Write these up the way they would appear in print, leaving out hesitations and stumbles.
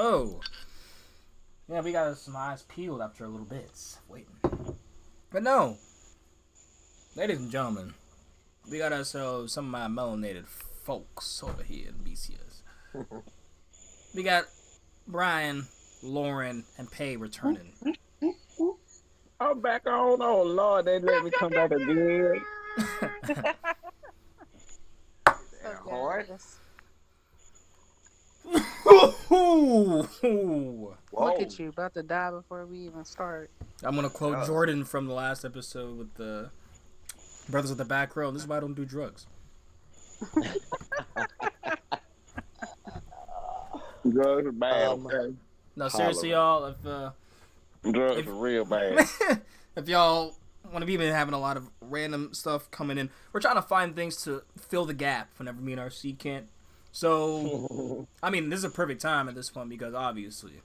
Oh. Yeah, we got some eyes peeled after a little bit. Waiting. But no. Ladies and gentlemen, we got ourselves some of my melanated folks over here in BCS. We got Brian, Lauren, and Pay returning. I'm back on. Oh, Lord, they let me come back again. Hard. Look at you, about to die before we even start. I'm going to quote Jordan from the last episode with the Brothers of the Back Row. This is why I don't do drugs. Drugs are bad, okay? No, seriously, y'all, if drugs are real bad. if y'all want to be having a lot of random stuff coming in, we're trying to find things to fill the gap whenever me and RC can't. So, I mean, this is a perfect time at this point because obviously,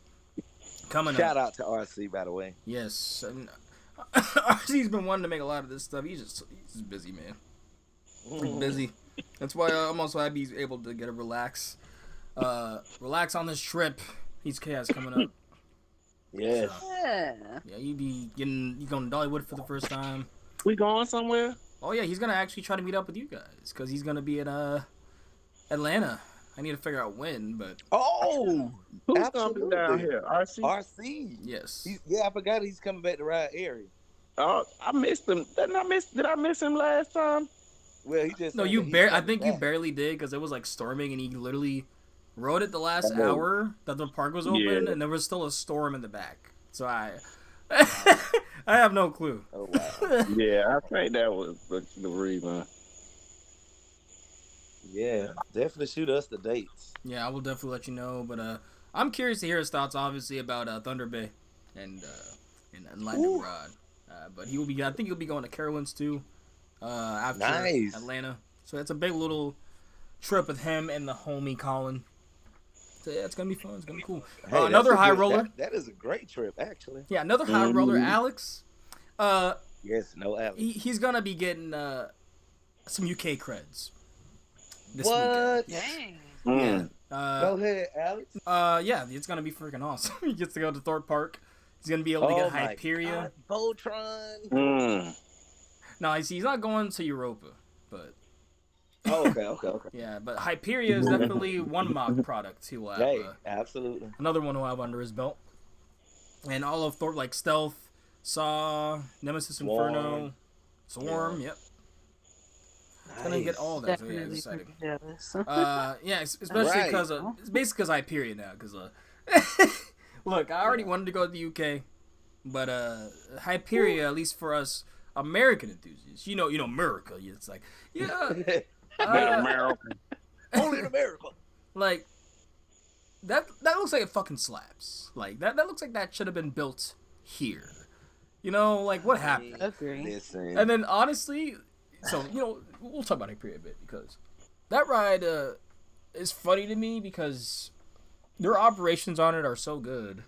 Shout out to RC, by the way. Yes, and RC's been wanting to make a lot of this stuff. He's busy, man. He's busy. That's why I'm also happy he's able to get a relax on this trip he's coming up. Yes. So, yeah, you going to Dollywood for the first time. We going somewhere? Oh yeah, he's gonna actually try to meet up with you guys because he's gonna be in Atlanta. I need to figure out when, but who's gonna be down here? RC. RC. Yes. I forgot he's coming back to Ride area. Oh, I missed him. Did I miss him last time? Well, he just no. I think you barely did because it was like storming, and he literally rode it the last hour that the park was open, and there was still a storm in the back. So I have no clue. Oh wow. Yeah, I think that was the reason. Yeah, definitely shoot us the dates. Yeah, I will definitely let you know. But I'm curious to hear his thoughts, obviously, about Thunder Bay and Lightning Rod. But he will be. I think he'll be going to Carowinds too. After Atlanta. So it's a big little trip with him and the homie Colin. So yeah, it's gonna be fun. It's gonna be cool. Hey, another high roller. That is a great trip, actually. Yeah, another high roller, Alex. Yes, no Alex. He's gonna be getting some UK creds. This what? Weekend. Dang. Yeah. Go ahead, Alex. Yeah, it's gonna be freaking awesome. He gets to go to Thorpe Park. He's gonna be able to get Hyperia. Voltron. No, he's not going to Europa, but. Oh, okay. Yeah, but Hyperia is definitely one mock product he will have. Hey, absolutely. Another one he'll have under his belt. And all of Thorpe, like Stealth, Saw, Nemesis Inferno, Swarm, yep. Nice. Gonna get all that. Definitely so yeah, it's exciting. Yeah, especially because it's basically because Hyperia now. Because look, I already wanted to go to the UK, but Hyperia, at least for us American enthusiasts, you know, America. It's like, yeah, America, only in America. Like that looks like it fucking slaps. Like that looks like that should have been built here. You know, like what happened? Agree. And then honestly. So, we'll talk about Hyperia a bit because that ride is funny to me because their operations on it are so good.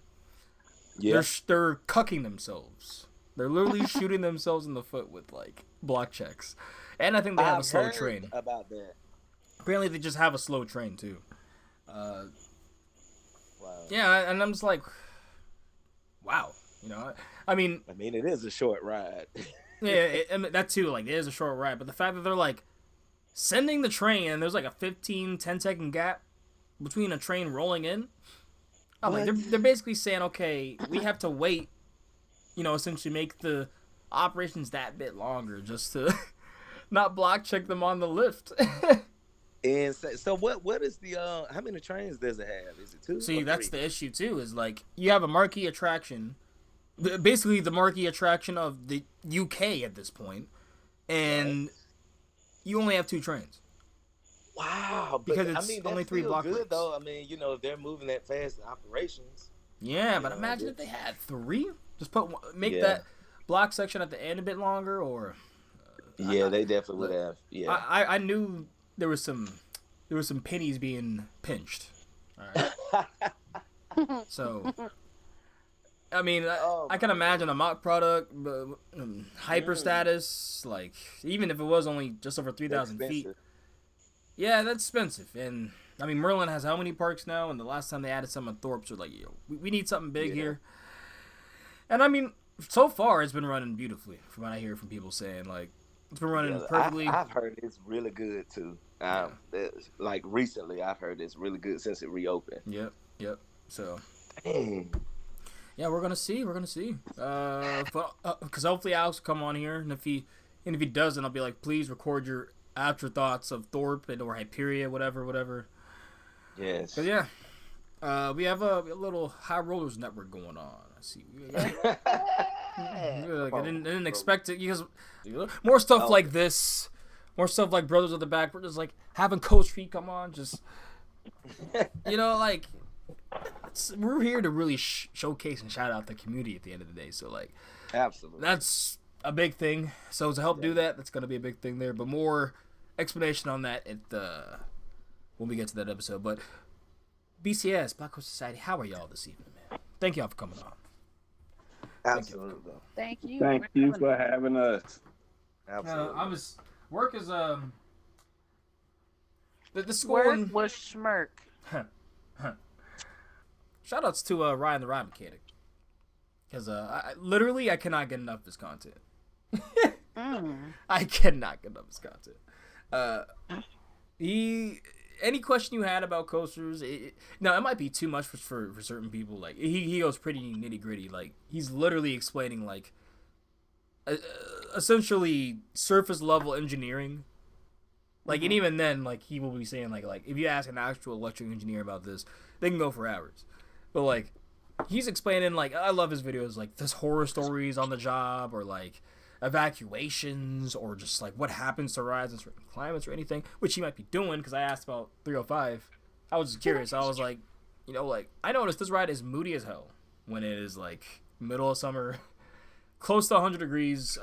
Yeah. They're cucking themselves. They're literally shooting themselves in the foot with, like, block checks. And I think they have a slow train. About that. Apparently they just have a slow train, too. Wow. Yeah, and I'm just like, wow. I mean, it is a short ride. Yeah, that too, like, it is a short ride. But the fact that they're, like, sending the train and there's, like, a 10-second gap between a train rolling in. I'm like, they're basically saying, okay, we have to wait, essentially make the operations that bit longer just to not block check them on the lift. And so what is the, how many trains does it have? Is it 2? See, that's the issue, too, is, like, you have a marquee attraction. Basically, the marquee attraction of the UK at this point, and you only have 2 trains. Wow, because it's only 3 block good though. I mean, if they're moving that fast in operations. Yeah, but imagine if they had 3. Just make that block section at the end a bit longer, or. They definitely would have. Yeah, I knew there was some pennies being pinched. All right. So. I mean, I can imagine a mock product, hyper status, like, even if it was only just over 3,000 feet. Yeah, that's expensive. And I mean, Merlin has how many parks now? And the last time they added some of Thorpe's were like, yo, we need something big here. And I mean, so far it's been running beautifully from what I hear from people saying. Like, it's been running perfectly. I've heard it's really good too. Like recently, I've heard it's really good since it reopened. Yep. So, dang. Yeah, we're gonna see. Because hopefully Alex will come on here, and if he doesn't, I'll be like, please record your afterthoughts of Thorpe and or Hyperia, whatever. Yes. But yeah, we have a little High Rollers network going on. I see. I didn't expect it because more stuff like this, more stuff like Brothers of the Back. We're just like having Coach Feet come on, just like we're here to really showcase and shout out the community at the end of the day. So like, absolutely, that's a big thing. So to help do that, that's gonna be a big thing there. But more explanation on that when we get to that episode. But BCS, Black Coast Society, how are y'all this evening, man? Thank y'all for coming on. Absolutely. Thank you. Thank you for having us. Absolutely. Work is the school Work was schmirk. Shout outs to Ryan the Ride Mechanic. Because I cannot get enough of his content. I cannot get enough of his content. Any question you had about coasters, it might be too much for certain people. Like he goes pretty nitty gritty. Like he's literally explaining like essentially surface level engineering. Like and even then, like he will be saying like if you ask an actual electrical engineer about this, they can go for hours. But like he's explaining like I love his videos like this horror stories on the job or like evacuations or just like what happens to rides in certain climates or anything, which he might be doing because I asked about 305. I was just curious. I was like, I noticed this ride is moody as hell when it is like middle of summer, close to 100 degrees.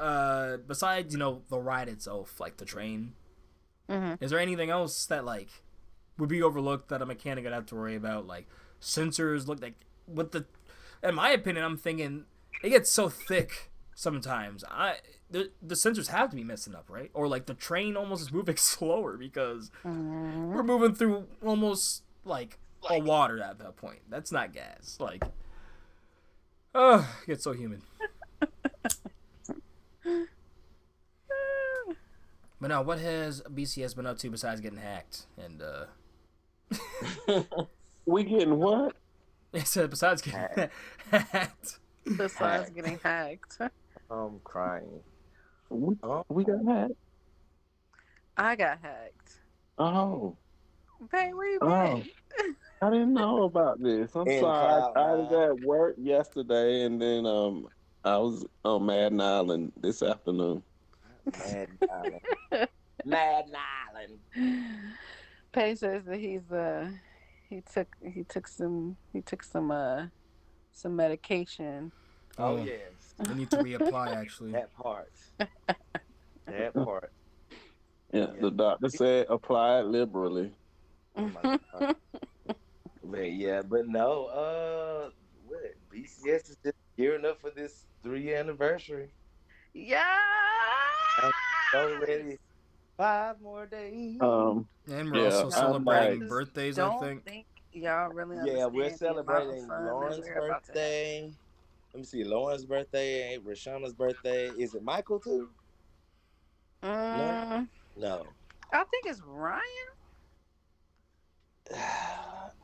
Besides, the ride itself, like the train. Is there anything else that like would be overlooked that a mechanic would have to worry about? Like sensors look like in my opinion, I'm thinking it gets so thick sometimes. The sensors have to be messing up, right? Or like the train almost is moving slower because we're moving through almost like a water at that point. That's not gas. Like, it gets so humid. But now, what has BCS been up to besides getting hacked? And we getting what? It said besides getting hacked. Besides getting hacked. I'm crying. We got hacked. I got hacked. Oh. Babe, where you been? I didn't know about this. I'm sorry. I was at work yesterday, and then I was on Madden Island this afternoon. Madden Island. Pay says that he took some medication. Oh yes. I need to reapply actually. That part. Yeah, the doctor said apply it liberally. Oh my God. But no, what BCS is just gearing up for this 3-year anniversary. Yeah. I'm so ready. 5 more days. And we're also celebrating birthdays, I think. Y'all really understand. Yeah, we're celebrating Lauren's birthday. Let me see, Lauren's birthday, Rashana's birthday. Is it Michael too? No. I think it's Ryan.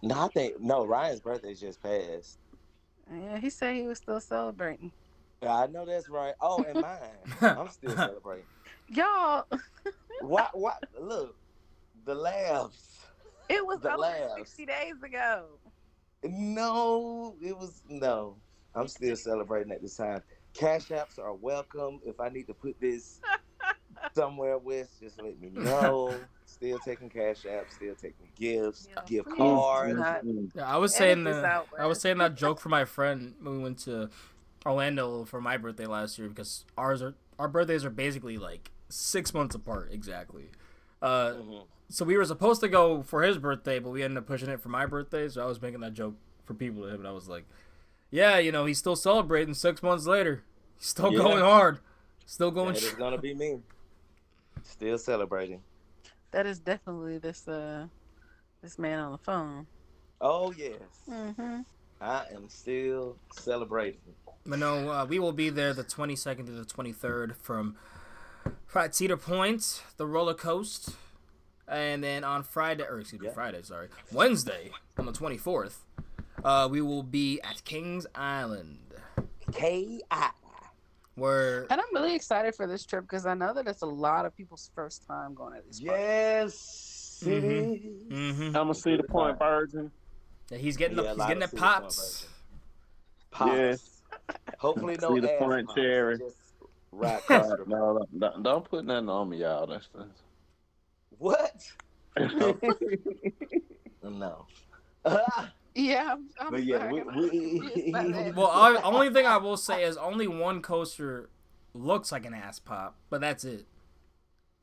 No, Ryan's birthday's just passed. Yeah, he said he was still celebrating. I know that's right. Oh, and mine. I'm still celebrating. Y'all. What? Look, the labs. It was over 60 days ago. No. I'm still celebrating at this time. Cash apps are welcome. If I need to put this somewhere with, just let me know. Still taking cash apps, still taking gifts, gift cards. I was saying that joke for my friend when we went to Orlando for my birthday last year because our birthdays are basically like 6 months apart exactly. So we were supposed to go for his birthday, but we ended up pushing it for my birthday. So I was making that joke for people to him, and I was like, "Yeah, he's still celebrating 6 months later. He's still going hard, still going." It's gonna be me. Still celebrating. That is definitely this This man on the phone. Oh yes, Mm-hmm. I am still celebrating. But no, we will be there the 22nd to the 23rd from Cedar Point, the roller coaster. And then on Wednesday, on the 24th, we will be at Kings Island. K.I. Where... And I'm really excited for this trip because I know that it's a lot of people's first time going to these parks. Yes, it is. I'm gonna see the point, Virgin. Yeah, he's getting the pops. Pops. Hopefully no See the ass point, pops. Cherry. Just rock coaster. No, don't put nothing on me, y'all. That's What? No. Yeah, I'm But yeah, sorry. I'm confused by that. Well, only thing I will say is only one coaster looks like an ass pop, but that's it.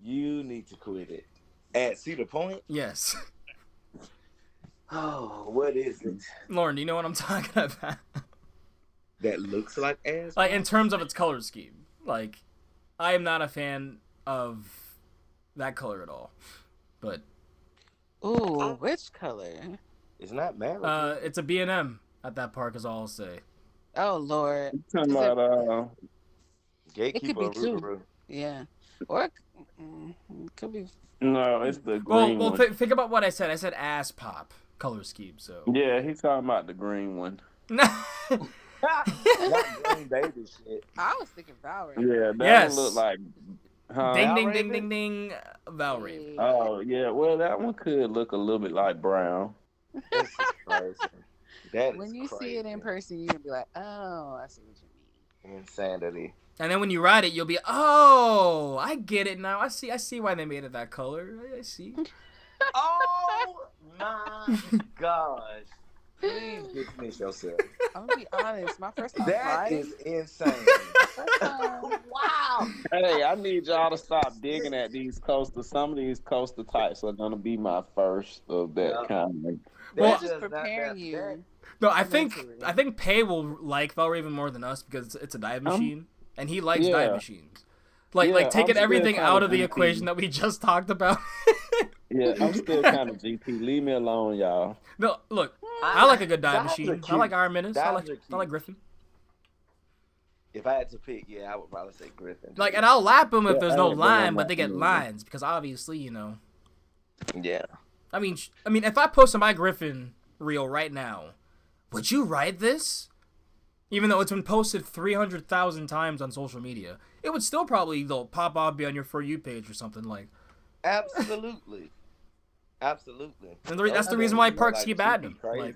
You need to quit it. At Cedar Point? Yes. Oh, what is it? Lauren, do you know what I'm talking about? That looks like ass? Like, in terms of its color scheme. Like, I am not a fan of that color at all. But... Ooh, which color? It's not Malibu. it's a B&M at that park is all I'll say. Oh, Lord. talking about Gatekeeper it could be two. Roo-Roo. Yeah. Or it could be... no, it's the green Well, one. think about what I said. I said ass pop color scheme, so... Yeah, he's talking about the green one. Not green baby shit. I was thinking Valerie. Yeah, that Yes. one look like. Ding, Val ding, Raven? ding, ding, ding, Val Raven. Oh yeah, well that one could look a little bit like brown. This is crazy. That is When you crazy. see it in person, you're going to be like, oh, I see what you mean. Insanity. And then when you ride it, you'll be, oh, I get it now. I see why they made it that color. I see. Oh my gosh. Please dismiss yourself. I'm going to be honest. My first time That riding... is insane. Wow. Hey, I need y'all to stop digging at these coasters. Some of these coaster types are gonna be my first of that kind. They're Well, just preparing you. No, I think mentally. Pei will like Val Raven more than us because it's a dive machine, and he likes dive machines. Like taking I'm still everything kinda out of the GP. equation that we just talked about. Yeah, I'm still kind of GP. Leave me alone, y'all. No, look, I like a good dive Dives are machine. I cute. like Iron Menace. I Dives are like cute. Griffin. If I had to pick, yeah, I would probably say Griffin. Like, and I'll lap them if Yeah, there's I no ain't been on line, but that they get either. lines because obviously, Yeah. I mean, if I posted my Griffin reel right now, would you ride this? Even though it's been posted 300,000 times on social media, it would still probably pop up be on your For You page or something like. Absolutely. Absolutely. And that's the reason why parks keep adding them. Like,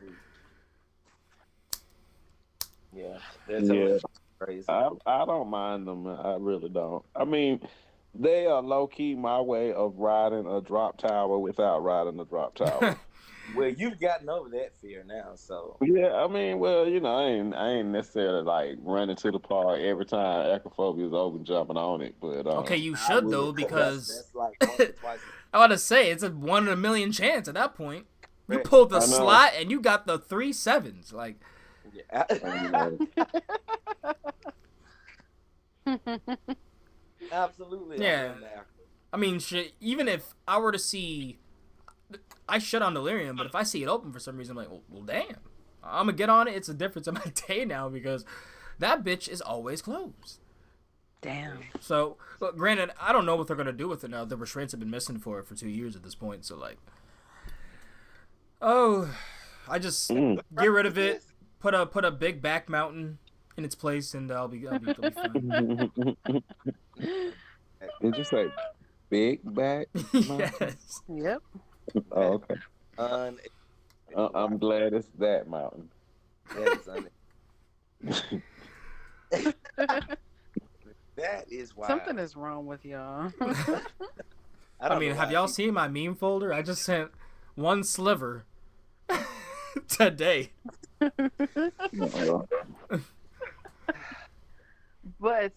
yeah, that's crazy. I don't mind them. I really don't. I mean, they are low key my way of riding a drop tower without riding a drop tower. Well, you've gotten over that fear now, so Yeah, I mean, well, I ain't necessarily like running to the park every time acrophobia is over jumping on it, but okay, you should would, though because that's like once or twice. I want to say it's a 1 in a million chance at that point. You Right. pulled the I know. slot and you got the 3 sevens. Like, Yeah. Absolutely. Yeah. I mean, shit. Even if I were to see, I shit on Delirium, but if I see it open for some reason, I'm like, well damn, I'm gonna get on it. It's a difference in my day now because that bitch is always closed. Damn. So, look, granted, I don't know what they're gonna do with it now. The restraints have been missing for it for 2 years at this point. So, like, I just get rid of it. Put a big back mountain in its place, and I'll be fine. Did you say big back? Yes. Yep. Oh, okay. I'm I'm glad it's that mountain. That is wild. Something is wrong with y'all. I mean, have y'all seen my meme folder? I just sent one sliver today. But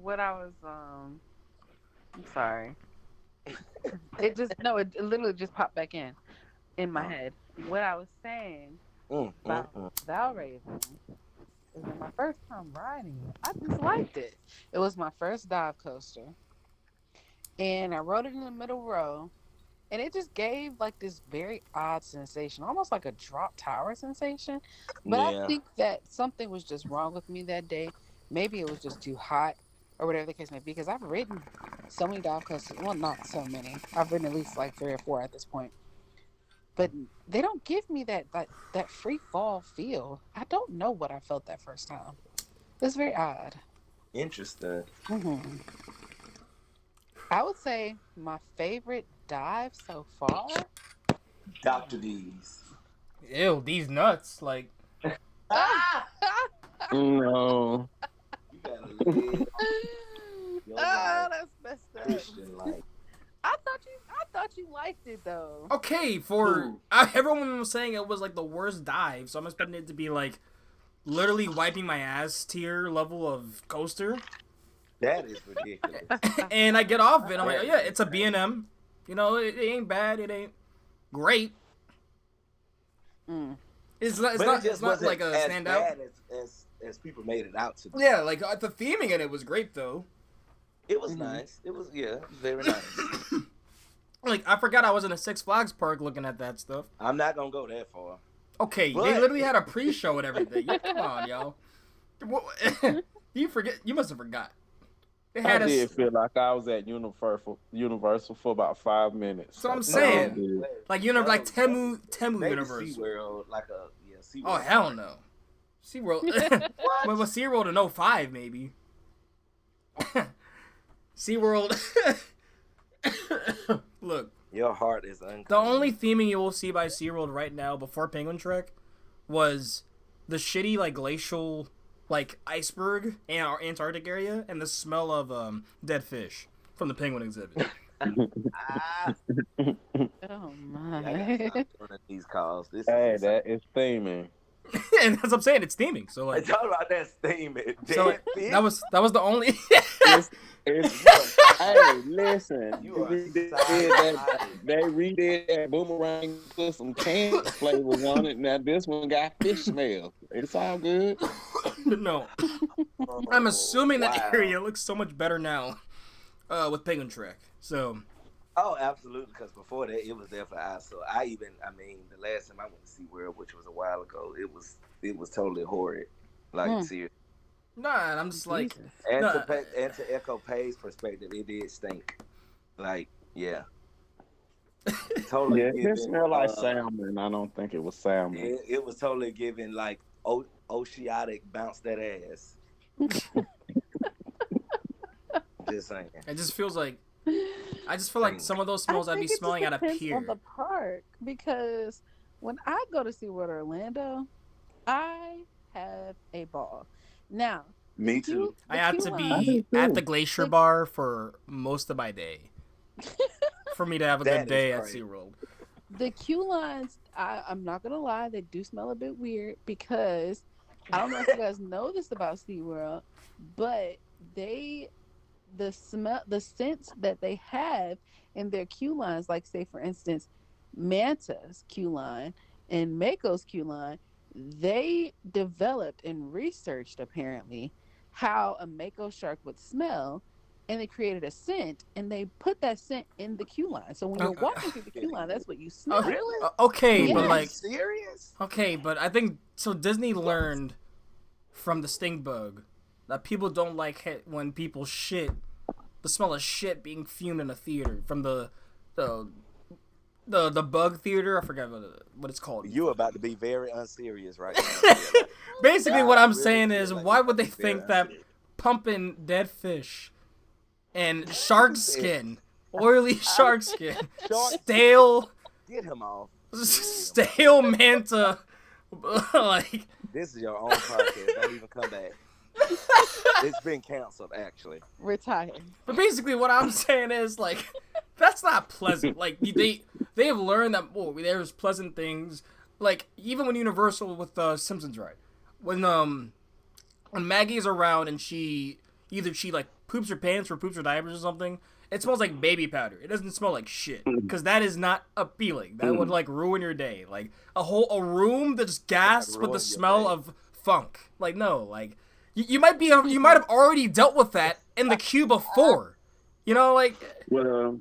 what I was I'm sorry. It literally just popped back in my head. What I was saying about Val Raven is that my first time riding it, I just liked it. It was my first dive coaster. And I rode it in the middle row. And it just gave like this very odd sensation, almost like a drop tower sensation. But I Yeah. think that something was just wrong with me that day. Maybe it was just too hot or whatever the case may be. Because I've ridden so many dive coasters. Well, not so many. I've ridden at least like 3 or 4 at this point. But they don't give me that free fall feel. I don't know what I felt that first time. It's very odd. Interesting. Hmm. I would say my favorite dive so far. Dr. D's. Ew, these nuts. Like, No. You gotta live your life That's messed up. Christian life. I thought you liked it though. okay, everyone was saying it was like the worst dive, so I'm expecting it to be like literally wiping my ass tier level of coaster. That is ridiculous. And I get off it, I'm like, oh yeah, it's a B&M. You know, it ain't bad, it ain't great. Mm. It's But not it just like wasn't a as standout. bad as people made it out to be. Yeah, like the theming in it was great though. It was nice. It was very nice. Like I forgot I was in a Six Flags park looking at that stuff. I'm not gonna go that far. Okay, But- they literally had a pre-show and everything. Yeah, come on, yo. You forget? You must have forgot. They I had did feel like I was at Universal for about 5 minutes. That's what I'm saying. Like like Temu Maybe Universal. SeaWorld, like a SeaWorld. Oh hell no. SeaWorld. Well, SeaWorld in 05 maybe. SeaWorld. Look, Your heart is unclean. the only theming you will see by SeaWorld right now before Penguin Trek was the shitty like glacial like iceberg and our Antarctic area and the smell of dead fish from the penguin exhibit. Ah, Oh I my. gotta stop running these calls. This Hey, is that is theming. And that's what I'm saying, it's theming. So I like talk about that statement. so that was the only It's hey, listen. You are They redid that boomerang, put some can flavors on it. Now this one got fish smell. It's all good. No. I'm assuming that wow. area looks so much better now with Penguin Trek. So Oh, absolutely. Because before that, it was there for us. So I mean, the last time I went to SeaWorld, which was a while ago, it was totally horrid. Like seriously. nah, and I'm just like And nah. to echo Pay's perspective, it did stink. Like, yeah. Totally. Yeah, giving, it smelled like salmon. I don't think it was salmon. It was totally giving like oceanic bounce that ass. Just saying. It just feels like I just feel like some of those smells I'd be smelling at a pier. On the park, because when I go to SeaWorld Orlando, I have a ball. Now, Me too. I had to be at the Glacier Bar for most of my day for me to have a That good day is at great. SeaWorld. The queue lines, I'm not gonna lie, they do smell a bit weird because I don't know if you guys know this about SeaWorld, but the scents that they have in their queue lines, like say for instance, Manta's queue line and Mako's queue line, they developed and researched apparently how a Mako shark would smell, and they created a scent and they put that scent in the queue line. So when you're walking through the queue line, that's what you smell. Really? Okay, Yeah. but like serious? okay, but I think so. Disney learned from the stink bug that people don't like when people shit. The smell of shit being fumed in a theater from the bug theater. I forgot what it's called. You about to be very unserious right now. Basically, what I I'm really saying feel is, like why you're would they very think that unserious. pumping dead fish and shark skin, oily shark skin, stale Get him off. stale manta, like This is your own podcast. Don't even come back. It's been canceled, actually. Retired. But basically, what I'm saying is like, that's not pleasant. Like they have learned that there's pleasant things. Like even when Universal with Simpsons, right? When Maggie's around and she like poops her pants or poops her diapers or something, it smells like baby powder. It doesn't smell like shit because that is not appealing. That would like ruin your day. Like a room that just gasps with ruin the your smell day. of funk. Like no, like. You might have already dealt with that in the queue before, you know, like. Well,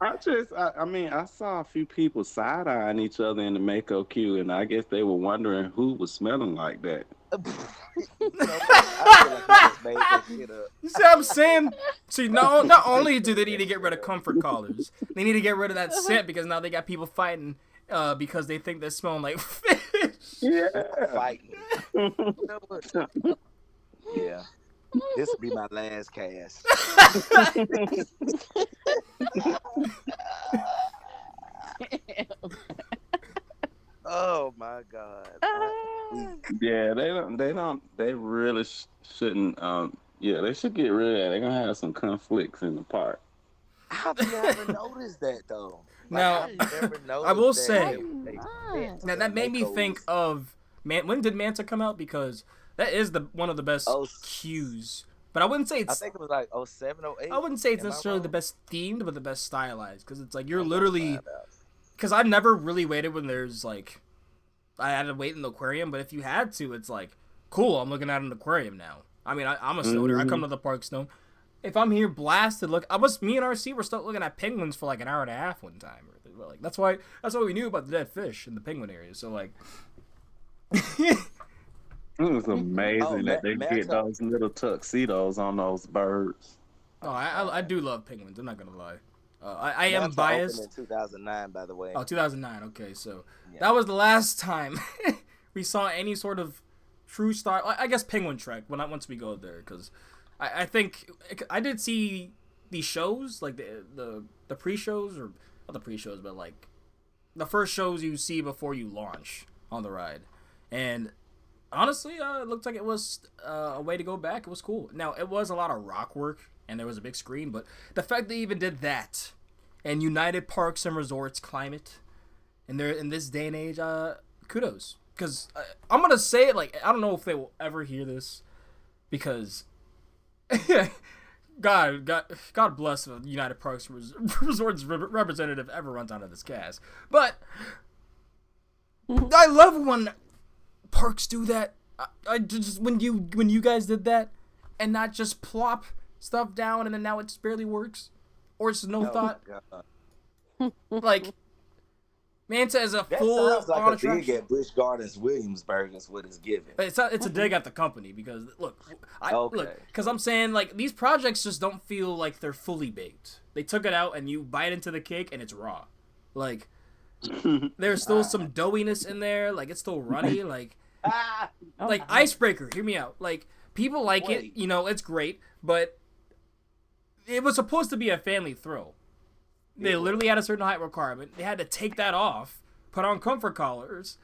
I mean, I saw a few people side eyeing each other in the Mako queue, and I guess they were wondering who was smelling like that. You know what? I feel like he just made that shit up. You see what I'm saying? See, not only do they need to get rid of comfort collars, they need to get rid of that scent because now they got people fighting because they think they're smelling like fish. Yeah. Fighting. You know what? Yeah. This will be my last cast. Oh my God. Yeah, they really shouldn't. Yeah, they should get rid of that. They're gonna have some conflicts in the park. I've never noticed that though. Now, I will say, now that made me think of when did Manta come out? Because that is one of the best cues. But I wouldn't say it's. I think it was like 07, 08. I wouldn't say it's necessarily the best themed, but the best stylized. Because it's like you're literally. Because I've never really waited when there's like. I had to wait in the aquarium, but if you had to, it's like, cool, I'm looking at an aquarium now. I mean, I'm a stoner. I come to the park snow. If I'm here blasted, me and RC were stuck looking at penguins for like an hour and a half one time. Like that's why we knew about the dead fish in the penguin area. So like, it was amazing that they get those little tuxedos on those birds. Oh, I do love penguins. I'm not gonna lie. I am biased. In 2009, by the way. Oh, 2009. Okay, so that was the last time we saw any sort of true style. I guess Penguin Trek. Once we go there, because I think I did see the shows, like the pre-shows, or not the pre-shows, but like the first shows you see before you launch on the ride, and honestly, it looked like it was a way to go back. It was cool. Now it was a lot of rock work, and there was a big screen, but the fact they even did that, and United Parks and Resorts climate, and they're in this day and age, kudos. Because I'm gonna say it, like, I don't know if they will ever hear this, because God bless the United Parks Resorts representative ever runs onto this cast. But I love when parks do that. I just when you guys did that, and not just plop stuff down and then now it just barely works, or it's no thought. Like, Manta is a full sounds like a dig at Busch Gardens Williamsburg is what it's giving. It's a dig at the company because because I'm saying like these projects just don't feel like they're fully baked. They took it out and you bite into the cake and it's raw. Like there's still some doughiness in there. Like it's still runny. Like Icebreaker. Hear me out. Like people like it. You know, it's great, but it was supposed to be a family thrill. They literally had a certain height requirement. They had to take that off, put on comfort collars,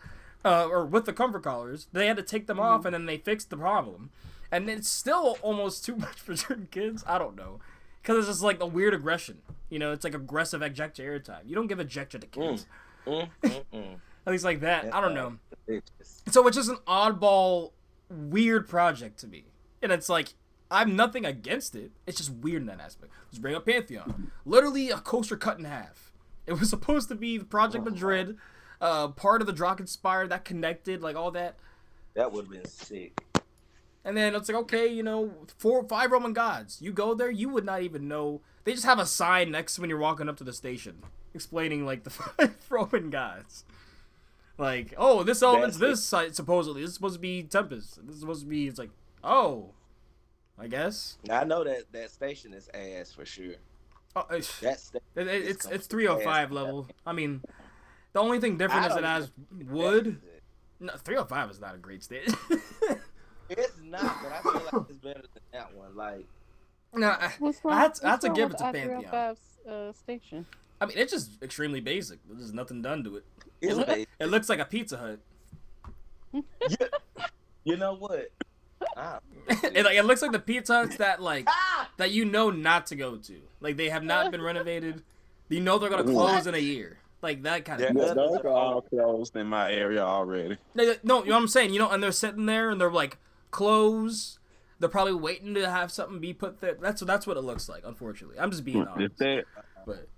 or with the comfort collars. They had to take them off, and then they fixed the problem. And it's still almost too much for certain kids. I don't know. Because it's just like a weird aggression. You know, it's like aggressive ejector airtime. You don't give ejector to kids. At least like that. I don't know. So it's just an oddball, weird project to me. And it's like, I have nothing against it. It's just weird in that aspect. Let's bring up Pantheon. Literally a coaster cut in half. It was supposed to be Project Madrid, part of the Drakenspear that connected, like all that. That would have been sick. And then it's like, okay, you know, 4 or 5 Roman gods. You go there, you would not even know. They just have a sign next to when you're walking up to the station explaining like the 5 Roman gods. Like, oh, this element's this site supposedly. This is supposed to be Tempest. This is supposed to be. It's like, oh. I guess. I know that station is ass for sure. Oh, it's 305 level. I mean, the only thing different is it has wood. No, 305 is not a great station. It's not, but I feel like it's better than that one. Like, no, I have to give it to Pantheon. Station. I mean, it's just extremely basic. There's nothing done to it. It looks like a Pizza Hut. You know what? It looks like the Pizza Huts that you know not to go to. Like they have not been renovated. You know they're gonna close in a year. Like that kind of. Yeah, those are all closed in my area already. No, you know what I'm saying. You know, and they're sitting there and they're like closed. They're probably waiting to have something be put there. That's what it looks like. Unfortunately, I'm just being honest.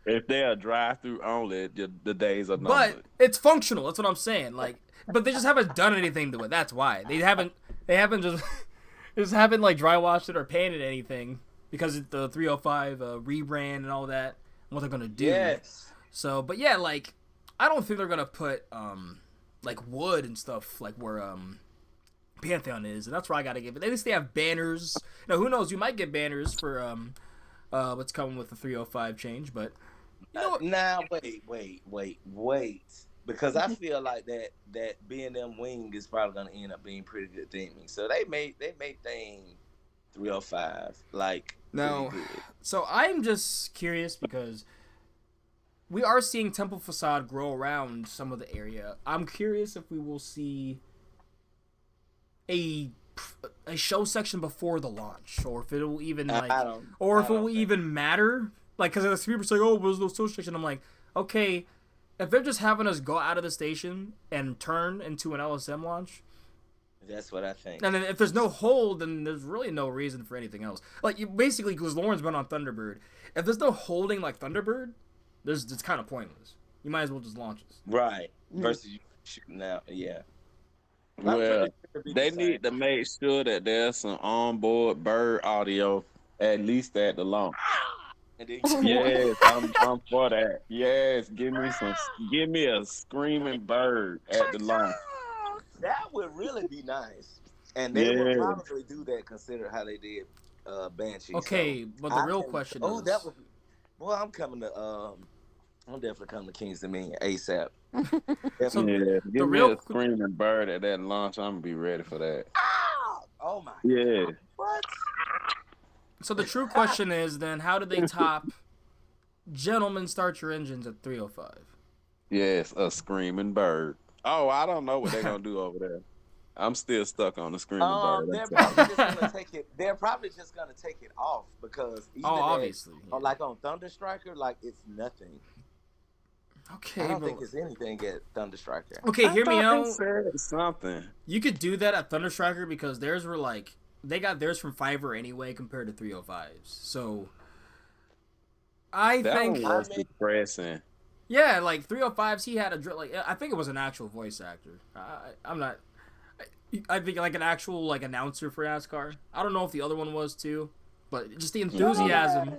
If they're a drive-through only, the days are numbered. But it's functional. That's what I'm saying. Like, but they just haven't done anything to it. That's why they haven't just haven't like dry washed it or painted anything because it's the 305 rebrand and all that. what they're gonna do. Yes. So, but yeah, like I don't think they're gonna put like wood and stuff like where Pantheon is, and that's where I gotta give it. At least they have banners. Now, who knows? You might get banners for what's coming with the 305 change, but you know what? Now wait. Because I feel like that B&M wing is probably gonna end up being pretty good theming. So they made theme 305 like No. pretty good. So I'm just curious because we are seeing Temple Facade grow around some of the area. I'm curious if we will see a show section before the launch, or if it will even even matter. Like, because the people say, "Oh, there's no show section." I'm like, okay, if they're just having us go out of the station and turn into an LSM launch. That's what I think. And then if there's no hold, then there's really no reason for anything else. Like, basically, because Lauren's been on Thunderbird. If there's no holding like Thunderbird, it's kind of pointless. You might as well just launch us. Right. Versus you shooting out. Yeah. Well, they need to make sure that there's some onboard bird audio, at least at the launch. Yes, I'm for that. Yes, give me a screaming bird at the launch. That would really be nice, and they would probably do that. Consider how they did Banshee. Okay, but the real question is, that would be. Well, I'm coming to. I'm definitely coming to King's Dominion ASAP. So yeah, give me a screaming bird at that launch. I'm gonna be ready for that. Oh my! Yeah. God. What? So the true question is then, how do they top Gentlemen Start Your Engines at 305? Yes, a screaming bird. Oh, I don't know what they're gonna do over there. I'm still stuck on the screaming bird. They're probably just gonna take it. They're probably just gonna take it off because obviously, like on Thunder Striker, like it's nothing. Okay, I don't think it's anything at Thunder Striker. Okay, hear me out. Something. You could do that at Thunder Striker because theirs were like they got theirs from Fiverr anyway compared to 305s. So I think was depressing. Yeah, like 305s, he had I think it was an actual voice actor. I'm not. I think like an actual like announcer for NASCAR. I don't know if the other one was too, but just the enthusiasm.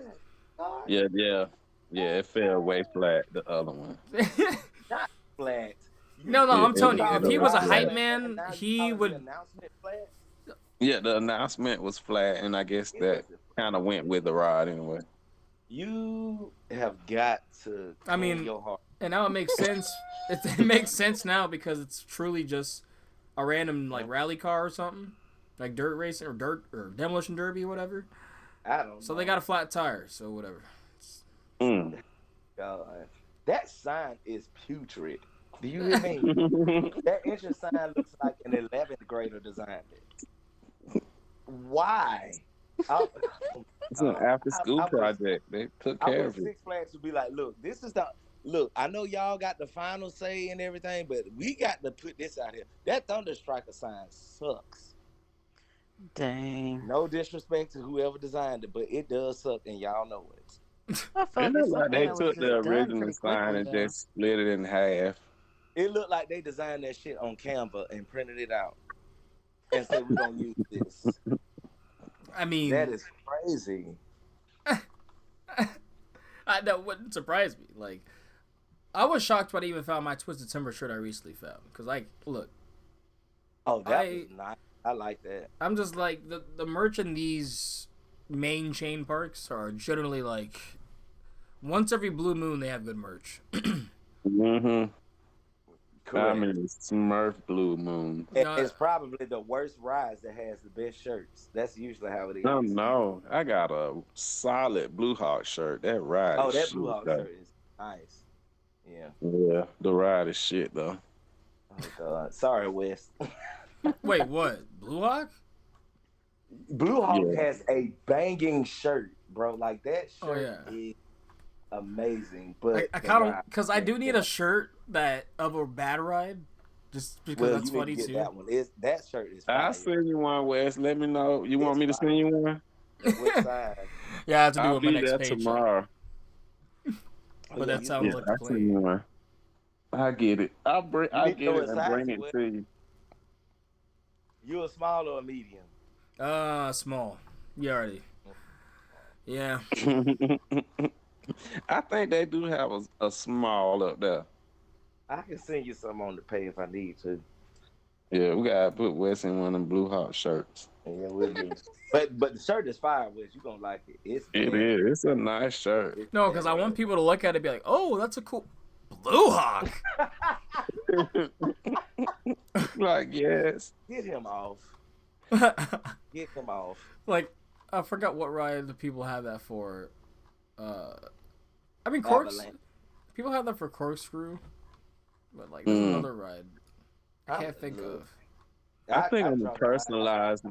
Yeah, it fell way flat. The other one. Not flat. No, I'm telling you, if he was a hype man, he would. Yeah, the announcement was flat, and I guess that kind of went with the ride anyway. You have got to. I mean, your heart. And now it makes sense. It makes sense now because it's truly just a random like rally car or something, like dirt racing or demolition derby or whatever. I don't know. So they got a flat tire, so whatever. God, that sign is putrid. Do you hear me? That entrance sign looks like an 11th grader designed it. Why? It's an after-school project. They took care of it. Six Flags would be like, look, I know y'all got the final say and everything, but we got to put this out here. That Thunder Striker sign sucks. Dang. No disrespect to whoever designed it, but it does suck, and y'all know it. They took the original sign and just split it in half. It looked like they designed that shit on Canva and printed it out and said we're gonna use this. I mean, that is crazy. That wouldn't surprise me. Like, I was shocked when I even found my Twisted Timber shirt I recently found. Because, like, look. Oh, that was nice. I like that. I'm just like, the merch in these main chain parks are generally like, once every blue moon they have good merch. Mm-hmm. Correct. I mean, Smurf Blue Moon. It's probably the worst rides that has the best shirts. That's usually how it is. No, I got a solid Blue Hawk shirt. That ride is that shit, Blue Hawk shirt is nice. Yeah. Yeah, the ride is shit, though. Oh, God. Sorry, Wes. Wait, what? Blue Hawk? Blue Hawk has a banging shirt, bro. Like, that shirt is amazing. But I kind of, because I do need a shirt that of a bad ride, just because that's funny too. That shirt is fire. I'll send you one, Wes. Let me know. You want me to send you one? What side? Yeah, I have to do I'll it my next there paycheck. Tomorrow. But that sounds like I'll send you one. I get it. I'll get it and bring it to you. You a small or a medium? Small. You already. Yeah. I think they do have a small up there. I can send you some on the pay if I need to. Yeah, we gotta put Wes in one of them Blue Hawk shirts. Yeah, we'll do. But the shirt is fire, Wes. You gonna like it. It's It bad. is. It's a nice shirt. It's No, because I want bad. people to look at it and be like, oh, that's a cool Blue Hawk. Like, yes. Get him off. Get him off. Like, I forgot what ride the people have that for. I mean, Avalanche. people have that for Corkscrew. But, like, there's another ride I can't think Look, of. I think I'm drove personalized.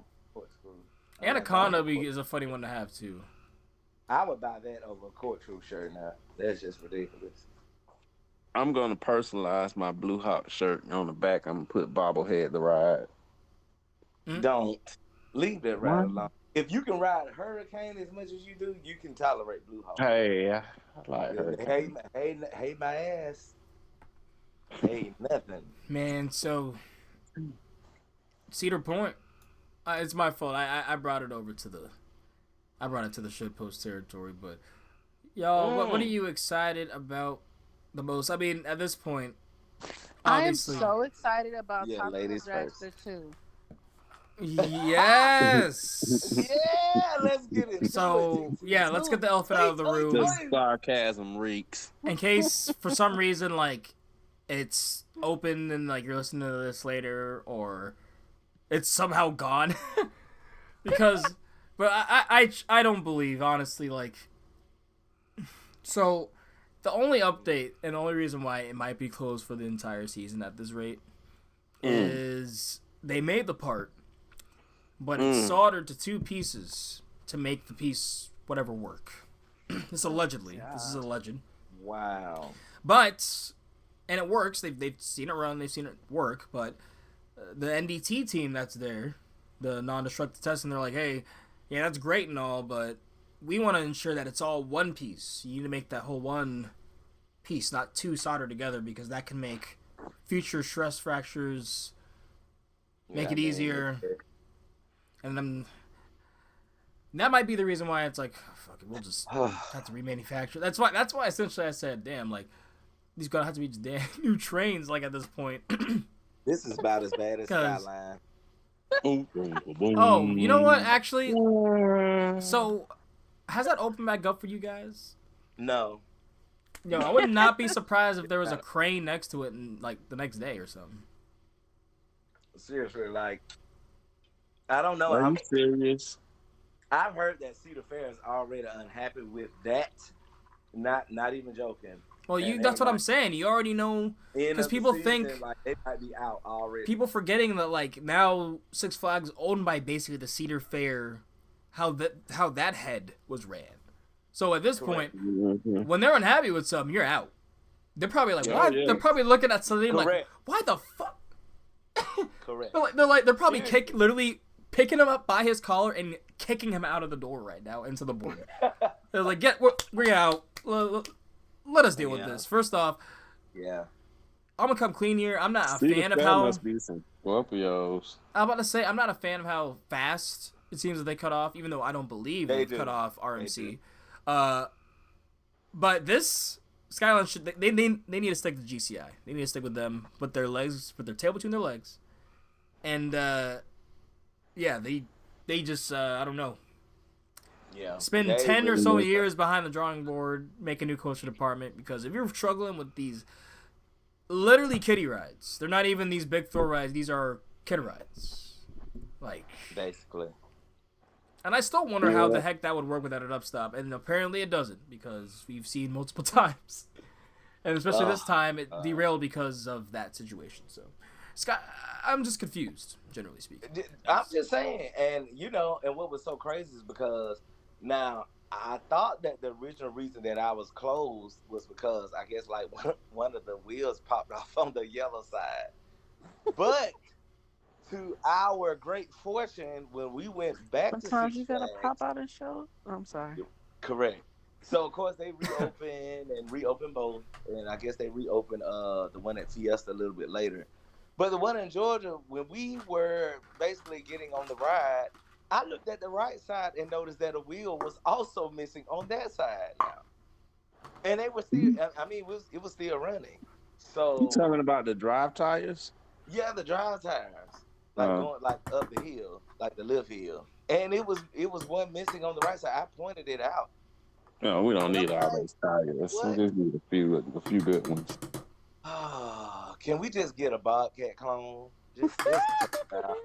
Anaconda is a funny one to have, too. I would buy that over a corkscrew shirt now. That's just ridiculous. I'm gonna personalize my Blue Hawk shirt on the back. I'm gonna put bobblehead the ride. Don't leave that ride alone. If you can ride Hurricane as much as you do, you can tolerate Blue Hawk. Hey, I like Hurricane. Hey, my ass. Hey, nothing. Man, so Cedar Point. It's my fault. I brought it over to the. I brought it to the shitpost territory, but y'all, what are you excited about the most? I mean, at this point, obviously, I am so excited about Yeah, Taco ladies Dragster too. yes. Yeah, let's get it. So yeah, let's get the elephant out of the room. The sarcasm reeks. In case for some reason like it's open and like you're listening to this later, or it's somehow gone, because. But I don't believe, honestly, like... So, the only update, and the only reason why it might be closed for the entire season at this rate, is they made the part, but it's soldered to 2 pieces to make the piece whatever work. This allegedly. This is alleged. Wow. But, and it works, they've seen it run, they've seen it work, but the NDT team that's there, the non-destructive testing, they're like, hey... Yeah, that's great and all, but we want to ensure that it's all one piece. You need to make that whole one piece, not 2 soldered together, because that can make future stress fractures, make it easier. And then that might be the reason why it's like, oh, fuck it, we'll just have to remanufacture. That's why essentially I said, damn, like, these gonna have to be just damn new trains, like, at this point. This is about as bad as Skyline. Oh, you know what? Actually, so has that opened back up for you guys? No. Yo, I would not be surprised if there was a crane next to it in like the next day or something. Seriously, like, I don't know. Are you serious? I've heard that Cedar Fair is already unhappy with that. Not even joking. Well, that's what I'm saying. You already know, because people think like they might be out already. People forgetting that like now Six Flags owned by basically the Cedar Fair, how that head was ran. So at this point, when they're unhappy with something, you're out. They're probably like, why? Yeah. They're probably looking at something like, why the fuck? Correct. They're probably literally picking him up by his collar and kicking him out of the door right now into the board. They're like, we're out. Let us deal with this. First off, I'm gonna come clean here. I'm not a fan of how. Must be some Scorpios. I'm about to say I'm not a fan of how fast it seems that they cut off, even though I don't believe they've cut off RMC. But this Skyline should they need to stick to GCI. They need to stick with them, put their tail between their legs, and they just I don't know. Yeah. Spend 10 or so years behind the drawing board, make a new coaster department, because if you're struggling with these literally kiddie rides, they're not even these big thrill rides, these are kid rides. Like, basically. And I still wonder how the heck that would work without an upstop, and apparently it doesn't, because we've seen multiple times. And especially this time, it derailed because of that situation. So, Scott, I'm just confused, generally speaking. I'm just saying, and and what was so crazy is because now I thought that the original reason that I was closed was because I guess like one of the wheels popped off on the yellow side. But to our great fortune, when we went back sometimes you gotta pop out and show. I'm sorry. Correct. So of course they reopened both, and I guess they reopened the one at Fiesta a little bit later. But the one in Georgia, when we were basically getting on the ride, I looked at the right side and noticed that a wheel was also missing on that side now. And they were still. I mean, it was still running. You So talking about the drive tires? yeah, the drive tires, like Uh, going like up the hill, like the lift hill, and it was one missing on the right side. I pointed it out, no, we don't and I'm need all like, those tires. We what? just need a few good ones. Can we just get a Bobcat clone? Just to try it out.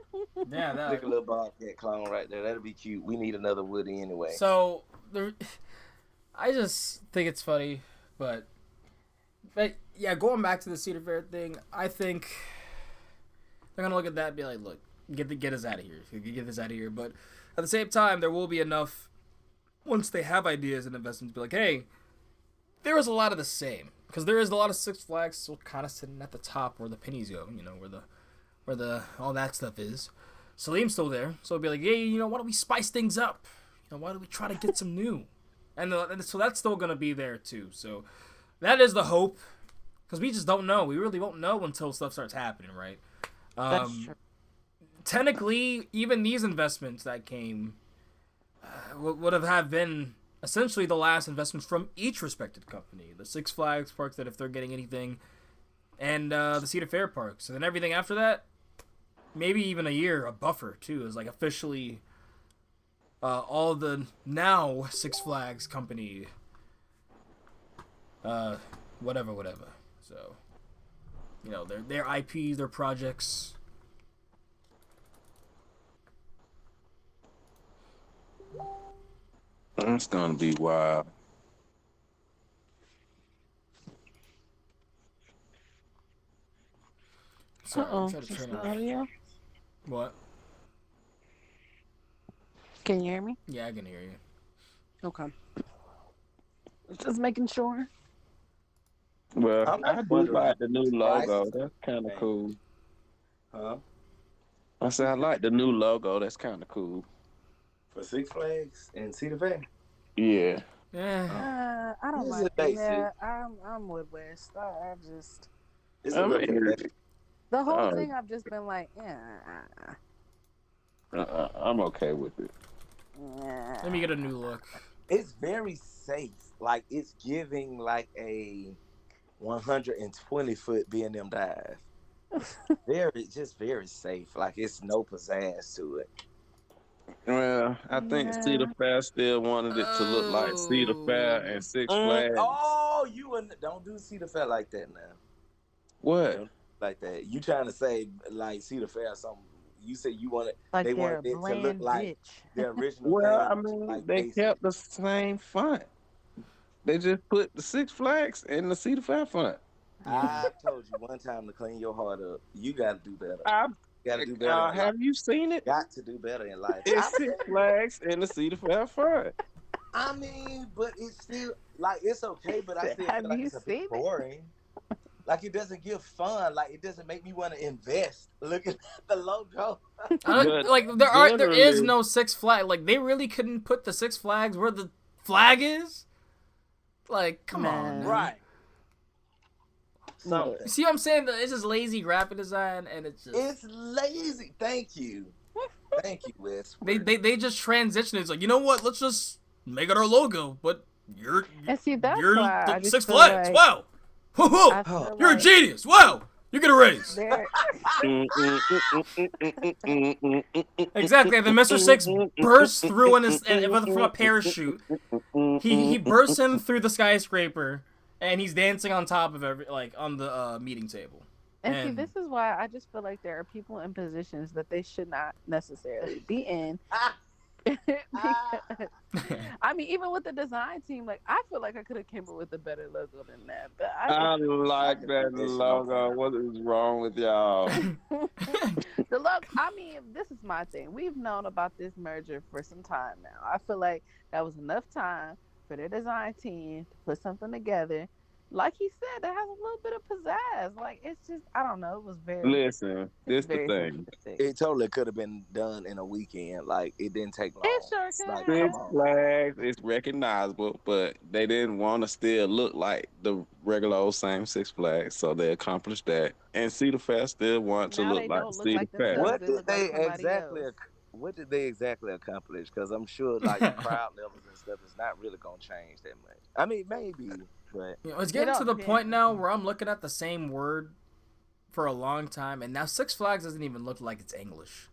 Yeah, Stick that. a little Bobcat clone right there. That'll be cute. We need another Woody anyway. So there, I just think it's funny, but yeah, going back to the Cedar Fair thing, I think they're gonna look at that and be like, look, get us out of here. Get this out of here. But at the same time, there will be enough once they have ideas and investments, be like, hey, there is a lot of the same because there is a lot of Six Flags still kind of sitting at the top where the pennies go. You know, where the all that stuff is. Salim's still there, so it'll be like, hey, why don't we spice things up? Why don't we try to get some new? And so that's still gonna be there too. So that is the hope, because we just don't know. We really won't know until stuff starts happening, right? That's true. Technically, even these investments that came would have been essentially the last investments from each respected company. The Six Flags parks, that if they're getting anything, and the Cedar Fair parks, and then everything after that, maybe even a year, a buffer too, is like officially all the now Six Flags company, whatever. So, their IPs, their projects. It's gonna be wild. Sorry, I'm trying to turn off. Audio? What? Can you hear me? Yeah, I can hear you. Okay. Just making sure. Well, I'm I just do wondering like the new logo. prices. That's kind of cool. Huh? I said I like the new logo. That's kind of cool. For Six Flags and Cedar Fair? Yeah. Yeah. I don't This is like. basic. Yeah, I'm Midwest. I just It's I a little bit mean, basic. the whole uh, thing. I've just been like, I'm okay with it. Let me get a new look. It's very safe. Like it's giving like a 120-foot B&M dive. Very safe. Like it's no pizzazz to it. Well, I think Cedar Fair still wanted it to look like Cedar Fair and Six Flags. Don't do Cedar Fair like that now. What? Don't like that. You trying to say like Cedar Fair or something? You said you wanted like they they're wanted a it to look bland like bitch. the original Well, thing. I mean, Like they basic. kept the same font. They just put the Six Flags in the Cedar Fair font. I told you one time to clean your heart up. You got to do better. You got to do better in life. Have you seen it? Got to do better in life. It's Six Flags in the Cedar Fair font. I mean, but it's still like it's okay, but I still Have feel like you it's a seen bit it? boring. Like it doesn't give fun. Like it doesn't make me want to invest. Looking at the logo. Like there is no Six Flags. Like they really couldn't put the Six Flags where the flag is. Like, come on, man. Right. Something. You see what I'm saying? It's just lazy graphic design, and it's lazy. Thank you, Wes. They just transition. It's like, you know what? Let's just make it our logo, but you're why I just Six feel Flags. like- Wow, you're a genius. Wow, you get a raise. Exactly. And then Mr. Six bursts through from a parachute. He bursts in through the skyscraper, and he's dancing on top of on the meeting table. And see, this is why I just feel like there are people in positions that they should not necessarily be in. I mean, even with the design team, like I feel like I could have came up with a better logo than that. But I like that logo. What is wrong with y'all? The logo. I mean, this is my thing. We've known about this merger for some time now. I feel like that was enough time for their design team to put something together. Like he said, that has a little bit of pizzazz. Like it's just, I don't know. It was very. Listen, this the thing. It totally could have been done in a weekend. Like it didn't take long. It sure like, Six Flags is recognizable, but they didn't want to still look like the regular old same Six Flags, so they accomplished that. And Cedar Fair still want to look like Cedar Fair. What did they exactly accomplish? Because I'm sure like the crowd levels and stuff is not really gonna change that much. I mean, maybe. But it's getting to the point now where I'm looking at the same word for a long time, and now Six Flags doesn't even look like it's English.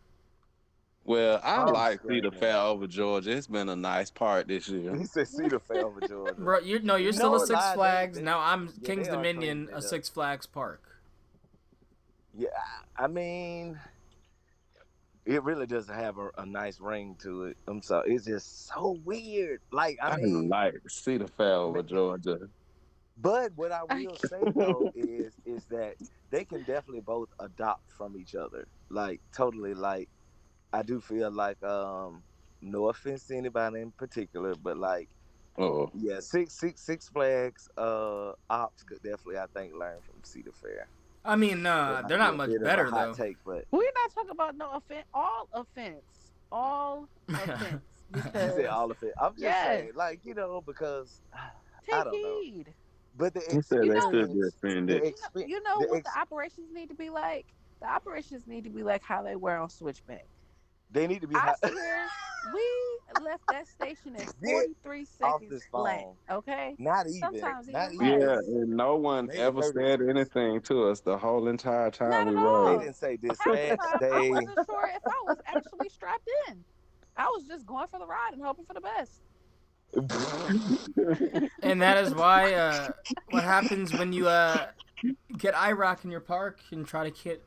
Well, I like Cedar Fair over Georgia. It's been a nice part this year. He said Cedar Fair over Georgia. Bro, you're still a Six Flags. Now I'm Kings Dominion, a Six Flags park. Yeah, I mean, it really doesn't have a nice ring to it. I'm sorry, it's just so weird. Like I mean, like Cedar Fair over Georgia. But what I will say though is that they can definitely both adopt from each other. Like totally. Like I do feel like no offense to anybody in particular, but like yeah, Six Flags ops could definitely I think learn from Cedar Fair. I mean, they're not much better though. Take, but we're not talking about no offense. All offense. You said all offense. I'm just saying, like because I don't know. But the experience, you know what the operations need to be like? The operations need to be like how they were on Switchback. They need to be. I swear, we left that station in 43 seconds flat. Okay, not even. Sometimes not even. Yeah, and no one ever said anything to us the whole entire time we rode. They didn't say dispatch. I wasn't sure if I was actually strapped in. I was just going for the ride and hoping for the best. And that is why what happens when you get IROC in your park and try to get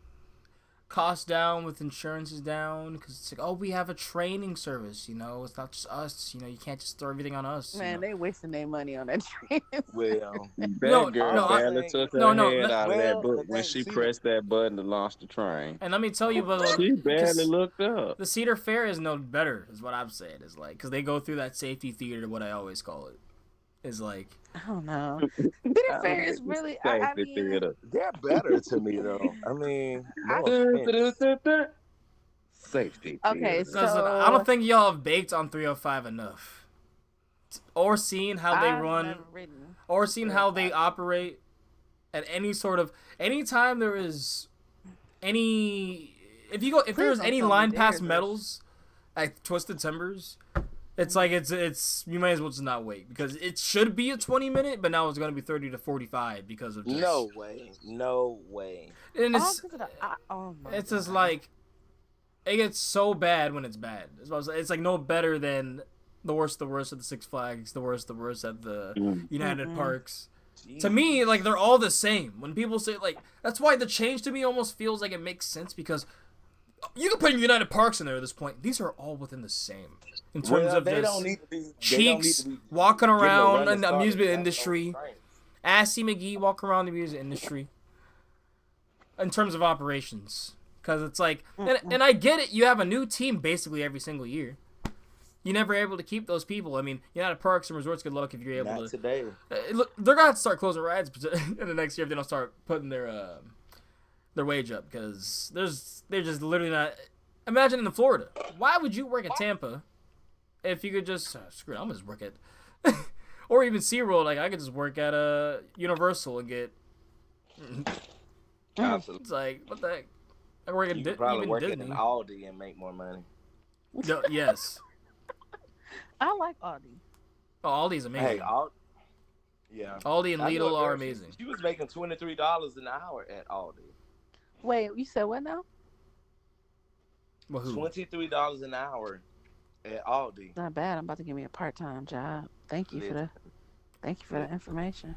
costs down with insurances down, because it's like, oh, we have a training service, it's not just us, you can't just throw everything on us. Man, they wasting their money on that training. Well, that girl barely took her head out of that book when she pressed that button to launch the train. And let me tell you, but she barely looked up. The Cedar Fair is no better, is what I'm saying. Is like, because they go through that safety theater, what I always call it. Is like, I don't know. Cedar Fair is really. I mean, they're better to me though. I mean, safety. Okay, so I don't think y'all have baked on 305 enough, or seen how they run, or seen how they operate at anytime there is any. If there's any line pass medals at Twisted Timbers. It's like it's you might as well just not wait, because it should be a 20-minute, but now it's gonna be 30 to 45 because of just... No way. And it's just like it gets so bad when it's bad. It's like no better than the worst of the Six Flags, the worst at the United Parks. Jeez. To me, like they're all the same. When people say like that's why the change to me almost feels like it makes sense, because you can put United Parks in there at this point. These are all within the same. In terms of just cheeks walking around in the amusement industry. Assy McGee walking around the music industry. In terms of operations. Because it's like... And I get it. You have a new team basically every single year. You're never able to keep those people. I mean, United Parks and Resorts, good luck if you're able to... today. Look, they're going to have to start closing rides in the next year if they don't start putting their wage up. Because they're just literally not... Imagine in Florida. Why would you work at Tampa... If you could just screw it, I'm gonna just work at, or even SeaWorld. Like I could just work at Universal and get. It's like what the heck? I work at probably even work Disney. at an Aldi and make more money. No, yes. I like Aldi. Oh, Aldi's amazing. Hey, yeah. Aldi and Lidl are amazing. She was making $23 an hour at Aldi. Wait, you said what now? Well, who? $23 an hour. At Aldi. Not bad. I'm about to give me a part-time job. Thank you for the information.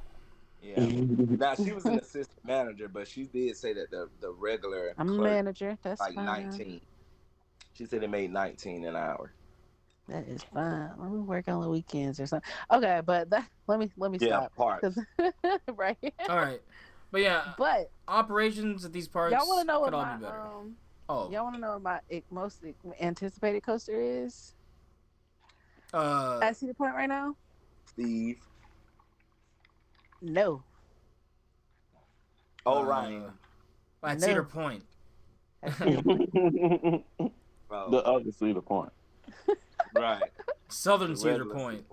Yeah. Now she was an assistant manager, but she did say that the regular I'm a manager. That's like fine. 19. She said it made 19 an hour. That is fine. Let me work on the weekends or something. Okay, but let me stop. Parts. Right. All right, but yeah. But operations at these parks. Y'all want to know what my y'all want to know what my most anticipated coaster is? I see the point right now. Steve. No. Ryan. At Cedar Point. The other Cedar Point. Right. Southern Cedar Point.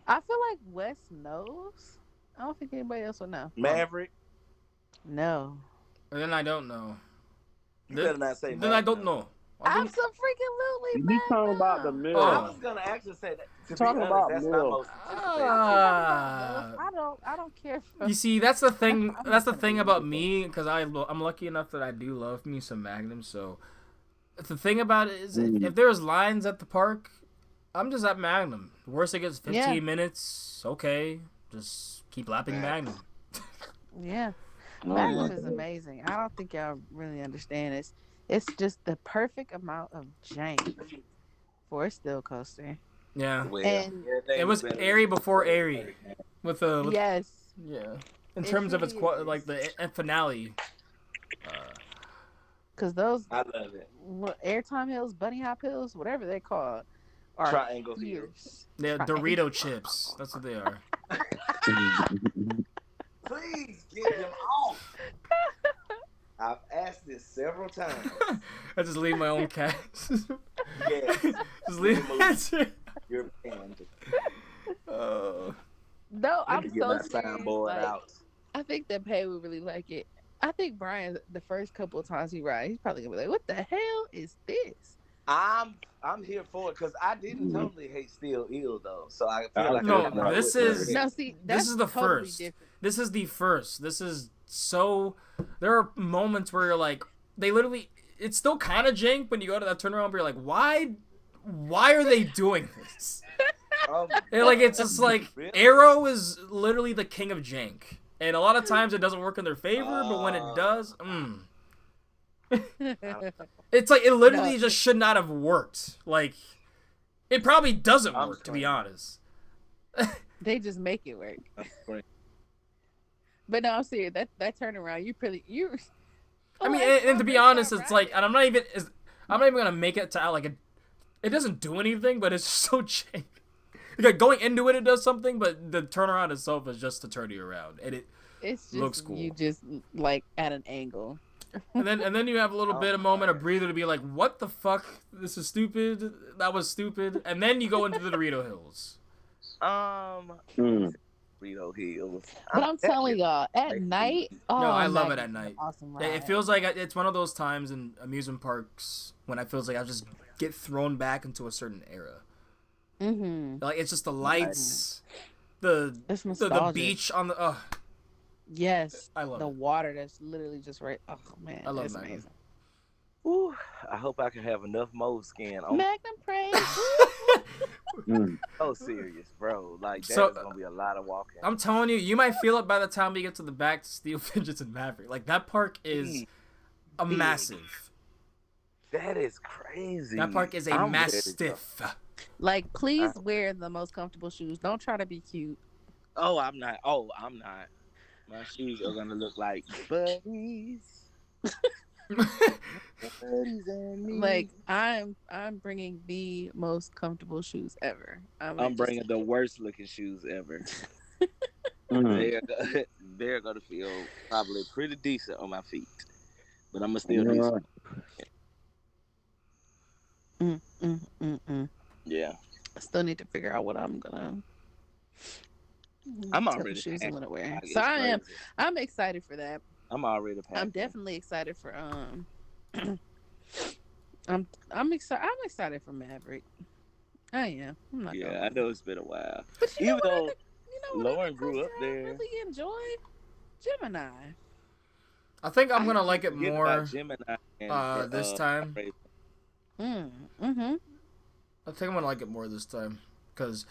I feel like Wes knows. I don't think anybody else would know. Maverick. No. And then I don't know. You better not say Then I don't know. Absolutely, You talking about the Magnum. milk? I was gonna actually say that. To be Talking honest, about that's my milk. most anticipated. I don't care. You see, that's the thing. That's the thing about me, because I'm lucky enough that I do love me some Magnum. So the thing about it is, if there's lines at the park, I'm just at Magnum. The worst it gets 15 minutes. Okay, just keep lapping Magnum. Yeah, Magnum is amazing. I don't think y'all really understand it. It's just the perfect amount of jank for a steel coaster. Yeah, Well, And it was airy before airy, with yes, yeah. In It terms of its truly is. like the finale. because those I love it. airtime hills, bunny hop hills, whatever they call, are Triangle Hill. fierce. They're Triangle. Dorito chips. That's what they are. Please get them off. I've asked this several times. I just leave my own cat. Yes. Just leave it. You're banned. Oh. No, Let I'm me get so my serious. soundboard Like, out. I think that Pay would really like it. I think Brian, the first couple of times he rides, he's probably gonna be like, "What the hell is this?" I'm here for it because I didn't totally hate Steel Eel though, so I feel like No, I kinda this would is- prefer No, it. see, This that's is the totally first. different. This is the first. This is so. There are moments where you're like, they literally. It's still kind of jank when you go to that turnaround, but you're like, why are they doing this? And like, it's just like Really? Arrow is literally the king of jank, and a lot of times it doesn't work in their favor, but when it does, it's like it literally just should not have worked. Like, it probably doesn't work, to be honest. They just make it work. But no, I'm serious. That turnaround, you. I mean, and to be honest, it's like, and I'm not even gonna make it to like it doesn't do anything, but it's so jank. Like, going into it does something, but the turnaround itself is just to turn you around, and It's just looks cool. You just like at an angle. And then you have a little bit of moment of breather to be like, what the fuck? This is stupid. That was stupid. And then you go into the Dorito Hills. Dorito Hills. But I'm telling y'all, at night, No, I love it Magnum's at an night. Awesome It ride. feels like it's one of those times in amusement parks when I feels like I just get thrown back into a certain era. Mm-hmm. Like, it's just the lights, the nostalgic. beach on the. Yes, I love the it. water that's literally just right. Oh man, I love that's Magnum. amazing. Ooh, I hope I can have enough moleskin on. Magnum praise. So serious, bro. Like that So- is gonna be a lot of walking. I'm telling you, you might feel it by the time we get to the back to Steel Fidgets and Maverick. Like, that park is a Big. massive. That is crazy. That park is a I'm ready to mastiff. Like, please wear the most comfortable shoes. Don't try to be cute. go. I'm not. My shoes are gonna look like buddies. Buddies and me. Like, I'm bringing the most comfortable shoes ever. I'm bringing the worst looking shoes ever. They're gonna feel probably pretty decent on my feet, but I'm gonna still do some. Yeah, I still need to figure out what I'm gonna. I'm type of already shoes I'm gonna wear. Like, it's So I am. crazy. I'm excited for that. I'm already packed. I'm definitely excited for I'm excited for Maverick. I am. I'm not. Yeah, I know it's been a while. But you Even know though what other Lauren grew up coaster I there. really enjoy Gemini. I think I'm gonna like it Forget more about Gemini and, this time. Mm-hmm. I think I'm gonna like it more this time because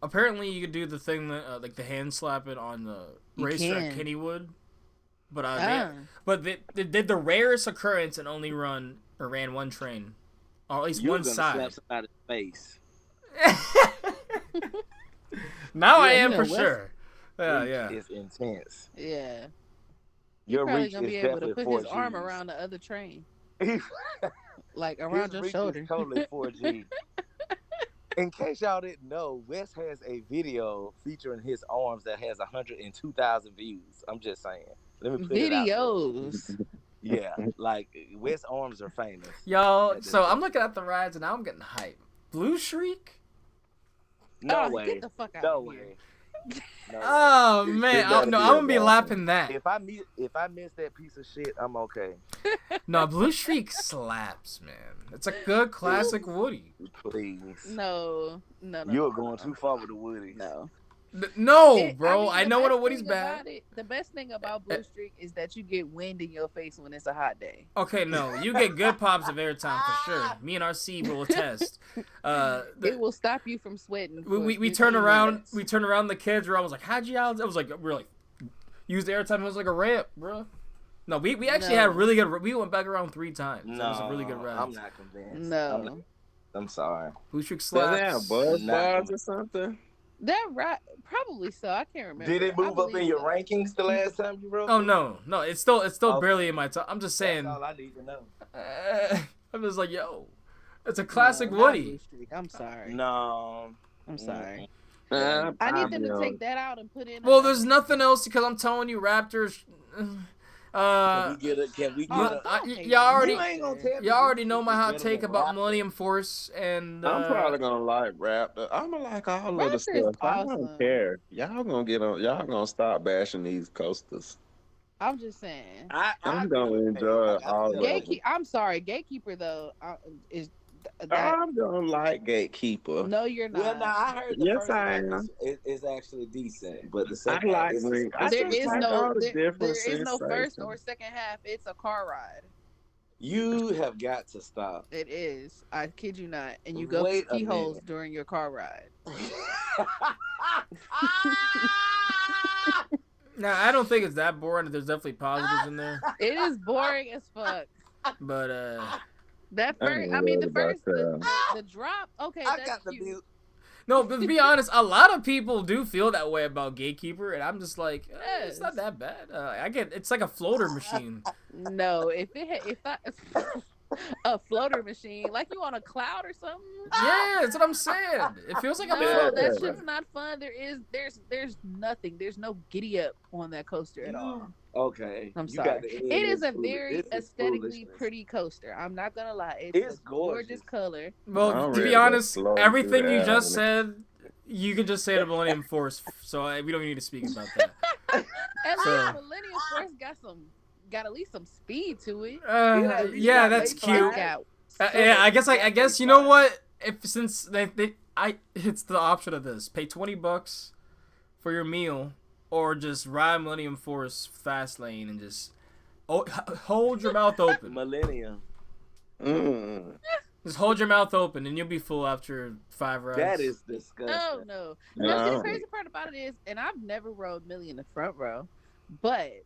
apparently you could do the thing that like the hand slapping on the racetrack can. Kennywood, but they did the rarest occurrence and only ran one train, or at least You're one gonna side. slap somebody's face. Now I Yeah, am you know, for West- sure. Yeah, Reach yeah. is intense. Yeah. Your Probably reach gonna is be able to definitely put 4G. his arm around the other train, His like around your reach shoulder. is totally 4G. In case y'all didn't know, Wes has a video featuring his arms that has 102,000 views. I'm just saying. Let me put it out there. Videos. Yeah, like Wes arms are famous. Yo, so I'm looking at the rides and now I'm getting hyped. Blue Shriek? No Oh, way. Get the fuck out No of way. here. No. Oh man, I'm gonna be lapping that. If I miss that piece of shit, I'm okay. No, Blue Streak slaps, man. It's a good classic Woody. Please. No. You're going too far with the Woodies. No. No, bro. I know when a Woody's bad. The best thing about Blue Streak is that you get wind in your face when it's a hot day. Okay, no, you get good pops of airtime for sure. Me and RC will attest. It will stop you from sweating. We turn around. We turn around. The kids were almost like, "How'd you out?" I was like, "We're like, use the airtime." It was like a ramp, bro. No, we actually had really good. We went back around 3 times. No, it was a really good ride. I'm not convinced. No, I'm sorry. Blue Streak slaps. Does it have buzz bars or something? That right, probably so. I can't remember. Did it move up in your rankings the last time you rode? Oh no, it's still barely in my top. I'm just saying. That's all I need to know. I'm just like, yo, it's a classic Woody. I'm sorry. No, I'm sorry. I need them to take that out and put in. Well, there's nothing else because I'm telling you, Raptors. Can we get it? Y'all already know my hot take about Millennium Force, and I'm probably gonna like Raptor. I'm gonna like all of the stuff. Awesome. I don't care. Y'all gonna get on. Y'all gonna stop bashing these coasters. I'm just saying. I'm gonna enjoy all of it. I'm sorry, Gatekeeper though is. I'm gonna like Gatekeeper. No, you're not. Well, now I heard the first one is actually decent, but the second there is no first or second half. It's a car ride. You have got to stop. It is. I kid you not. And you go through keyholes during your car ride. Now, I don't think it's that boring. There's definitely positives in there. It is boring as fuck. But that first, the drop. Okay, that's cute. No, but to be honest, a lot of people do feel that way about Gatekeeper, and I'm just like, it's not that bad. It's like a floater machine. No, if a floater machine, like you on a cloud or something. Yeah, that's what I'm saying. It feels like that shit's not fun. There's nothing. There's no giddy up on that coaster at all. Okay, I'm sorry. It is a very aesthetically pretty coaster. I'm not gonna lie. It's a gorgeous color. Well, to be honest, everything you just said, you can just say to Millennium Force, so we don't need to speak about that. At least Millennium Force got at least some speed to it. Yeah, that's cute. Yeah, I guess you know what? Since it's the option of this: pay $20 for your meal, or just ride Millennium Force fast lane and just hold your mouth open. Millennium. Just hold your mouth open and you'll be full after 5 rides. That is disgusting. Oh no. The crazy part about it is, and I've never rode Millie in the front row, but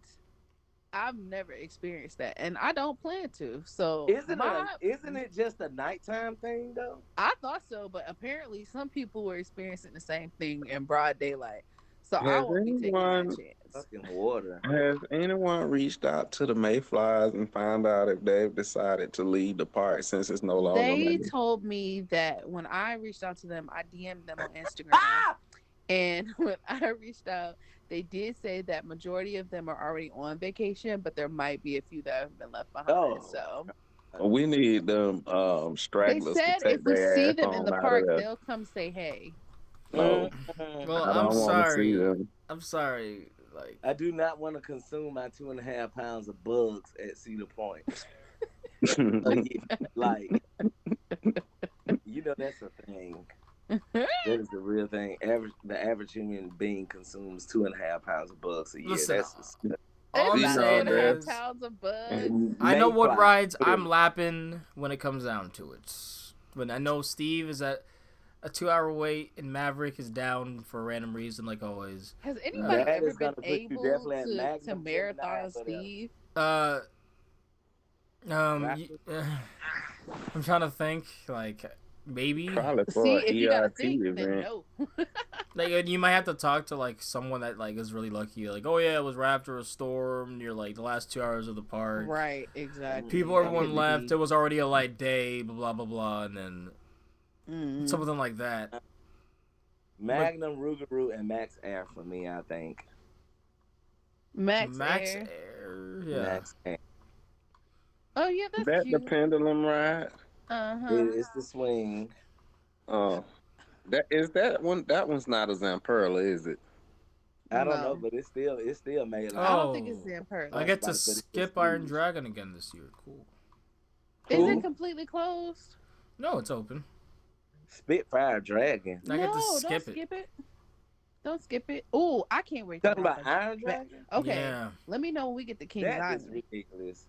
I've never experienced that, and I don't plan to. So isn't it just a nighttime thing though? I thought so, but apparently some people were experiencing the same thing in broad daylight. So I won't be taking that chance. Fucking water. Has anyone reached out to the Mayflies and found out if they've decided to leave the park since it's no longer? They told me that when I reached out to them, I DM'd them on Instagram, and when I reached out, they did say that majority of them are already on vacation, but there might be a few that have been left behind. So we need them stragglers. They said to take if we their see ass them in the on park, out of there. they'll come say hey. Well, I'm sorry. I'm sorry. Like, I do not want to consume my 2.5 pounds of bugs at Cedar Point. Like, you know, that's a thing. That is the real thing. The average human being consumes 2.5 pounds of bugs a year. Listen, that's all I'm saying is, pounds of bugs. I know what rides I'm lapping when it comes down to it. When I know Steve is at a 2-hour wait and Maverick is down for a random reason, like always. Has anybody ever been able to marathon Steve? I'm trying to think, like, maybe. Probably for See, if you gotta ERT think, event. then no. Like, you might have to talk to, like, someone that, like, is really lucky. Like, oh, yeah, it was Raptor, a storm, near, like, the last 2 hours of the park. Right, exactly. Everyone left. It was already a light day, blah, blah, blah, and then something like that. Magnum, Rougarou, and Max Air for me, I think. Max Air. Yeah. Max Air. Oh, yeah, that's That cute. the pendulum ride? It's the swing. Oh. That one. That one's not a Zamperla, is it? I don't know, No. but it's still made like I don't think it's in person. I get to But it's skip Iron huge. Dragon again this year. Cool. Is Who? it completely closed? No, it's open. Spitfire Dragon. I get to No, don't skip it. skip it. Don't skip it. Oh, I can't wait to Talking ride about Iron Dragon? Okay, Yeah. let me know when we get to King's That is Island, ridiculous.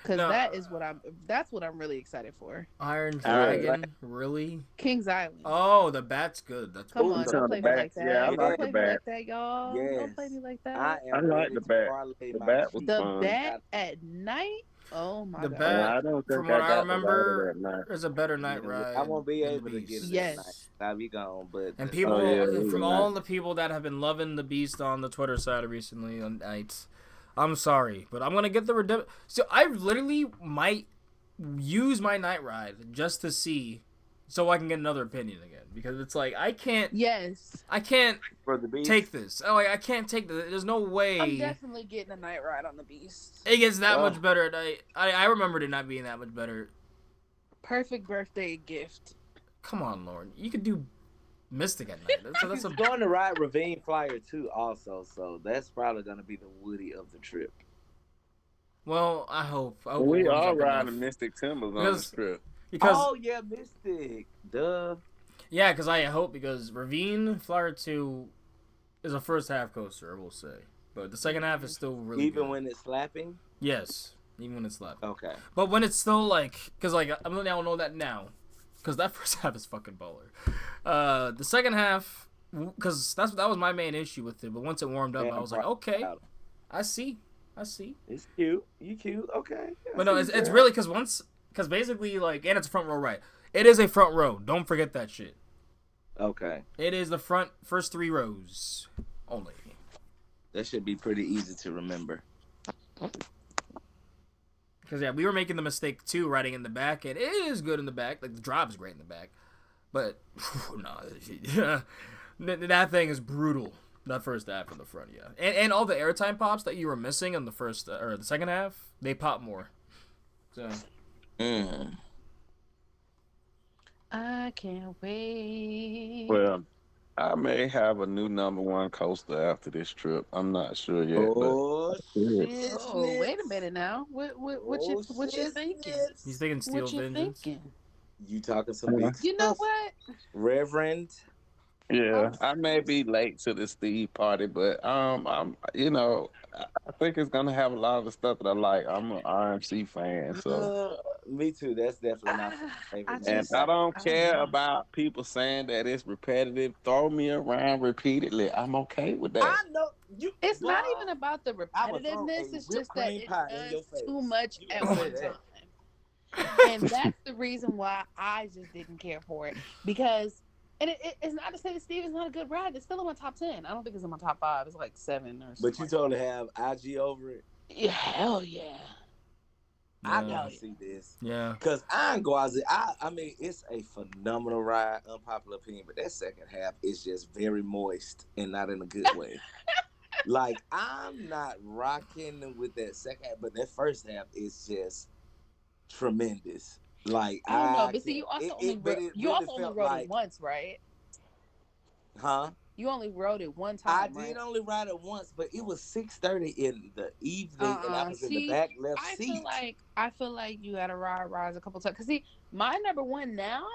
because No. that's what I'm really excited for. Iron Iron Dragon, really? King's Island. Oh, the bat's good. That's Come cool. on, Ooh, don't the play me bat. like that. Yeah, I Don't like play the me bat. like that, y'all. Yes. Don't play me like that. I I am like ready the to bat. parlay The my bat was feet. The fun. bat at night. Oh my The god. bat, I don't think from what I I got to remember, ride it at night. is a better night ride. I won't be than able the to get Beast. it at night. Yes. I'll be gone, but And that's people, Oh, yeah, it from is all nice. the people that have been loving the Beast on the Twitter side recently on nights, I'm sorry, but I'm gonna get the redemption. So I literally might use my night ride just to see, so I can get another opinion again, because it's like I can't Yes. for the beast. take this. Oh, I can't take this. There's no way I'm definitely getting a night ride on the Beast. it gets that Oh. much better at night. I remembered it not being that much better. Perfect birthday gift. Come on, Lauren, you could do Mystic at night. That's a going to ride Ravine Flyer too, also. So that's probably going to be the Woody of the trip. well. I hope it We warms are up riding enough. Mystic Timbers on Because- this trip. because Oh yeah, Mystic. Duh. yeah, because I hope, because Ravine Flyer 2 is a first half coaster, I will say, but the second half is still really Even good. when it's slapping. Yes, even when it's left. Okay. But when it's still like, because like I'm gonna now know that now, because that first half is fucking baller. The second half, because that was my main issue with it. But once it warmed up, Yeah, I was like, okay, proud. I see. It's cute. You cute. Okay. I But no, see it's that. really because basically like, and it's a front row ride. It is a front row. Don't forget that shit. Okay. It is the first 3 rows only. That should be pretty easy to remember. Because yeah, we were making the mistake too, riding in the back, and it is good in the back. Like the drive is great in the back, but no, that thing is brutal. That first half in the front, yeah, and all the airtime pops that you were missing in the first or the second half, they pop more. So I can't wait. Well, I may have a new #1 coaster after this trip. I'm not sure yet. Oh but shit! Oh, wait a minute now. What you thinking? he's thinking Steel What you Vengeance. thinking? You talking some big You know stuff, what? Reverend? Yeah, I may be late to the Steve party, but I'm I think it's gonna have a lot of the stuff that I like. I'm an RMC fan, so Me too. That's definitely my favorite. and I don't care about people saying that it's repetitive. Throw me around repeatedly. I'm okay with that. I know you. It's not boy, even about the I would throw repetitiveness. a It's whipped just that cream it pie in your does face. too much You at can say one that. time. And that's the reason why I just didn't care for it. Because, and it's not to say that Steve is not a good ride. It's still in my top 10. I don't think it's in my top 5. It's like 7 or something. But you told to have IG over it. Yeah, hell yeah. I Yeah. gotta see this. Yeah. Cause Iron Gwazi, I mean, it's a phenomenal ride, unpopular opinion, but that second half is just very moist and not in a good way. Like, I'm not rocking with that second half, but that first half is just tremendous. Like, I don't know, but see, you also only felt rode like, it once, right? huh? You only rode it one time. I did only ride it once, but it was 6:30 in the evening, and I was in the back left seat. I feel like you gotta ride rides a couple times. Cause see, my #1 now.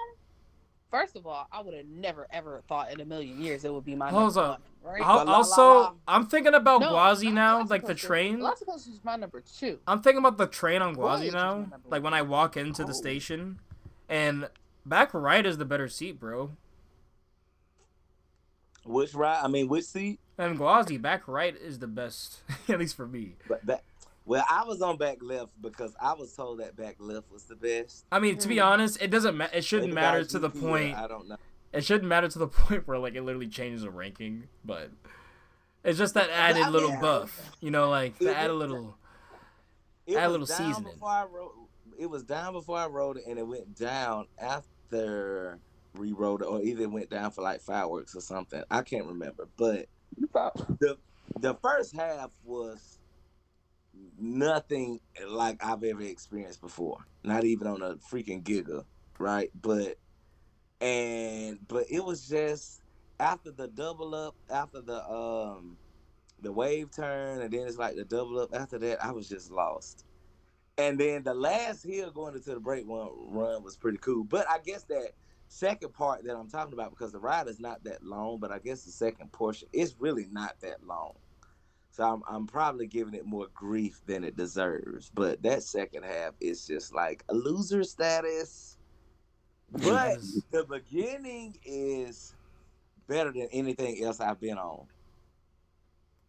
First of all, I would have never ever thought in a million years it would be my Hold #1. up. Right? Also, I'm thinking about No, Gwazi now, Velocicoaster- like the train. Velocicoaster is my #2. I'm thinking about the train on Voyage Gwazi is now. my number Like when one. I walk into the station, and back right is the better seat, bro. Which ride? I mean, which seat? And Gwazi, back right is the best, at least for me. But well, I was on back left because I was told that back left was the best. I mean, to be honest, it doesn't. It shouldn't Maybe matter by to the GP, point. I don't know. It shouldn't matter to the point where like it literally changes the ranking, but it's just that added little buff, you know, like to add a little. It Add a was little down seasoning. before I rode. It was down before I rode it, and it went down after we rode it, or either it went down for like fireworks or something. I can't remember, but the first half was nothing like I've ever experienced before. Not even on a freaking Giga, right? But it was just after the double up, after the wave turn, and then it's like the double up. After that, I was just lost. And then the last hill going into the break run was pretty cool. But I guess that second part that I'm talking about, because the ride is not that long, but I guess the second portion is really not that long. So I'm probably giving it more grief than it deserves. But that second half is just like a loser status. But the beginning is better than anything else I've been on.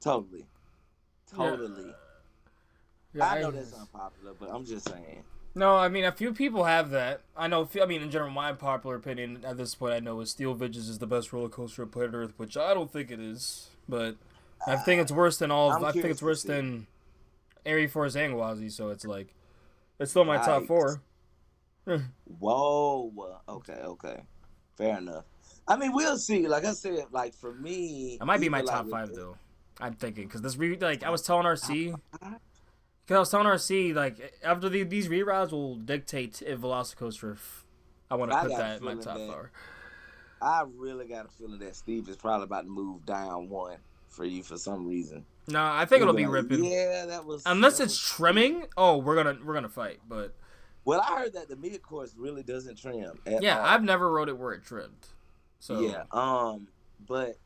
Totally. Yeah, I know that's unpopular, but I'm just saying. No, I mean, a few people have that. I know, I mean, in general, my popular opinion at this point, I know, is Steel Villages is the best roller coaster on planet Earth, which I don't think it is. But I think it's worse than I think it's worse than Airy Force and Gwazi, so it's like, it's still my top 4. Whoa. Okay. Fair enough. I mean, we'll see. Like I said, like for me, it might be my top 5 though. I'm thinking because I was telling RC, like after these reroutes will dictate if Velocicoaster. I want to put that in my top 4. I really got a feeling that Steve is probably about to move down 1 for you for some reason. No, I think it'll be ripping. Yeah, that was. Unless it's trimming. Oh, we're gonna fight, but. Well, I heard that the mid course really doesn't trim at all. I've never rode it where it trimmed. So yeah, but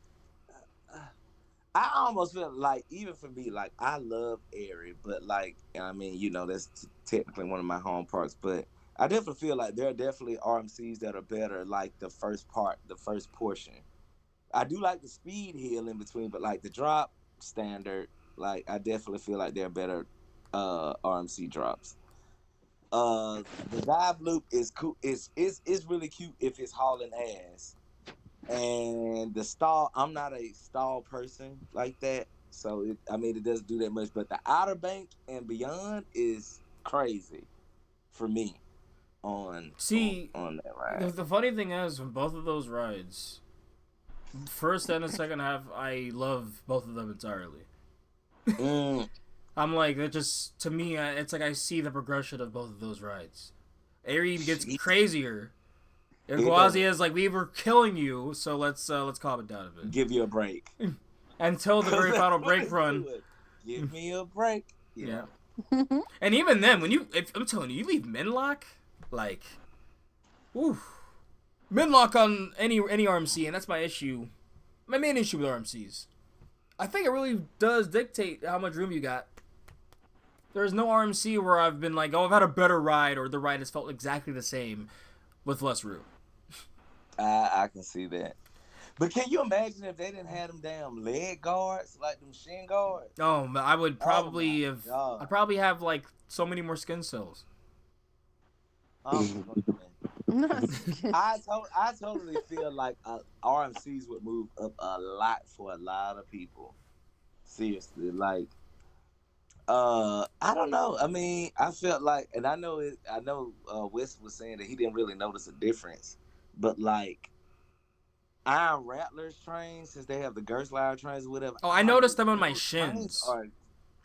I almost feel like, even for me, like I love Airy, but like, I mean, you know, that's technically one of my home parks, but I definitely feel like there are definitely RMCs that are better, like the first portion. I do like the speed hill in between, but like the drop standard, like I definitely feel like they're better RMC drops. The dive loop is cool. It's really cute if it's hauling ass. And the stall, I'm not a stall person like that, so it doesn't do that much. But the Outer Bank and beyond is crazy for me on that ride. The funny thing is, with both of those rides, first and the second half, I love both of them entirely. I'm like, it just, to me, it's like I see the progression of both of those rides. Airy gets crazier. And Gwazi is like, we were killing you, so let's calm it down a bit. Give you a break. Until the very final break run. Give me a break. Yeah. And even then, I'm telling you leave Minlock, like, oof. Minlock on any RMC, and that's my issue. My main issue with RMCs. I think it really does dictate how much room you got. There's no RMC where I've been like, oh, I've had a better ride, or the ride has felt exactly the same with less room. I can see that. But can you imagine if they didn't have them damn leg guards, like them shin guards? Oh, I would probably I'd probably have like so many more skin cells. I totally feel like RMCs would move up a lot for a lot of people. Seriously, like, I don't know. I mean, I felt like, and I know Wes was saying that he didn't really notice a difference, but like Iron Rattlers trains, since they have the Gerstlauer trains or whatever. Oh, I noticed them on my shins.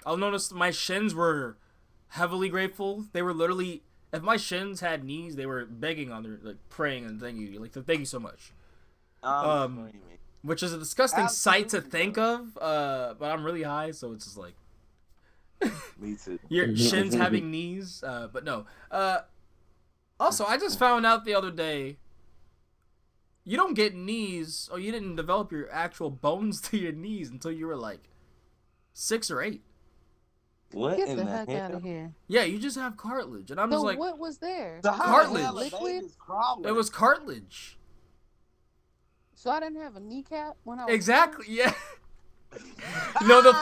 I'll notice my shins were heavily grateful. They were literally, if my shins had knees, they were begging on their, like, praying and thank you so much. Which is a disgusting sight to think of. But I'm really high, so it's just like. Me too. Your shins having knees, but no. Also, I just found out the other day, you don't get knees, or you didn't develop your actual bones to your knees until you were like 6 or 8. What? Get the heck out of here. Yeah, you just have cartilage, and I'm just like, what was there? The cartilage. Liquid? It was cartilage. So I didn't have a kneecap when I was exactly. Yeah.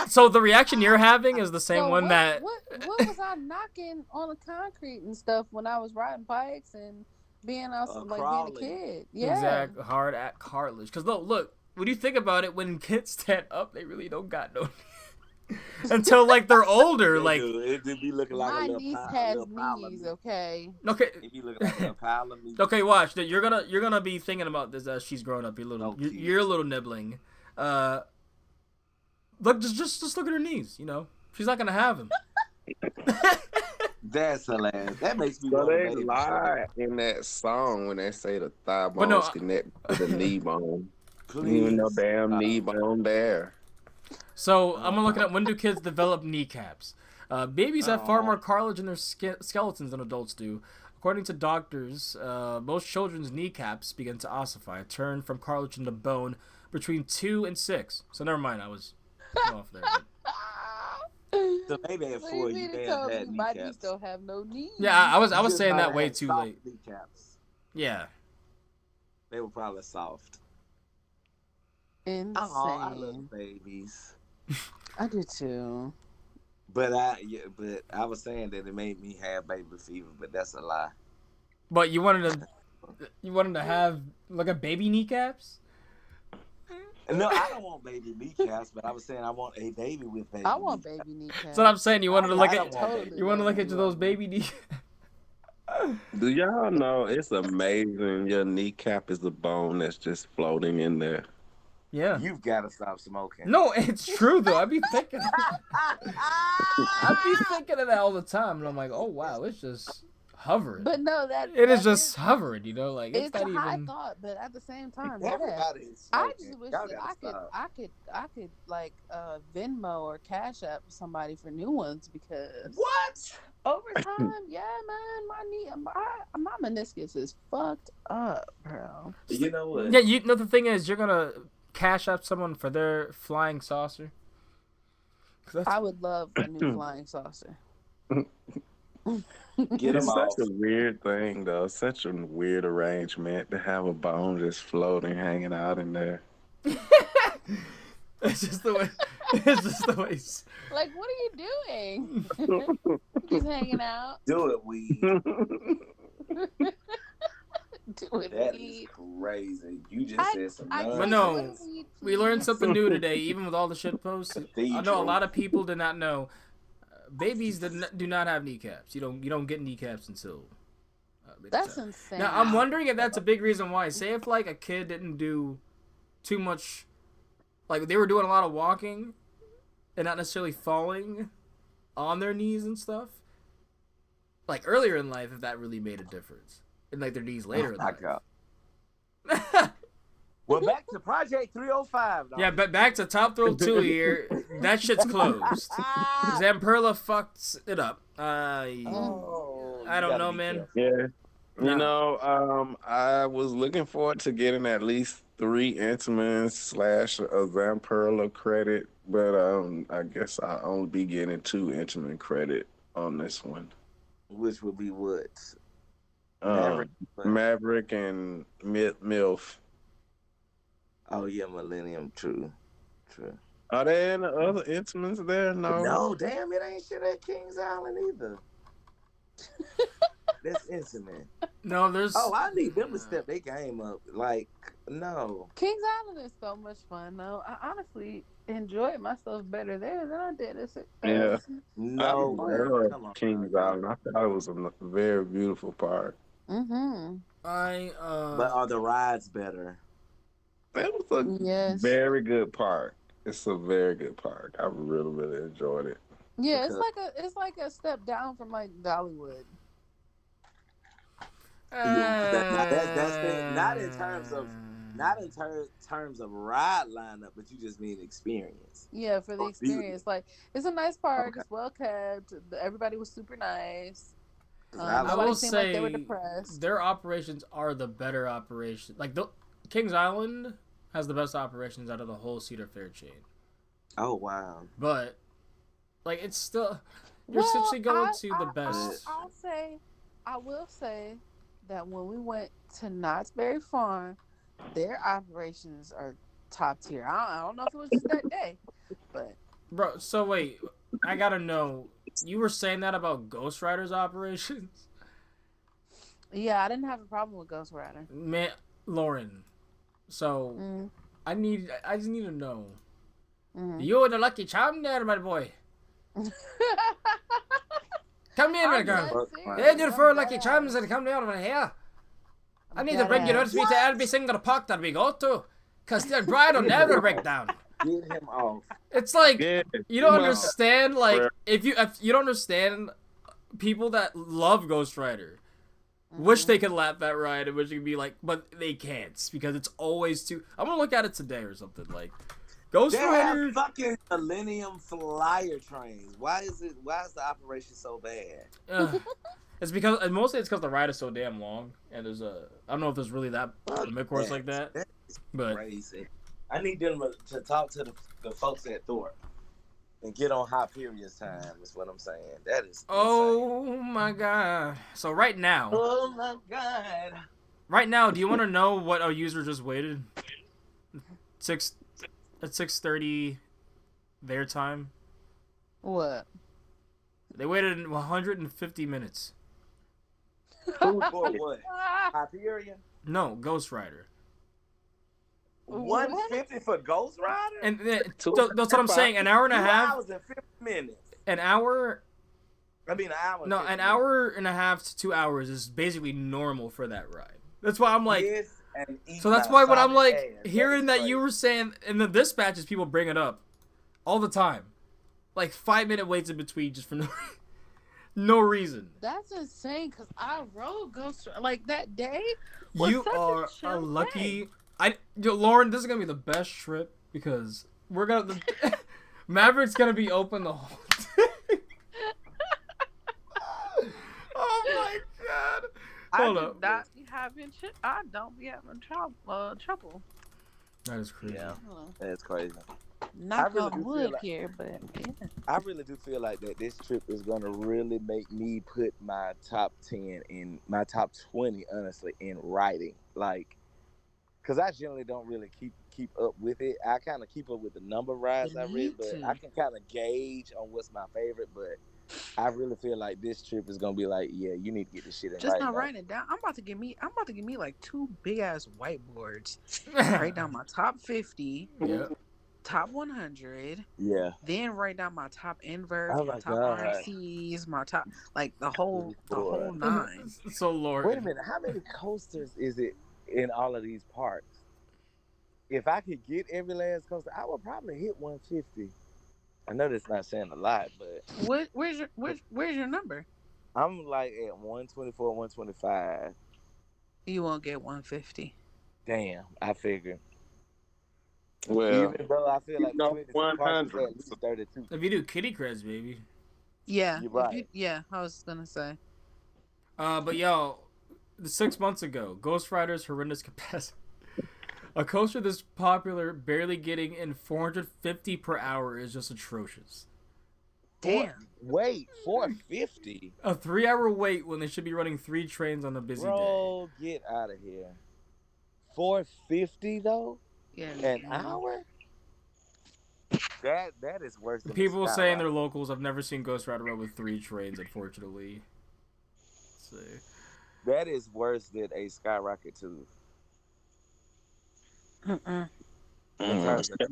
So the reaction you're having is the same one that. What was I knocking on the concrete and stuff when I was riding bikes and being being a kid? Yeah. Exactly. Hard at cartilage. Because look, when you think about it, when kids stand up, they really don't got no. Until like they're older, like it be looking like my a niece has knees. Okay. It be looking like a pile of meat. Okay, watch. You're gonna be thinking about this as she's growing up. You're a little nibbling. Look, just look at her knees. You know, she's not gonna have him. That's hilarious. That makes me. So they lie in that song when they say the thigh bones connect to the knee bone. Even no Please. damn knee bone there. So I'm looking at when do kids develop kneecaps? Babies have far Oh. more cartilage in their skeletons than adults do. According to doctors, most children's kneecaps begin to ossify, turn from cartilage into bone between 2 and 6. So never mind, I was off there. But... So maybe at 4 you may have had my knees kneecaps. don't have no knees. Yeah, I was You just saying might that have way had too soft late. Kneecaps. Yeah. They were probably soft. Insane. Oh, I love babies. I do too. But I was saying that it made me have baby fever, but that's a lie. But you wanted to have like a baby kneecaps? No, I don't want baby kneecaps, but I was saying I want a baby with baby. I want kneecaps. baby kneecaps. That's what I'm saying. You wanted to look I at totally you want to look at those baby kneecaps. Do y'all know it's amazing? Your kneecap is a bone that's just floating in there. Yeah. You've got to stop smoking. No, it's true though. I'd be thinking of that all the time, and I'm like, oh wow, it's just hovering. But no, it is just hovering. You know, like it's not a even. high thought, but at the same time, Everybody is I smoking. just wish Y'all that gotta I could like Venmo or Cash App somebody for new ones because What? over time, yeah, man, my meniscus is fucked up, bro. You know what? Yeah, you know the thing is, you're gonna Cash App someone for their flying saucer. I would love a new flying saucer. Get It's them such off. a weird thing, though. Such a weird arrangement to have a bone just floating, hanging out in there. It's just the way. It's just the way. Like, what are you doing? Just hanging out. Do it, weed. Do it, That weed. is crazy. You just said some But nonsense. no, we learned something new today. Even with all the shit posts, I know a lot of people did not know. Babies do not have kneecaps. You don't get kneecaps until. That's insane. Now I'm wondering if that's a big reason why. Say if like a kid didn't do too much, like they were doing a lot of walking, and not necessarily falling on their knees and stuff. Like earlier in life, if that really made a difference, and like their knees later in life. Well, back to Project 305. Yeah, but back to Top Thrill 2 here. That shit's closed. Zamperla fucked it up. I don't know, man. Yeah. You know, I was looking forward to getting at least 3 Intamans / a Zamperla credit, but I guess I'll only be getting 2 Intaman credit on this one. Which would be what? Maverick and MILF. Oh yeah, Millennium. True. Are there any other Intamans there? No, damn, it ain't shit at Kings Island either. That's intimate. No, there's. Oh, I need them to step their game up. Like, no. Kings Island is so much fun, though. I honestly enjoyed myself better there than I did. Yeah. No. Come on, Kings Island. I thought it was a very beautiful park. Mm-hmm. But are the rides better? That was a very good park. It's a very good park. I really enjoyed it. Yeah, it's like a step down from like Dollywood. That's not in terms of ride lineup, but you just mean experience. Yeah, for the experience. Like, it's a nice park. Okay. It's well kept. Everybody was super nice. I will say like they were depressed. Their operations are the better operations. Like Kings Island has the best operations out of the whole Cedar Fair chain. Oh wow! But like it's still you're essentially going to the best. I will say that when we went to Knott's Berry Farm, their operations are top tier. I don't know if it was just that day, but bro. So wait, I gotta know. You were saying that about Ghost Rider's operations? Yeah, I didn't have a problem with Ghost Rider. Man, Lauren. So I just need to know. You the lucky charm there, my boy. Come in, my girl. Hey, you're for lucky charms and come down over here. I need to bring you with me to every single park that we go to, cause the bride will never break down. Get him off. It's like you don't understand. Like if you don't understand people that love Ghost Rider, Wish they could lap that ride, and wish it could be like, but they can't because it's always too. I'm gonna look at it today or something like Ghost They Rider. have fucking Millennium Flyer trains. Why is the operation so bad? It's because and mostly it's because the ride is so damn long, and there's a I don't know if there's really that the midcourse like that, but crazy. I need them to talk to the folks at Thorpe and get on Hyperia's time. Is what I'm saying. That is. Oh my god! So right now. Oh my god. Right now, do you want to know what our user just waited? At 6:30 their time. What? They waited 150 minutes. Who for what? Hyperion? No, Ghost Rider. 150 for Ghost Rider? And that's what I'm saying. An hour and a half. 2 hours and 50 minutes. An hour. I mean, an hour. No, an hour and a half to 2 hours is basically normal for that ride. That's why I'm like. Yes, so that's why when I'm like hearing that you were saying in the dispatches, people bring it up all the time, like 5-minute waits in between just for no reason. That's insane because I rode Ghost like that day. You are a lucky. Lauren, this is gonna be the best trip because we're gonna Maverick's gonna be open the whole day. Oh my god! Hold up. I don't be having trouble. That is crazy. Yeah, that's crazy. Not on wood here, but yeah. I really do feel like that this trip is gonna really make me put my top 10 in my top 20, honestly, in writing. Like, cause I generally don't really keep up with it. I kind of keep up with the number of rides I read, but I can kind of gauge on what's my favorite. But I really feel like this trip is gonna be like, yeah, you need to get this shit in. Just not writing it down. I'm about to give me like 2 big ass whiteboards. Write down my top 50. Yeah. Top 100. Yeah. Then write down my top inverts, Oh my my top God. RCs, my top the whole 9. So Lord. Wait a minute, how many coasters is it in all of these parks? If I could get every last coaster, I would probably hit 150. I know that's not saying a lot, but Where's your number? I'm like at 124, 125. You won't get 150. Damn, I figured. Well, Even though I feel like 100. at least 32. If you do kitty creds, baby. Yeah. You're right. I was gonna say. But yo, 6 months ago, Ghost Rider's horrendous capacity. A coaster this popular barely getting in 450 per hour is just atrocious. Damn. Wait, 450? A 3-hour wait when they should be running 3 trains on a busy Bro, get out of here. 450 though? Yeah. Mm-hmm. An hour? That is worse day. than People saying they're locals. I've never seen Ghost Rider run with 3 trains, unfortunately. Let's see. That is worse than a Skyrocket 2.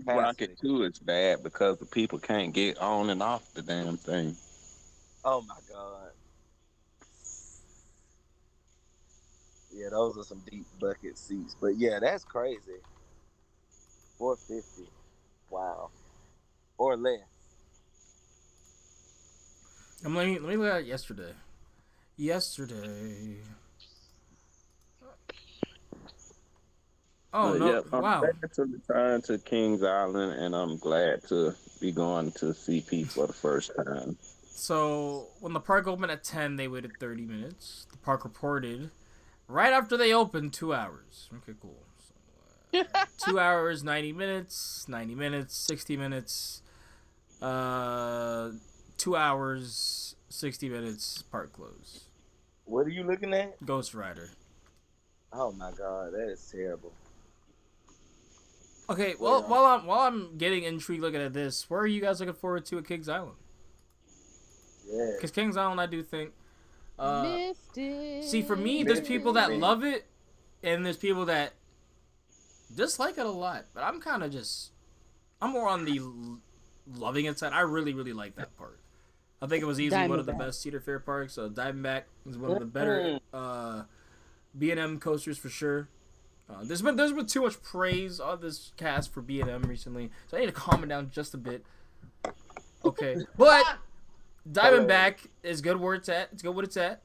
Rocket 2 is bad because the people can't get on and off the damn thing. Oh my God. Yeah, those are some deep bucket seats. But yeah, that's crazy. 450. Wow. Or less. Let me look at it yesterday. Oh no! Yeah, I'm Wow. glad to return to Kings Island, and I'm glad to be going to CP for the first time. So when the park opened at 10, they waited 30 minutes. The park reported right after they opened 2 hours. Okay, cool. So, 2 hours, 90 minutes, 60 minutes. 2 hours, 60 minutes. Park closed. What are you looking at? Ghost Rider. Oh my God, that is terrible. Okay, well, while I'm getting intrigued looking at this, where are you guys looking forward to at Kings Island? Yeah. Because Kings Island, I do think. Missed it. See, for me, there's people that love it, and there's people that dislike it a lot. But I'm kind of I'm more on the loving it side. I really, really like that part. I think it was easily one of the best Cedar Fair parks. So Diamondback is one of the better B&M coasters for sure. There's been too much praise on this cast for B&M recently, so I need to calm it down just a bit. Okay, but Diamondback is good where it's at. It's good what it's at.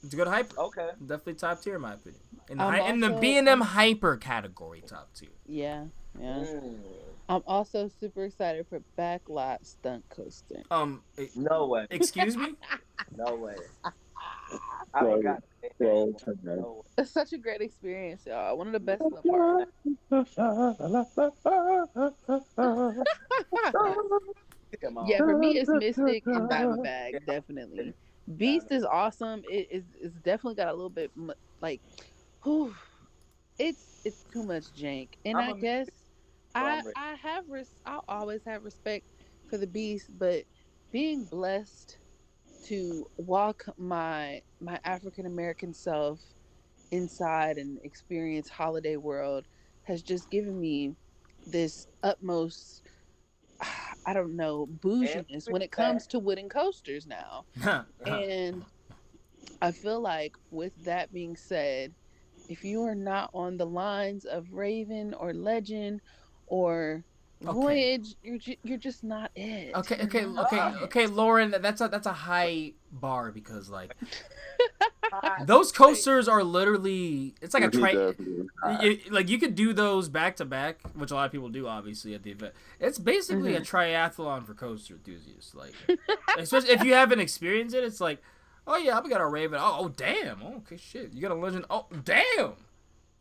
It's a good hyper. Okay. Definitely top tier in my opinion. In Also, the B&M hyper category, top tier. Yeah. I'm also super excited for Backlot Stunt Coaster. No way. Excuse me? No way. I forgot. No It's such a great experience, y'all. One of the best in the park. Yeah, for me it's Mystic and Diamondback, definitely. Beast is awesome. It's definitely got a little bit like, whew, it's too much jank, and I guess I'll always have respect for the Beast, but being blessed to walk my African American self inside and experience Holiday World has just given me this utmost, I don't know, bouginess when it comes to wooden coasters now. And I feel like, with that being said, if you are not on the lines of Raven or Legend or Voyage, you're just not it. Okay, Lauren, that's a high bar because like those coasters are literally, it's like like you could do those back to back, which a lot of people do obviously at the event. It's basically a triathlon for coaster enthusiasts. Like, especially if you haven't experienced it, it's like, oh yeah, we got a Raven. Oh damn. Oh, okay, shit. You got a Legend. Oh damn.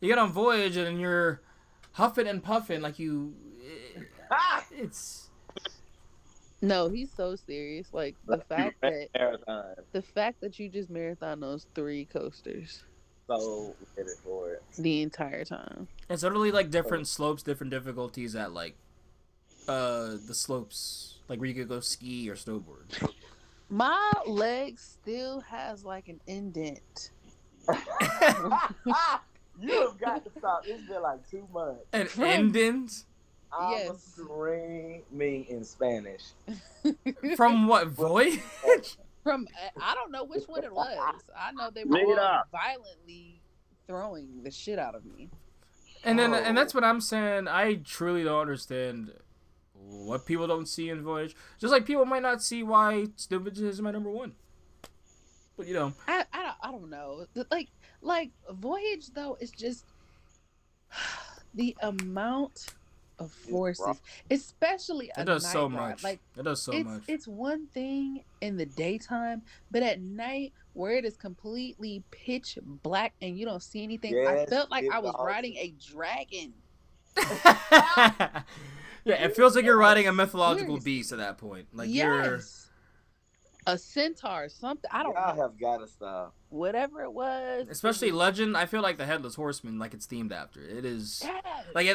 You get on Voyage and you're huffing and puffing like you. It's. No, he's so serious. Like the fact that you just marathon those 3 coasters. So ready for it. The entire time. It's literally like different slopes, different difficulties at like the slopes, like where you could go ski or snowboard. My leg still has like an indent. You have got to stop. It's been like 2 months. An indent? I'm screaming in Spanish. From what, Voyage? From, I don't know which one it was. I know they were all violently throwing the shit out of me. And that's what I'm saying. I truly don't understand what people don't see in Voyage. Just like people might not see why Stupid is my number 1. But you know, I don't know. Like Voyage though is just the amount of forces, especially it does so much. Like it does so much. It's one thing in the daytime, but at night where it is completely pitch black and you don't see anything, I felt like I was riding a dragon. Yeah, it feels like you're riding a mythological beast at that point. Like you're a centaur, something. I don't know. Y'all have got to stop. Whatever it was. Especially Legend, I feel like the Headless Horseman, like it's themed after. It is like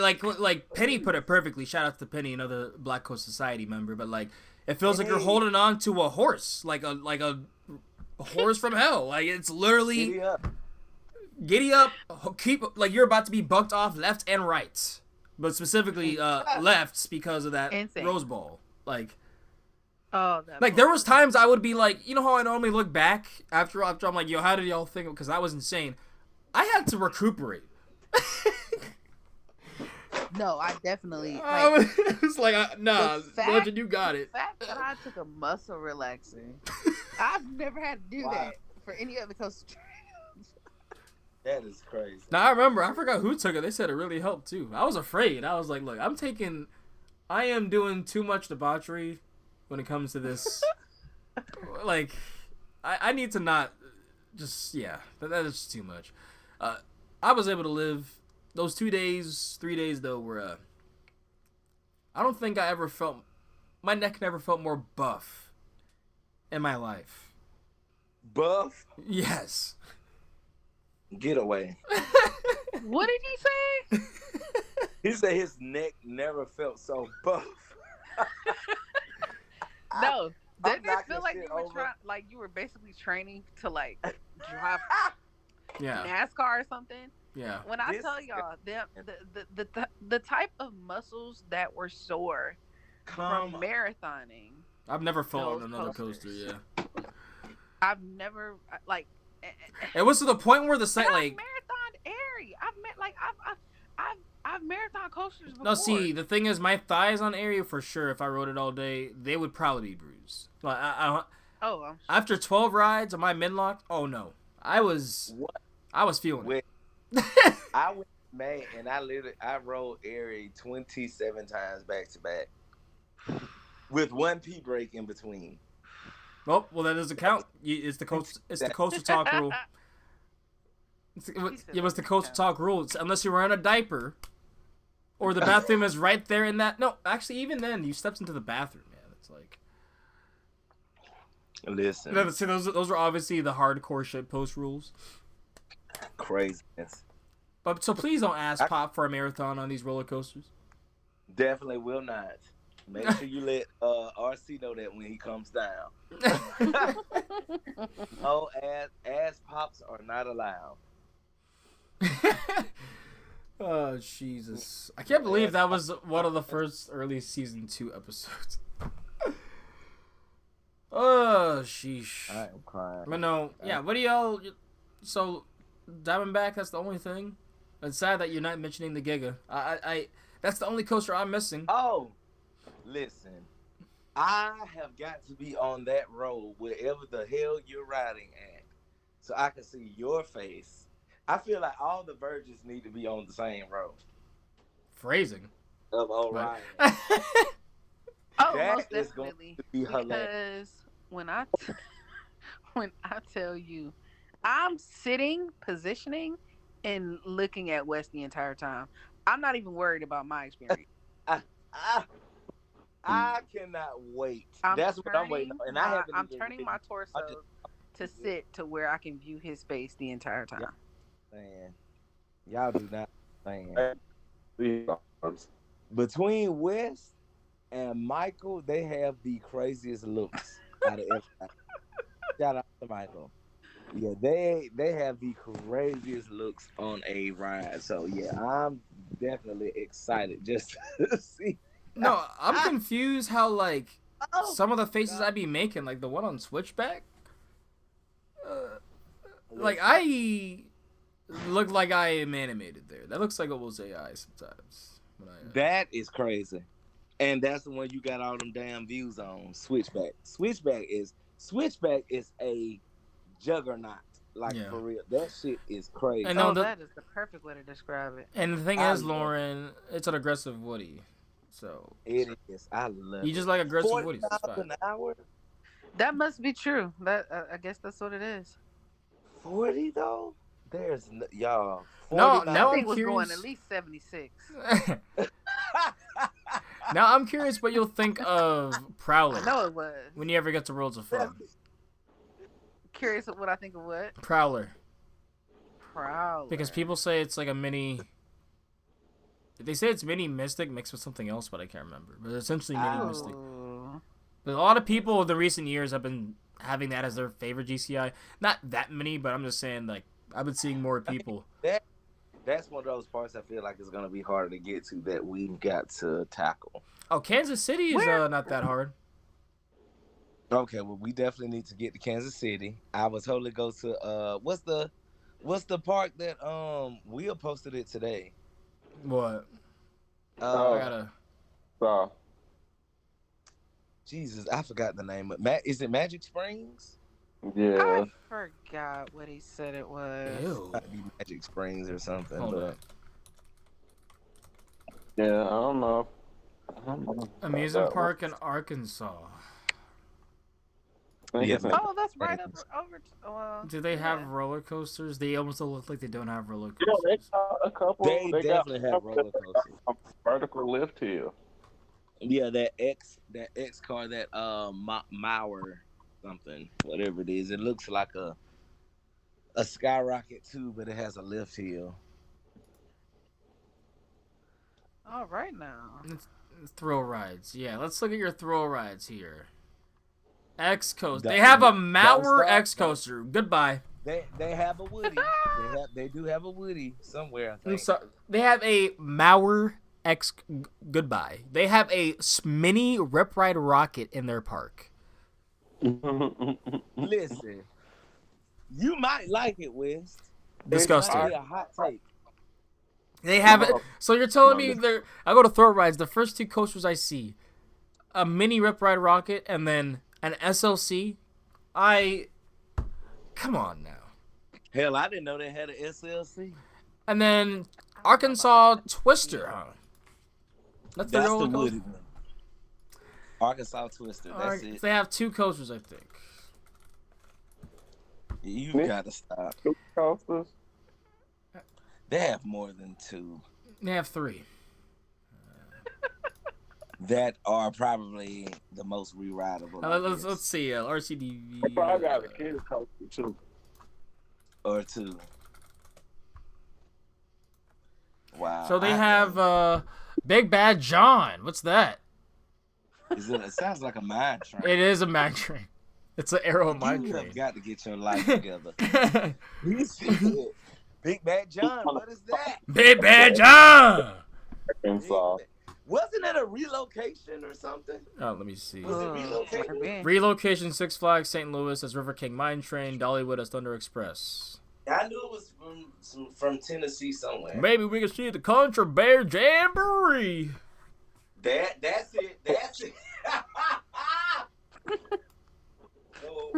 Penny put it perfectly. Shout out to Penny, another Black Coast Society member. But like, it feels like you're holding on to a horse, like a horse from hell. Like it's literally giddy up, keep like you're about to be bucked off left and right, but specifically lefts because of that Rose Bowl. Like. Oh, like there was times I would be like, you know how I normally look back after I'm like, yo, how did y'all think? Because that was insane. I had to recuperate. No, I definitely. It's like, nah, Legend, you got it. The fact that I took a muscle relaxer, I've never had to do that for any other coaster. That is crazy. Now I remember, I forgot who took it. They said it really helped too. I was afraid. I was like, look, I am doing too much debauchery when it comes to this. Like, I need to not just, that is just too much. I was able to live those 2 days, 3 days though were, I don't think I ever felt, my neck never felt more buff in my life. Buff? Yes. Get away. What did he say? He said his neck never felt so buff. No, didn't it feel like you were basically training to like drive NASCAR or something? Yeah. When I tell y'all the type of muscles that were sore from marathoning. I've never felt on another coaster. Yeah. I've never like. It was to the point where the site like marathon Airy. I've marathon coasters before. No, see, the thing is, my thighs on Airy for sure. If I rode it all day, they would probably be bruised. Like, after 12 rides on my Minlock, oh no, I was feeling it. I went May and I rode Erie 27 times back to back with one pee break in between. Well, that doesn't count. It's the coastal talk rule. It was the coastal talk rule. It's unless you're wearing a diaper, or the bathroom is right there in that. No, actually, even then, you stepped into the bathroom, man. It's like. Listen. No, see, those are obviously the hardcore shit post rules. Craziness. But so please don't ask Pop for a marathon on these roller coasters. Definitely will not. Make sure you let RC know that when he comes down. No ass pops are not allowed. Oh Jesus! I can't believe that was one of the first early season 2 episodes. Oh sheesh! I am crying. But no, yeah. What do y'all? So Diamondback. That's the only thing. It's sad that you're not mentioning the Giga. I that's the only coaster I'm missing. Oh, listen. I have got to be on that road wherever the hell you're riding at, so I can see your face. I feel like all the virgins need to be on the same road. Phrasing. Of Orion. Oh, That most is going definitely. to be hilarious. Because when I tell you, I'm sitting, positioning, and looking at West the entire time. I'm not even worried about my experience. I cannot wait. That's what I'm waiting on. And I'm turning my torso to sit to where I can view his face the entire time. Man, y'all do not understand. Between West and Michael, they have the craziest looks out of everybody. Shout out to Michael. Yeah, they have the craziest looks on a ride. So yeah, I'm definitely excited just to see. No, I'm confused how like some of the faces I be making, like the one on Switchback. Like I look like I am animated there. That looks like it was AI sometimes. That is crazy, and that's the one you got all them damn views on. Switchback. Switchback is a juggernaut. Like for real, that shit is crazy. And that is the perfect way to describe it. And the thing is, Lauren, it's an aggressive Woody. So it is. I love it. You just like aggressive Woodies. An hour? That must be true. That I guess that's what it is. 40 though? There's y'all. No, now I I'm was curious. going at least 76. Now I'm curious what you'll think of Prowler. I know it was. When you ever get to Worlds of Fun. Curious what I think of what? Prowler. Prowler. Because people say it's like a mini. They say it's mini Mystic mixed with something else, but I can't remember. But essentially mini Mystic. But a lot of people in the recent years have been having that as their favorite GCI. Not that many, but I'm just saying, like, I've been seeing more people. That's one of those parts I feel like is going to be harder to get to that we've got to tackle. Oh, Kansas City is not that hard. Okay, well, we definitely need to get to Kansas City. I was totally go to what's the park that Will posted it today? What? I gotta. Jesus, I forgot the name of is it Magic Springs? Yeah. I forgot what he said it was. Ew. Might be Magic Springs or something. Yeah, I don't know. Amusement park in Arkansas. Yeah. Oh, that's right over. Do they have roller coasters? They almost look like they don't have roller coasters. Yeah, they got a couple. They definitely have roller coasters. Vertical lift hill. Yeah, that X car, that Mauer something, whatever it is. It looks like a skyrocket too, but it has a lift hill. All right now. Thrill rides. Yeah, let's look at your thrill rides here. X coaster. They have a Mauer X coaster. Goodbye. They have a Woody. they do have a Woody somewhere, I think. They have a Mauer X. Goodbye. They have a mini Rip Ride Rocket in their park. Listen, you might like it, West. Disgusting. It might be a hot take. They have it. So you're telling me I go to thrill rides. The first two coasters I see, a mini Rip Ride Rocket and then an SLC. Come on now. Hell, I didn't know they had an SLC. And then Arkansas Twister, huh? That's the roller coaster. woody one. Arkansas Twister. That's it. They have 2 coasters, I think. You got to stop. 2 coasters. They have more than 2. They have 3. That are probably the most re-rideable. Let's see. RCDV. I probably got a kid coaster too. Or 2. Wow. So they have Big Bad John. What's that? It sounds like a mine train. It is a mine train. It's an arrow mine You train. have got to get your life together. He said, Big Bad John, what is that? Big Bad John! Wasn't it a relocation or something? Oh, let me see. Was it relocation? Relocation Six Flags St. Louis as River King Mine Train, Dollywood as Thunder Express. I knew it was from Tennessee somewhere. Maybe we can see the Contra Bear Jamboree. That's it. That's it.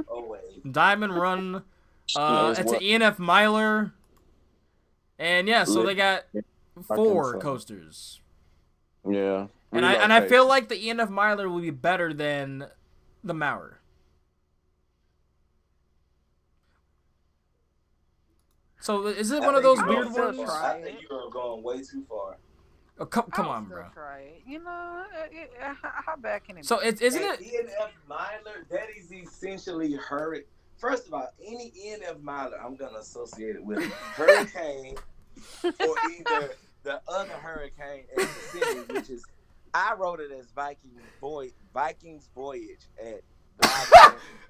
Oh wait. Diamond Run. It's an ENF Miler. And yeah, so they got 4 coasters. Yeah. And I feel like the ENF Miler will be better than the Maurer. So is it one of those weird ones? I think you are going way too far. Oh, come on, bro. Try it. You know, how bad can it be? So isn't it? ENF Miler, that is essentially hurricane. First of all, any ENF Miler, I'm gonna associate it with hurricane or either the other hurricane in the city, which is I wrote it as Vikings Voyage at.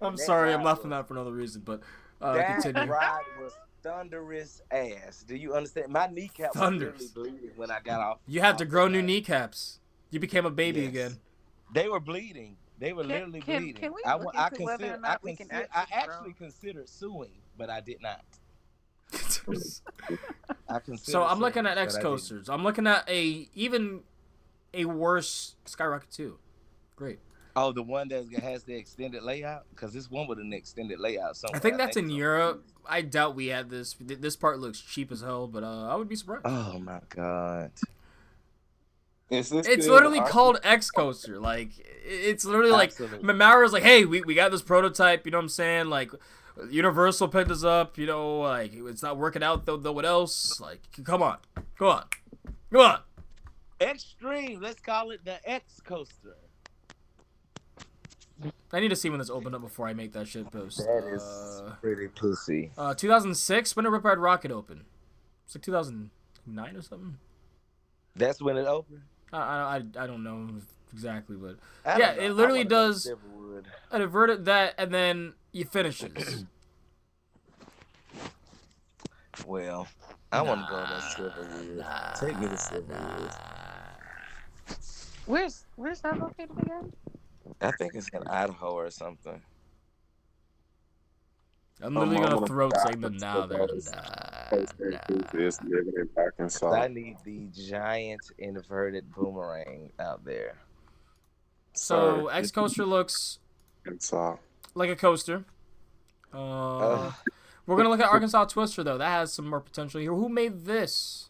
I'm sorry, I'm laughing at that for another reason, but that continue. ride was thunderous ass. Do you understand? My kneecap was literally bleeding when I got off. You had to grow new kneecaps. You became a baby again. They were bleeding. They were literally bleeding. Can we I actually considered suing, but I did not. So I'm looking at X coasters. I'm looking at even a worse Skyrocket 2. Great. Oh, the one that has the extended layout? Because this one with an extended layout somewhere. I think that's in Europe. I doubt we had this. This part looks cheap as hell, but I would be surprised. Oh my god. It's literally called X Coaster. Like, it's literally like Maurer like, hey, we got this prototype, you know what I'm saying? Like, Universal picked us up, you know, like, it's not working out, though, what else? Like, come on. Extreme. Let's call it the X Coaster. I need to see when this opened up before I make that shit post. That is pretty pussy. 2006, when did Rip Ride Rocket open? It's like 2009 or something. That's when it opened? I don't know exactly, but yeah, it literally does an inverted that, and then you finishes. Well, I want to go to Silverwood. Take me to Silverwood. Where's that located again? I think it's in Idaho or something. I'm literally gonna throat segment now. I need the giant inverted boomerang out there. So X Coaster looks like a coaster. We're gonna look at Arkansas Twister though. That has some more potential here. Who made this?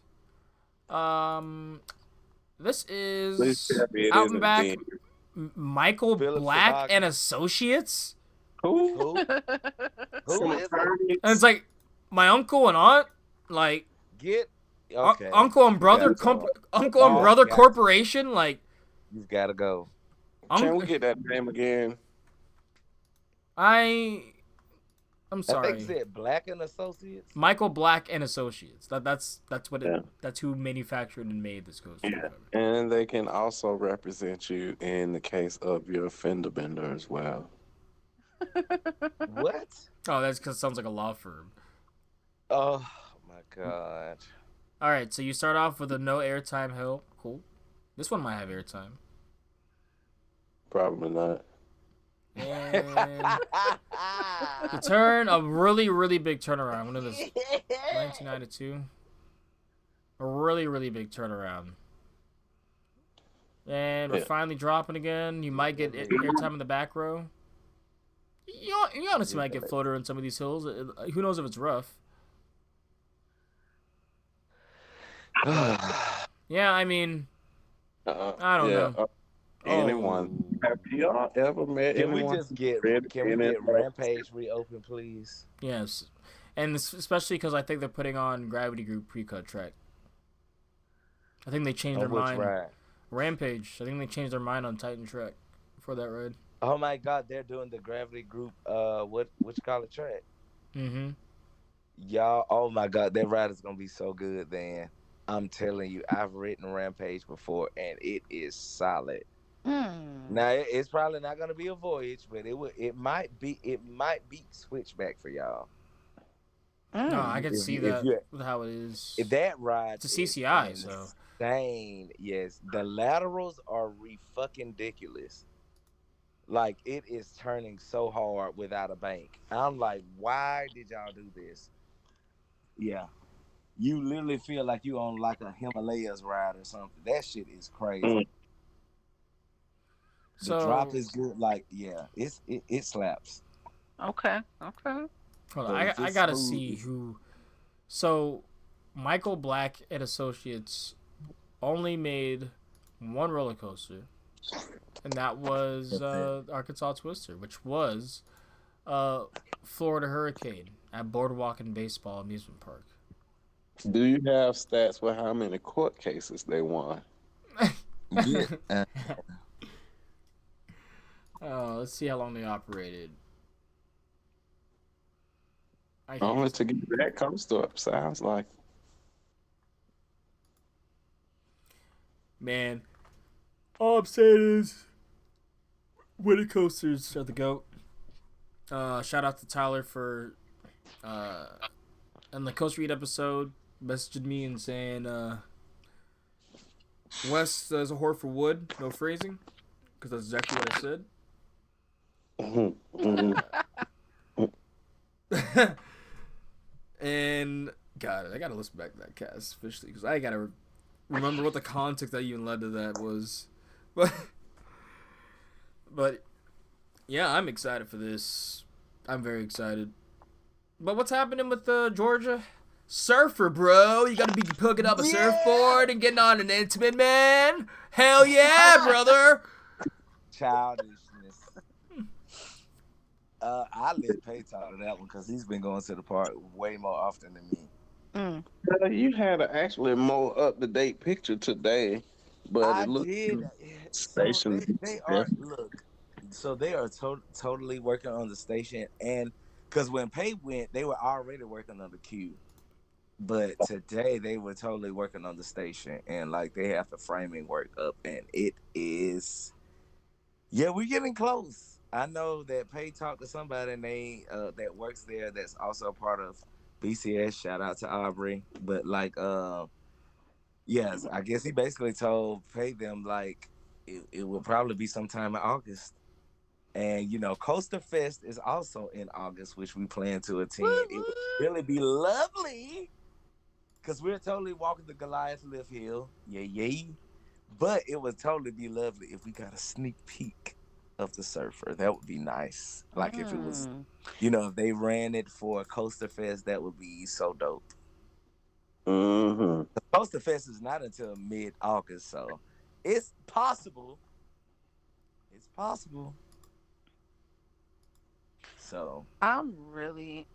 This is Out and Back. Michael Black and Associates. Who? Who is it? And it's like my uncle and aunt, like uncle and brother, corporation. Like, you've got to go. Can we get that name again? I'm sorry. I think it said Black and Associates. Michael Black and Associates. That's what it. That's who manufactured and made this coaster. Yeah. And they can also represent you in the case of your fender bender as well. What? Oh, that's because it sounds like a law firm. Oh my god. All right, so you start off with a no airtime hill. Cool. This one might have airtime. Probably not. And the turn, a really, really big turnaround. When it was 1992. A really, really big turnaround. And we're finally dropping again. You might get airtime in the back row. You honestly might get floater in some of these hills. Who knows if it's rough? But yeah, I mean, I don't yeah. know. Anyone? Oh, Have y'all ever met Can we anyone just who get read can we any get of Rampage reopened, please? yes, and especially because I think they're putting on Gravity Group pre-cut track. I think they changed their On which mind. ride? Rampage. I think they changed their mind on Titan track for that ride. Oh my God, they're doing the Gravity Group. What you call it track? Mm-hmm. Y'all, oh my God, that ride is gonna be so good. Then I'm telling you, I've ridden Rampage before, and it is solid. Mm. Now it's probably not gonna be a voyage, but it might beat Switchback for y'all. No, Mm. I could If see you if that you with how it if is. that ride It's a is CCI, so insane. Yes, the laterals are fucking ridiculous. Like it is turning so hard without a bank. I'm like, why did y'all do this? Yeah. You literally feel like you on like a Himalayas ride or something. That shit is crazy. The drop so is good. Like, yeah, it slaps. Okay. Okay. hold on. So if I it's gotta smooth, see who. So Michael Black and Associates only made one roller coaster, and that was that's it. Arkansas Twister, which was uh, Florida Hurricane at Boardwalk and Baseball Amusement Park. Do you have stats for how many court cases they won? Yeah. Let's see how long they operated. I can't. Only to get that coaster up, sounds like. Man, all I'm saying is winter coasters are the goat. Shout out to Tyler for uh, on the Coast Read episode messaging me and saying Wes is a whore for wood, no phrasing, because that's exactly what I said. Mhm, mhm. And God, I gotta listen back to that cast officially because I gotta remember what the context that even led to that was. But but yeah, I'm excited for this. I'm very excited. But what's happening with Georgia? Surfer, bro. You gotta be hooking up a Yeah. surfboard and getting on an intimate, man. Hell yeah, brother. Childishness. I let Pay talk to that one because he's been going to the park way more often than me. Mm. You had a actually more up to date picture today, but I it looks did. So station they are different. look. So they are totally working on the station, and because when Pay went, they were already working on the queue. But today they were totally working on the station, and like they have the framing work up, and it is. Yeah, we're getting close. I know that Pay talked to somebody and they that works there that's also part of BCS. Shout out to Aubrey. But like yes, I guess he basically told Pay them like it will probably be sometime in August. And you know, Coaster Fest is also in August, which we plan to attend. It would really be lovely because we're totally walking the Goliath Lift Hill. Yeah, yeah. But it would totally be lovely if we got a sneak peek of the surfer. That would be nice. Like if it was, Mm. if they ran it for Coaster Fest, that would be so dope. Hmm. Coaster Fest is not until mid August, so it's possible. It's possible. So I'm really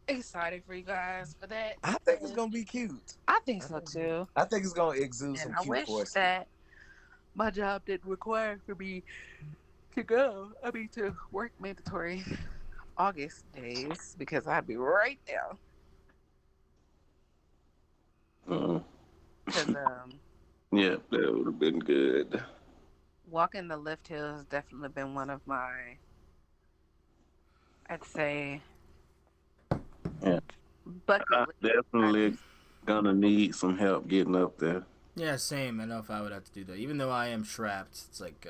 excited for you guys for that. I think it's gonna be cute. I think so too. I think it's gonna exude And some I cute wish force. that my job didn't require for me to go. I mean, to work mandatory August days because I'd be right there. Mm. Because Yeah, that would have been good. walking the lift hill has definitely been one of my, I'd say, Yeah, bucket I'm list definitely items. gonna need some help getting up there. Yeah, same. I know if I would have to do that, even though I am strapped. It's like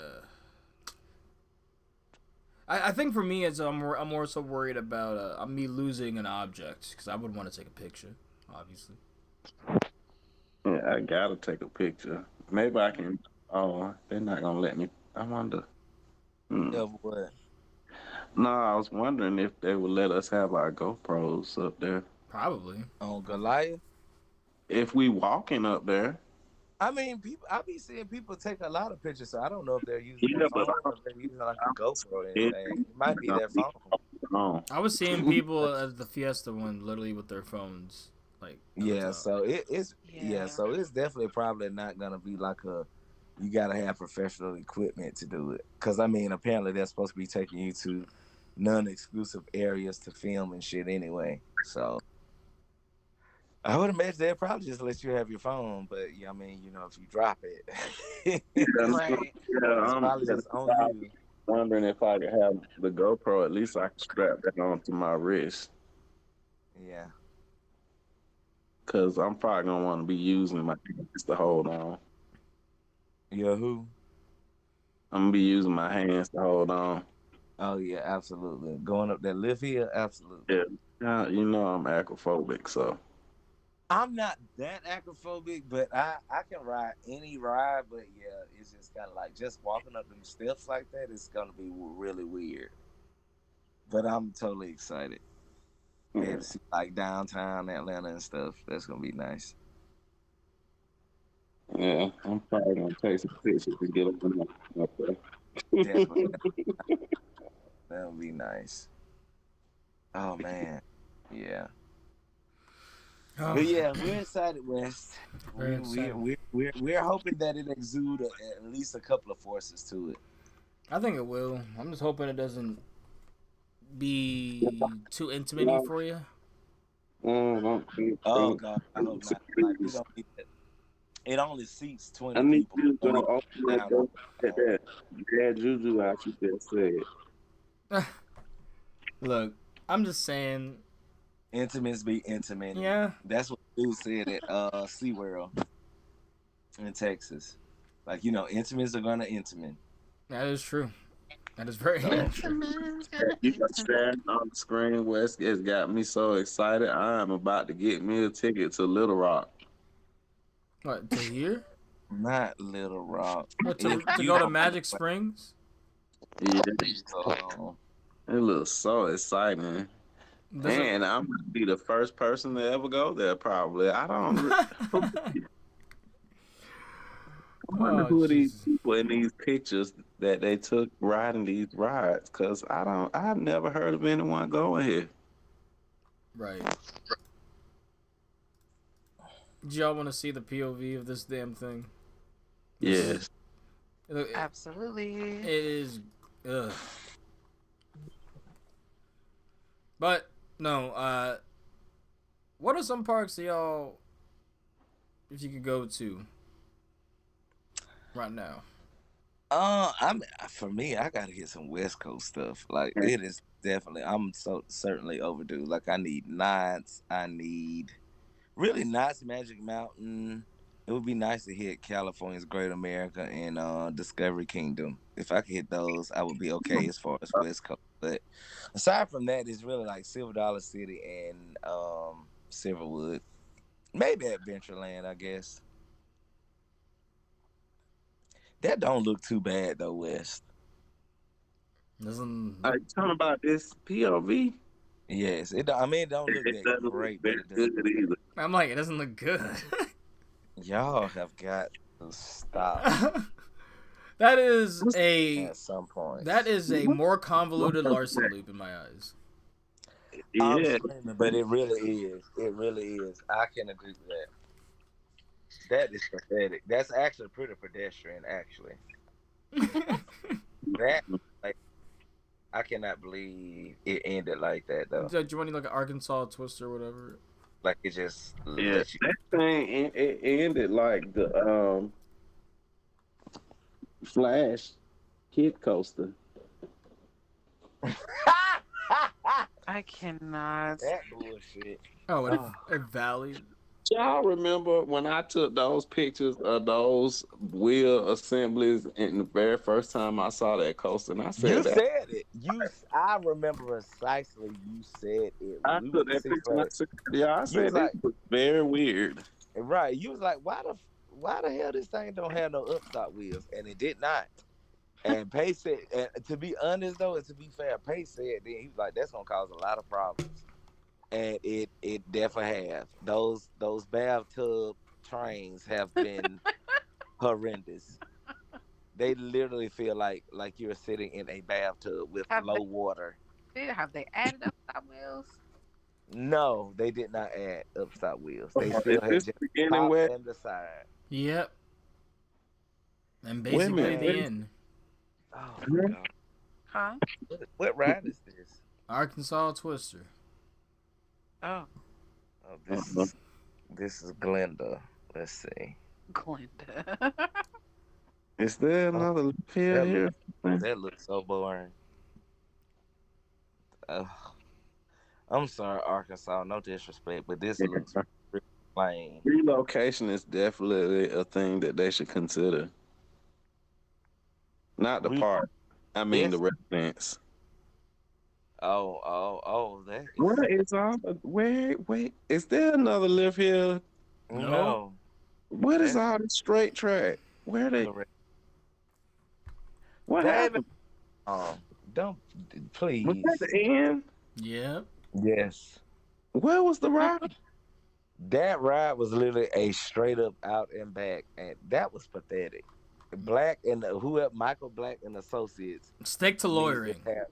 I think for me, I'm more so worried about me losing an object because I would want to take a picture, obviously. Yeah, I gotta take a picture. Maybe I can. Oh, they're not gonna let me. I wonder. Hmm. Of what? No, I was wondering if they would let us have our GoPros up there. Probably. On Goliath? if we walking up there. I mean, people. I be seeing people take a lot of pictures, so I don't know if they're using their Yeah, but phone or if they're using like a GoPro or anything. It might be their phone. I was seeing people at the Fiesta one literally with their phones, like at the Yeah, top. so it's Yeah. so it's definitely probably not gonna be like a. You gotta have professional equipment to do it, because I mean, apparently they're supposed to be taking you to non-exclusive areas to film and shit anyway. So I would imagine they'll probably just let you have your phone, but yeah, I mean, if you drop it, Right. it's probably just on you. Wondering if I could have the GoPro. At least I can strap that onto my wrist. Yeah. Cause I'm probably gonna want to be using my hands to hold on. Yeah, who? I'm gonna be using my hands to hold on. Oh yeah, absolutely. Going up that lift here, absolutely. Yeah, I'm acrophobic, so I'm not that acrophobic, but I can ride any ride. But yeah, it's just kind of like just walking up them steps like that is gonna be really weird. But I'm totally excited. Be able to see like downtown Atlanta and stuff. That's gonna be nice. yeah, I'm probably gonna take some pictures and get up there. Definitely, that'll be nice. Oh man, yeah. Oh, But yeah, we're excited, West. very We we excited. we we're hoping that it exude at least a couple of forces to it. I think it will. I'm just hoping it doesn't be too intimate for you. Oh God, I hope not. Like we don't need that. It only seats I 20 need people. you We to don't need open to that down all door the at time. that bad juju out you just said. Look, I'm just saying. Intimates be intimate. Yeah, That's what dude said at SeaWorld in Texas. Like, intimates are gonna intimate. that is true. That is very So true. You got sharing on the screen, West. It's got me so excited. I am about to get me a ticket to Little Rock. What, to here? not Little Rock. What, If to you go to don't Magic Springs? Yeah, so it looks so exciting. Does it? And I'm gonna be the first person to ever go there. Probably. I don't. I wonder Oh, who are these Jesus. people in these pictures that they took riding these rides. Cause I don't. I've never heard of anyone going here. Right. Do y'all want to see the POV of this damn thing? Yes. It Absolutely. is. Ugh. But, no, what are some parks that y'all, if you could go to right now? for me, I gotta get some West Coast stuff. Like it is definitely. I'm so certainly overdue. Like I need Knots. I need really Knots Magic Mountain. It would be nice to hit California's Great America and Discovery Kingdom. If I could hit those, I would be okay as far as West Coast. But aside from that, it's really like Silver Dollar City and Silverwood. Maybe Adventureland, I guess. That don't look too bad though, West. Doesn't Are look. you talking about this POV? Yes, it. I mean, it don't look It that doesn't look great, but very it does. good either. I'm like, it doesn't look good. Y'all have got to stop That is a. at some point. That is a more convoluted Larson loop in my eyes. I'm Yeah, screaming, but it really is. It really is. I can agree with that. That is pathetic. That's actually pretty pedestrian. Actually, that like I cannot believe it ended like that though. Do you want like an Arkansas twist or whatever? Like it just yeah. let you. That thing it ended like the Flash Kid Coaster. I cannot. That bullshit. Oh, Oh. a valley. Y'all remember when I took those pictures of those wheel assemblies and the very first time I saw that coaster, and I You said that said it. I remember precisely. You said it I when we took went to that Six picture and I Flags. said, yeah, I You was said this like, was very weird. right. You was like, why the hell this thing don't have no upstop wheels? And it did not. And Pace said, and to be honest though, and to be fair, Pace said then he was like, that's gonna cause a lot of problems. and it definitely have. Those bathtub trains have been horrendous. They literally feel like you're sitting in a bathtub with Have low water. they added upside wheels? No, they did not add upside wheels. They Is still had this just the beginning top where and the side. Yep. And basically women? the end. Oh my god. Huh? What ride is this? Arkansas Twister. Oh, Oh, this is Glenda. Let's see. Glenda. Is there Oh, another pill that here? that looks so boring. Uh, I'm sorry, Arkansas. No disrespect, but this looks really plain. Relocation is definitely a thing that they should consider. Not the We park. I mean the this. residents. Oh. That is Where is all the wait? Is there another lift here? No. no. What is That's all the straight track? Where they? correct, What David. happened? Don't Was that please. the end? Yep. Yes. Where was the ride? That ride was literally a straight up out and back, and that was pathetic. Black and whoever Michael Black and Associates Stick to needs to lawyering. have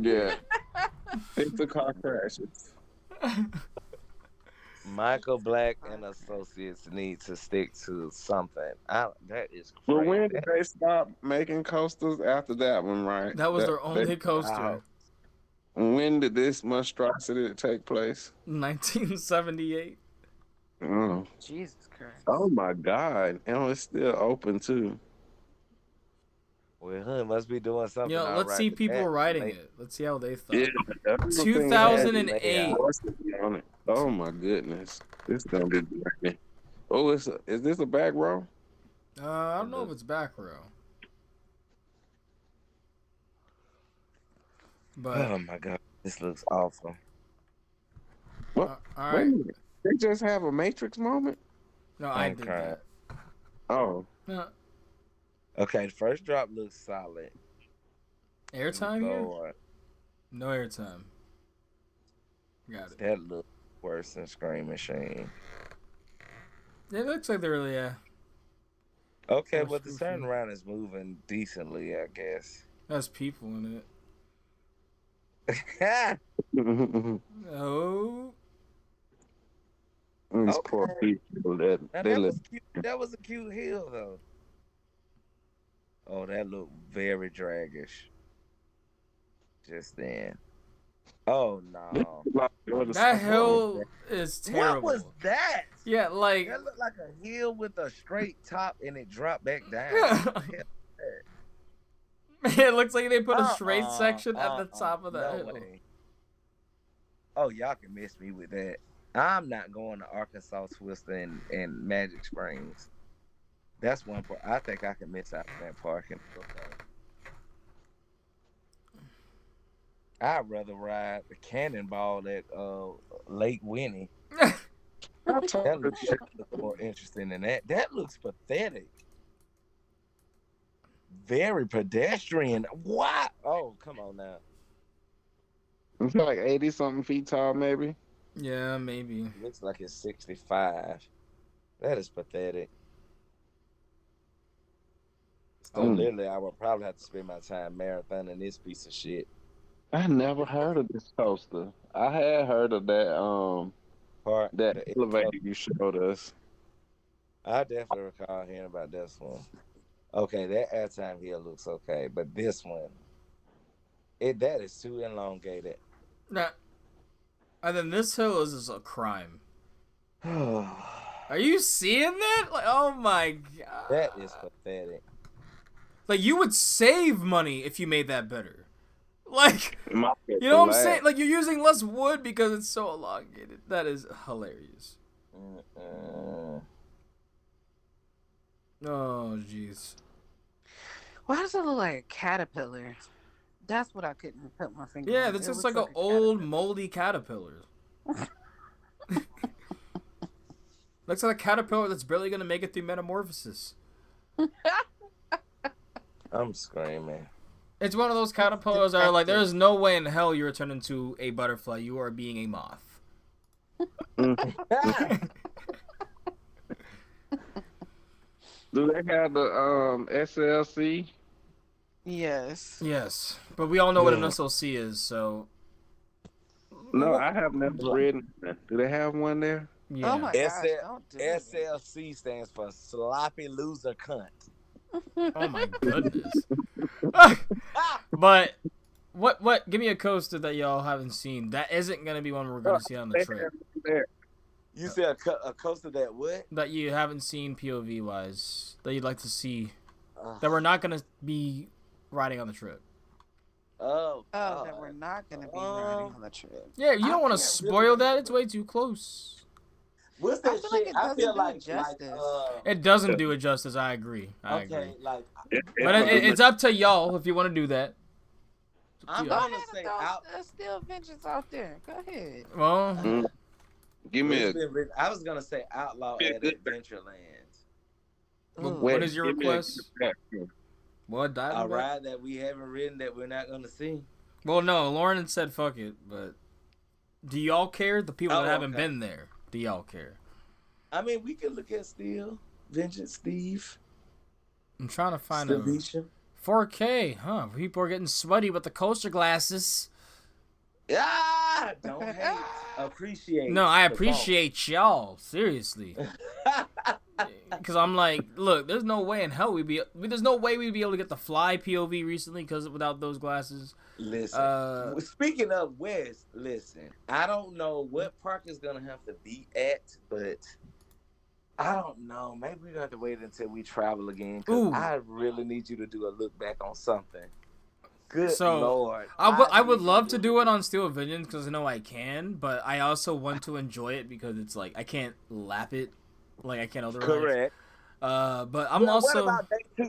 Yeah, it's a car crashes. Michael Black and Associates need to stick to something. That is But crazy. when did they stop making coasters after that one? Right. That was their only coaster. Wow. When did this monstrosity take place? 1978. Oh, Jesus Christ. oh my God! And it's still open too. Well, huh, must be doing something. Yo, all let's right, see 'cause people that riding made- it. Let's see how they thought. Yeah, that's the thing. 2008. On it. Oh my goodness, this gonna be great. Oh, is this a back row? I don't know if it's back row. But Oh my god, this looks awful. What? all Wait a right. minute. They just have a Matrix moment. No, I I'm did crying. Oh, that. Okay, the first drop looks solid. Airtime here? Lord, No airtime. Got it. that looks worse than Scream Machine. It looks like they're really Okay, Or but the Spoofy. turnaround is moving decently, I guess. has people in it. these Oh, poor Okay. people that Now, they that live. was cute. That was a cute hill, though. Oh, that looked very draggish. Just then. Oh no! that hill is terrible. What was that? Yeah, like That looked like a hill with a straight top, and it dropped back down. it looks like they put a straight section at the top of that no hill. way. Oh, y'all can miss me with that. I'm not going to Arkansas Twister and Magic Springs. That's one part. I think I can miss out on that parking. I'd rather ride the cannonball at Lake Winnie. That looks more interesting than that. That looks pathetic. Very pedestrian. What? Oh, come on now. It's like 80 something feet tall, maybe. Yeah, maybe. Looks like it's 65. That is pathetic. So literally, I would probably have to spend my time marathoning this piece of shit. I never heard of this coaster. I had heard of that Part that the- elevator you showed us. I definitely recall hearing about this one. Okay, that airtime here looks okay, but this one, that is too elongated. Nah. And then this hill is just a crime. That Are you seeing that? Like, oh my god. is pathetic. Like, you would save money if you made that better. Like, You know you know what I'm saying? Like, you're using less wood because it's so elongated. That is hilarious. Oh, jeez. Why does it look like a caterpillar? That's what I couldn't put my finger on. Yeah, that's It just looks like an a old moldy caterpillar. Looks like a caterpillar that's barely gonna make it through metamorphosis. I'm screaming. It's one of those caterpillars that are like, there's no way in hell you're turning into a butterfly. You are being a moth. Do they have the SLC? Yes. Yes, but we all know what an SLC is, so No, I have never ridden. Do they have one there? yeah. Oh my gosh, don't do it. SLC stands for sloppy loser cunt. Oh my goodness. But what? Give me a coaster that y'all haven't seen. That isn't gonna be one we're gonna see on the trip. You said a coaster that what? That you haven't seen POV wise. That you'd like to see. That we're not gonna be riding on the trip. That we're not gonna be riding on the trip. Yeah, you don't want to spoil that. It's way too close. What's that shit? Like I feel like justice. It doesn't do it justice. I agree. I agree. Okay, like, But it's up to y'all if you want to do that. I'm gonna say There's still adventures out there. Go ahead. Well, give me a. I was gonna say Outlaw at Adventureland. What is your request? What? A ride that we haven't ridden that we're not gonna see. Well, no. Lauren said fuck it, but do y'all care? The people that haven't been there, do y'all care? I mean, we could look at Vengeance Steve. I'm trying to find a 4K, huh? People are getting sweaty with the coaster glasses. Don't hate. Appreciate. No, I appreciate y'all. Seriously. Because I'm like, look, there's no way in hell we'd be able to get the fly POV recently because without those glasses. Listen, speaking of West, listen, I don't know what park is gonna have to be at, but I don't know. Maybe we're gonna have to wait until we travel again. Cause I really need you to do a look back on something. Good Lord. I would love to do it on Steel Vengeance because I know I can, but I also want to enjoy it because it's like I can't lap it like I can otherwise. Correct. But I'm also.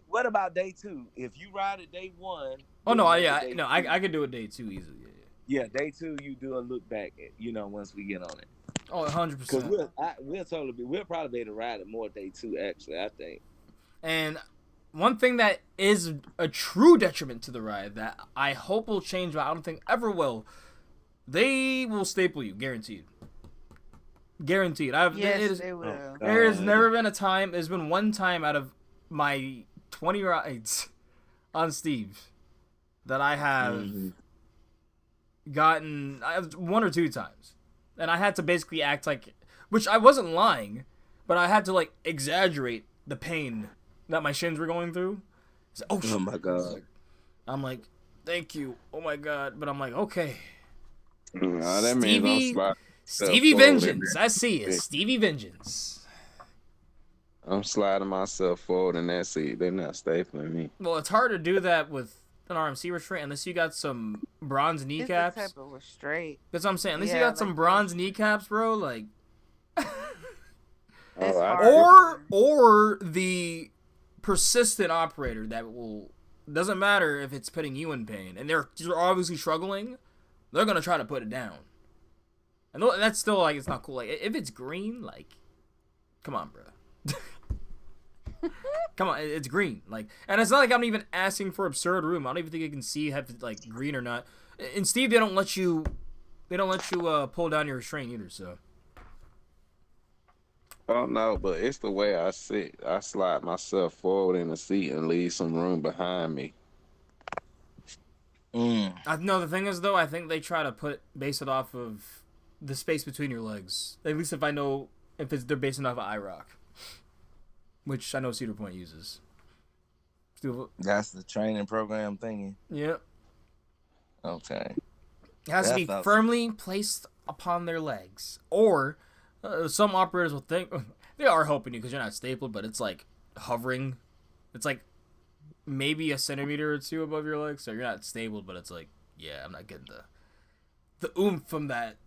What about day two? If you ride it day one. Oh no! I could do it day two easily. Yeah, day two you do a look back at once we get on it. Oh, 100%. Because we'll probably be able to ride it more day two. Actually, I think. And one thing that is a true detriment to the ride that I hope will change, but I don't think ever will. They will staple you, guaranteed. Guaranteed. They will. There has never been a time. There's been one time out of my 20 rides on Steve that I have gotten one or two times, and I had to basically act like, which I wasn't lying, but I had to like exaggerate the pain that my shins were going through. Like, oh my god! I'm like, thank you. Oh my god! But I'm like, okay. That means Stevie Vengeance. I see it. Stevie Vengeance. I'm sliding myself forward in that seat. They're not stapling me. Well, it's hard to do that with an RMC restraint unless you got some bronze kneecaps. It's the type of restraint. That's what I'm saying. Unless you got some bronze kneecaps, bro. Like, or the persistent operator that will doesn't matter if it's putting you in pain and they're obviously struggling. They're gonna try to put it down. And that's still like it's not cool. Like if it's green, like, come on, bro. Come on, it's green. Like, and it's not like I'm even asking for absurd room. I don't even think you can see if it's like green or not. In Steve, they don't let you pull down your restraint either. So. Oh no, but it's the way I sit. I slide myself forward in the seat and leave some room behind me. No, the thing is though, I think they try to base it off of the space between your legs. At least if I know they're basing off of IROC. Which I know Cedar Point uses. That's the training program thingy. Yep. Okay. It has to be firmly placed upon their legs. Or some operators will think they are helping you because you're not stapled, but it's like hovering. It's like maybe a centimeter or two above your legs, so you're not stapled, but it's like, yeah, I'm not getting the oomph from that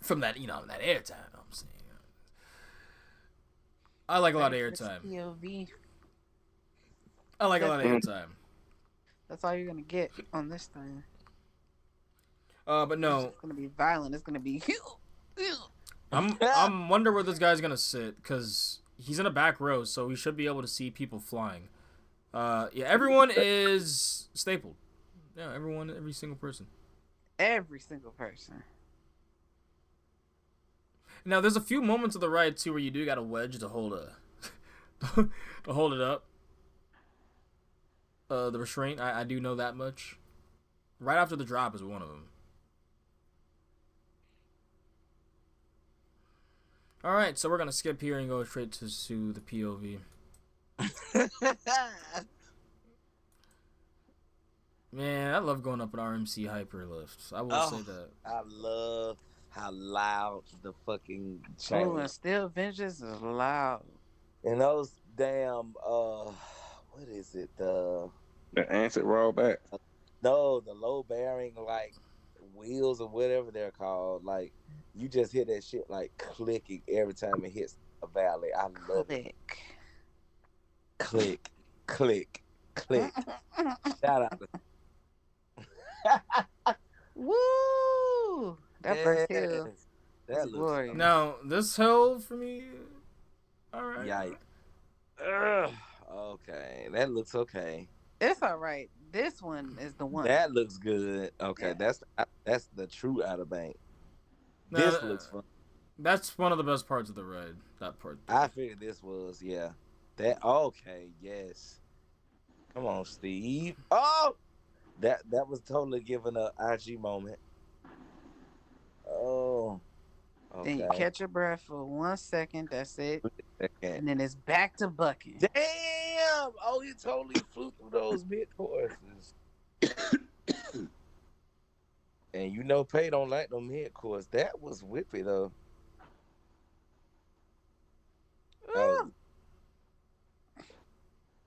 that air time. I'm saying. I like a lot of airtime. I like a lot of airtime. That's all you're gonna get on this thing. But no, it's gonna be violent. It's gonna be. I'm wonder where this guy's gonna sit because he's in a back row, so we should be able to see people flying. Yeah, everyone is stapled. Yeah, every single person. Every single person. Now, there's a few moments of the ride too where you do got a wedge to hold to hold it up. The restraint, I do know that much. Right after the drop is one of them. All right, so we're gonna skip here and go straight to the POV. Man, I love going up an RMC hyperlift. I will say that. I love how loud the fucking chain. Oh, and Still Vengeance is loud. And those damn what is it? The acid rollback. No, the low bearing like wheels or whatever they're called. Like you just hear that shit like clicking every time it hits a valley. I love it. Click, click, click. Shout out. Woo! That first hill. That looks glorious. Now, this hill for me. All right. Yikes. Okay, that looks okay. It's all right. This one is the one. That looks good. Okay, yeah. That's the true Outer Bank. This looks fun. That's one of the best parts of the ride. That part. I figured this was, yeah. That okay, yes. Come on, Steve. Oh, that was totally giving a IG moment. Oh, okay. Then you catch your breath for 1 second. That's it. And then it's back to bucking. Damn! Oh, you totally flew through those mid courses. And you know, Pay don't like no mid course. That was whippy though. Oh.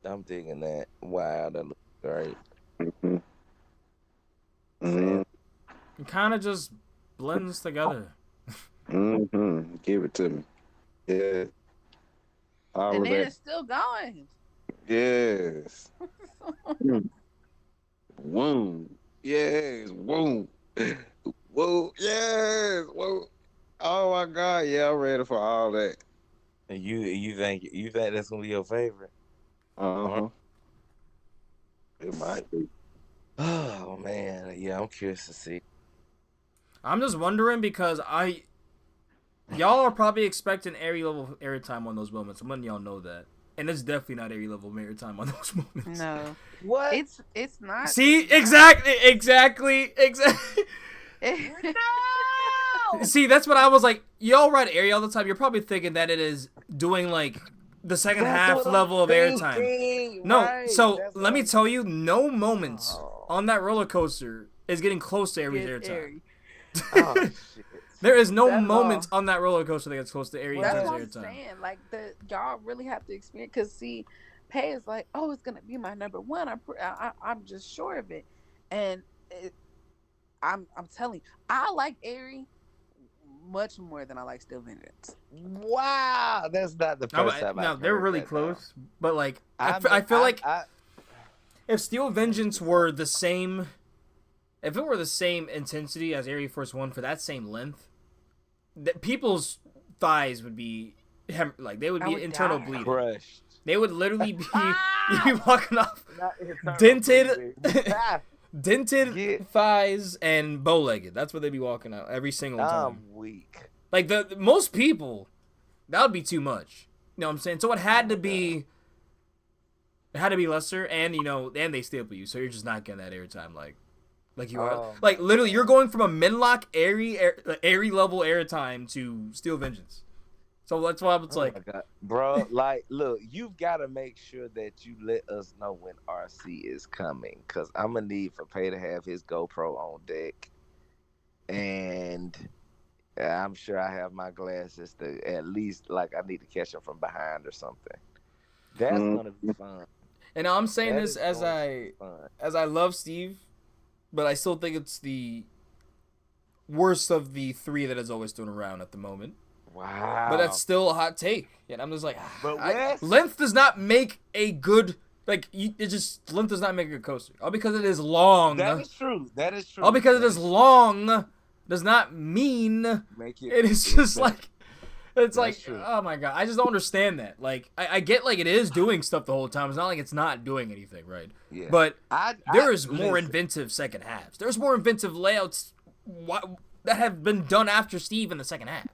I'm digging that. Wow, that looks great. Mm-hmm. Mm-hmm. It kind of just blends together. Mm-hmm. Give it to me. Yeah. And then it's still going. Yes. Woo. Yes. Woo. Woo. Yes. Woo. Oh my God. Yeah, I'm ready for all that. And you think that's gonna be your favorite? Uh-huh. It might be. Oh man, yeah, I'm curious to see. I'm just wondering because y'all are probably expecting airy level airtime on those moments. I'm letting y'all know that, and it's definitely not airy level airtime on those moments. No, what? It's not. See, it's not. exactly. No! See, that's what I was like. Y'all ride airy all the time. You're probably thinking that it is doing like the second half level of airtime. No, right. So let me tell you, no moments on that roller coaster is getting close to Aries airtime. Oh, shit. There is no moment on that roller coaster that gets close to Aries airtime. That's what I'm saying. Like y'all really have to experience. Cause see, Pay is like, oh, it's gonna be my number one. I'm just sure of it, and I'm telling you, I like Airy much more than I like Still Vengeance. Wow, that's not the first time. No, they're really close, but like I feel like if Still Vengeance were the same, if it were the same intensity as Airy Force 1 for that same length, that people's thighs would be like they would be internal bleeding. Crushed. They would literally be you'd be walking off dented. Dented thighs and bow-legged. That's what they'd be walking out every single time. I'm weak. Like the most people, that would be too much. You know what I'm saying? So it had to be lesser, and and they staple you, so you're just not getting that airtime like you are. Like literally, you're going from a Minlock airy level airtime to Steel Vengeance. So that's why it's like, my God. Bro, like, look, you've got to make sure that you let us know when RC is coming, because I'm going to need for Pay to have his GoPro on deck. And I'm sure I have my glasses to at least, like, I need to catch him from behind or something. That's going to be fun. And I'm saying this as I love Steve, but I still think it's the worst of the three that is always thrown around at the moment. Wow. But that's still a hot take. And I'm just like, length does not make a good, length does not make a good coaster. All because it is long. That is true. All because it is long does not mean it is just like, it's like, oh my God. I just don't understand that. Like, I get like it is doing stuff the whole time. It's not like it's not doing anything, right? Yeah. But there is more inventive second halves. There's more inventive layouts that have been done after Steve in the second half.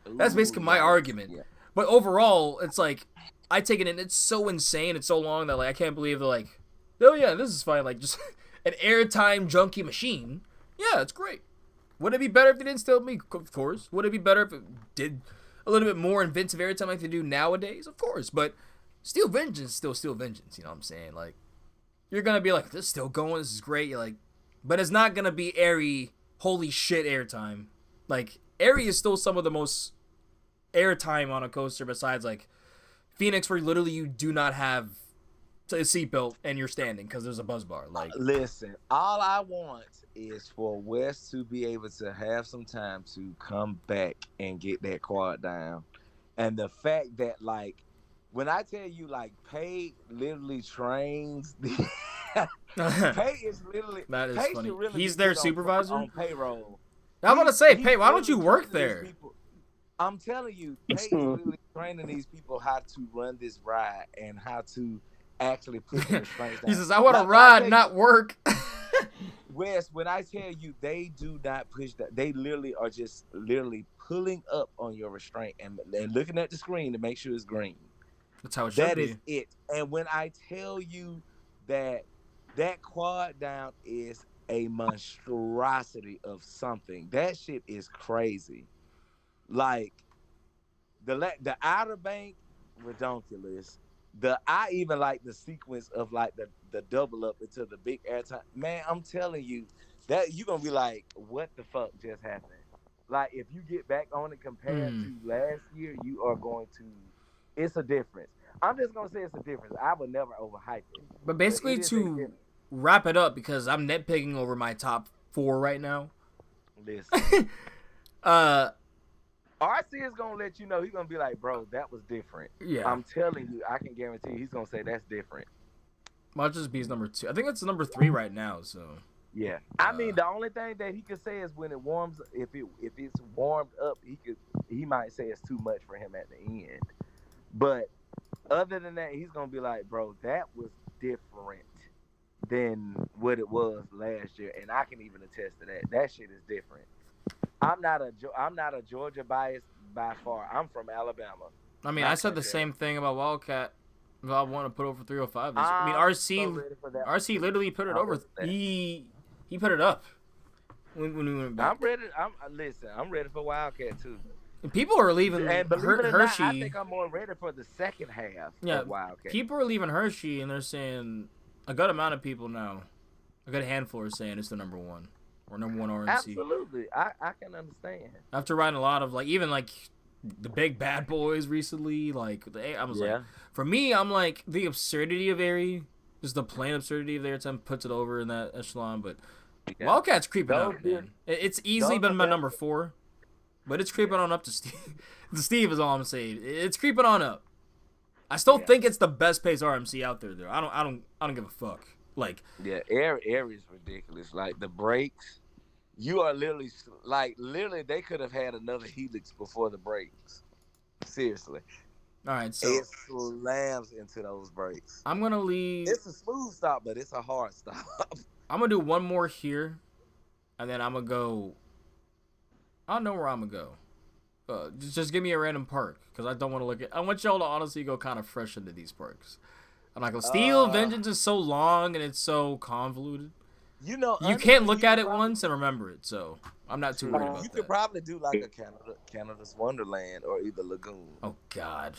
That's basically my argument. Yeah. But overall, it's like I take it in. It's so insane. It's so long that like I can't believe they're like, oh yeah, this is fine. Like just an airtime junkie machine. Yeah, it's great. Would it be better if they didn't steal me? Of course. Would it be better if it did a little bit more inventive airtime like they do nowadays? Of course. But Steel Vengeance is still Steel Vengeance. You know what I'm saying? Like you're gonna be like, this is still going. This is great. You're like, but it's not gonna be airy. Holy shit, airtime. Like airy is still some of the most airtime on a coaster besides like Phoenix, where literally you do not have a seatbelt and you're standing because there's a buzz bar. Like, listen, all I want is for Wes to be able to have some time to come back and get that quad down. And the fact that, like, when I tell you, like, Pay literally trains Pay is literally that is Pay funny. Really he's their supervisor on payroll. I'm gonna say, Pay, why don't you work there? I'm telling you, Pay is literally training these people how to run this ride and how to actually put the restraints down. He says, I want to ride, not work. Wes, when I tell you they do not push that, they literally are just literally pulling up on your restraint and looking at the screen to make sure it's green. That's how it should be. That is it. And when I tell you that quad down is a monstrosity of something, that shit is crazy. Like the Outer Bank, redonkulous. I even like the sequence of like the double up into the big airtime. Man, I'm telling you that you're gonna be like, what the fuck just happened? Like if you get back on it compared to last year, you are going to. It's a difference. I'm just gonna say it's a difference. I would never overhype it. But basically, to wrap it up, because I'm nitpicking over my top 4 right now. Listen. RC is gonna let you know. He's gonna be like, bro, that was different. Yeah, I'm telling you, I can guarantee he's gonna say that's different. Might just be his number 2. I think it's number 3 right now. So yeah, I mean, the only thing that he could say is when it warms. If it's warmed up, he might say it's too much for him at the end. But other than that, he's gonna be like, bro, that was different than what it was last year, and I can even attest to that. That shit is different. I'm not a Georgia bias by far. I'm from Alabama. I mean, I said the same thing about Wildcat. I want to put over 305. I mean, RC literally put it over. He put it up when we went back. I'm ready for Wildcat too. And people are leaving Hershey. I think I'm more ready for the second half of Wildcat. People are leaving Hershey, and they're saying a good amount of people now, a good handful are saying it's the number 1. Or number 1 RMC. Absolutely, I can understand. After riding a lot of even the big bad boys recently, like for me, I'm like the absurdity of Airy, just the plain absurdity of airtime puts it over in that echelon. But Wildcat's creeping up, man. It's easily been my number 4, but it's creeping on up to Steve. Steve is all I'm saying. It's creeping on up. I still think it's the best pace RMC out there. I don't give a fuck. Like Airy is ridiculous. Like the brakes. You are literally they could have had another helix before the brakes. Seriously. All right, so it slams into those brakes. I'm gonna leave. It's a smooth stop, but it's a hard stop. I'm gonna do one more here, and then I'm gonna go. I don't know where I'm gonna go. Just give me a random park because I don't want to look at. I want y'all to honestly go kind of fresh into these parks. I'm not gonna. Steel Vengeance is so long and it's so convoluted. You can't look at it once and remember it, so I'm not too worried about that. You could probably do like a Canada's Wonderland or either Lagoon. Oh God,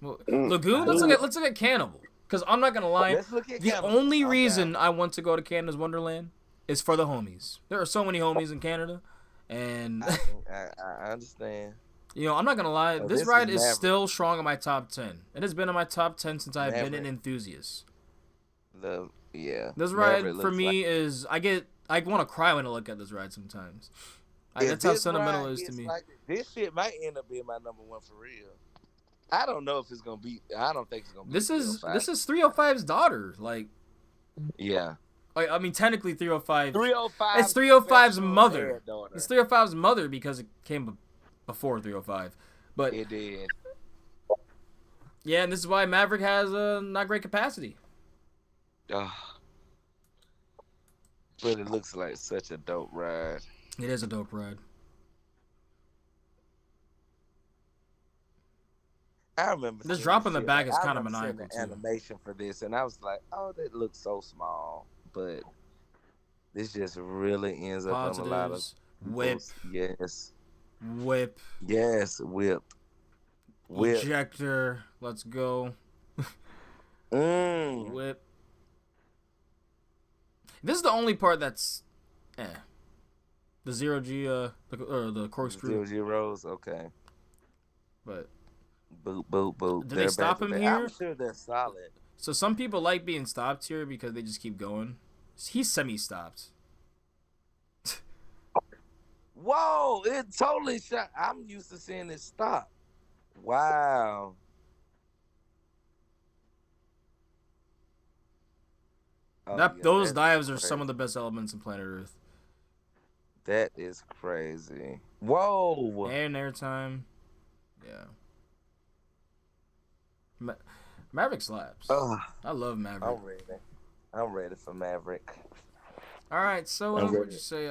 Lagoon. Let's look at Cannibal, because I'm not gonna lie. The only reason I want to go to Canada's Wonderland is for the homies. There are so many homies in Canada, and I understand. I'm not gonna lie. This ride is still strong in my top 10. It has been in my top 10 since I've been an enthusiast. This ride for me is I want to cry when I look at this ride sometimes. That's how sentimental it is to me. This shit might end up being my number 1 for real. I don't know if it's gonna be. I don't think it's gonna be. This is 305's daughter. I mean, technically 305. 305. It's 305's mother. It's 305's mother because it came before 305. But it did. Yeah, and this is why Maverick has not great capacity. But it looks like such a dope ride. It is a dope ride. I remember This seeing drop this in the shit. back Like, is I kind of remember seeing maniacal the too. animation for this, and I was like, "Oh, that looks so small," but this just really ends up on a lot of Positives, whip, people's. Yes, whip, yes, whip. ejector. Let's go. Mm. Whip. This is the only part that's, the 0G or the corkscrew. 0 zeros. Okay. But Boot, boot, boot. did they They're back stop to him back. I'm here? sure they're solid. So some people like being stopped here because they just keep going. He's semi-stopped. Whoa! It totally shot. I'm used to seeing it stop. Wow. Oh yeah, Those that's dives are some crazy. of the best elements in Planet Earth. That is crazy. Whoa. And airtime. Yeah. Maverick slaps. Ugh, I love Maverick. I'm ready. I'm ready for Maverick. All right, so I'm what'd ready. you say?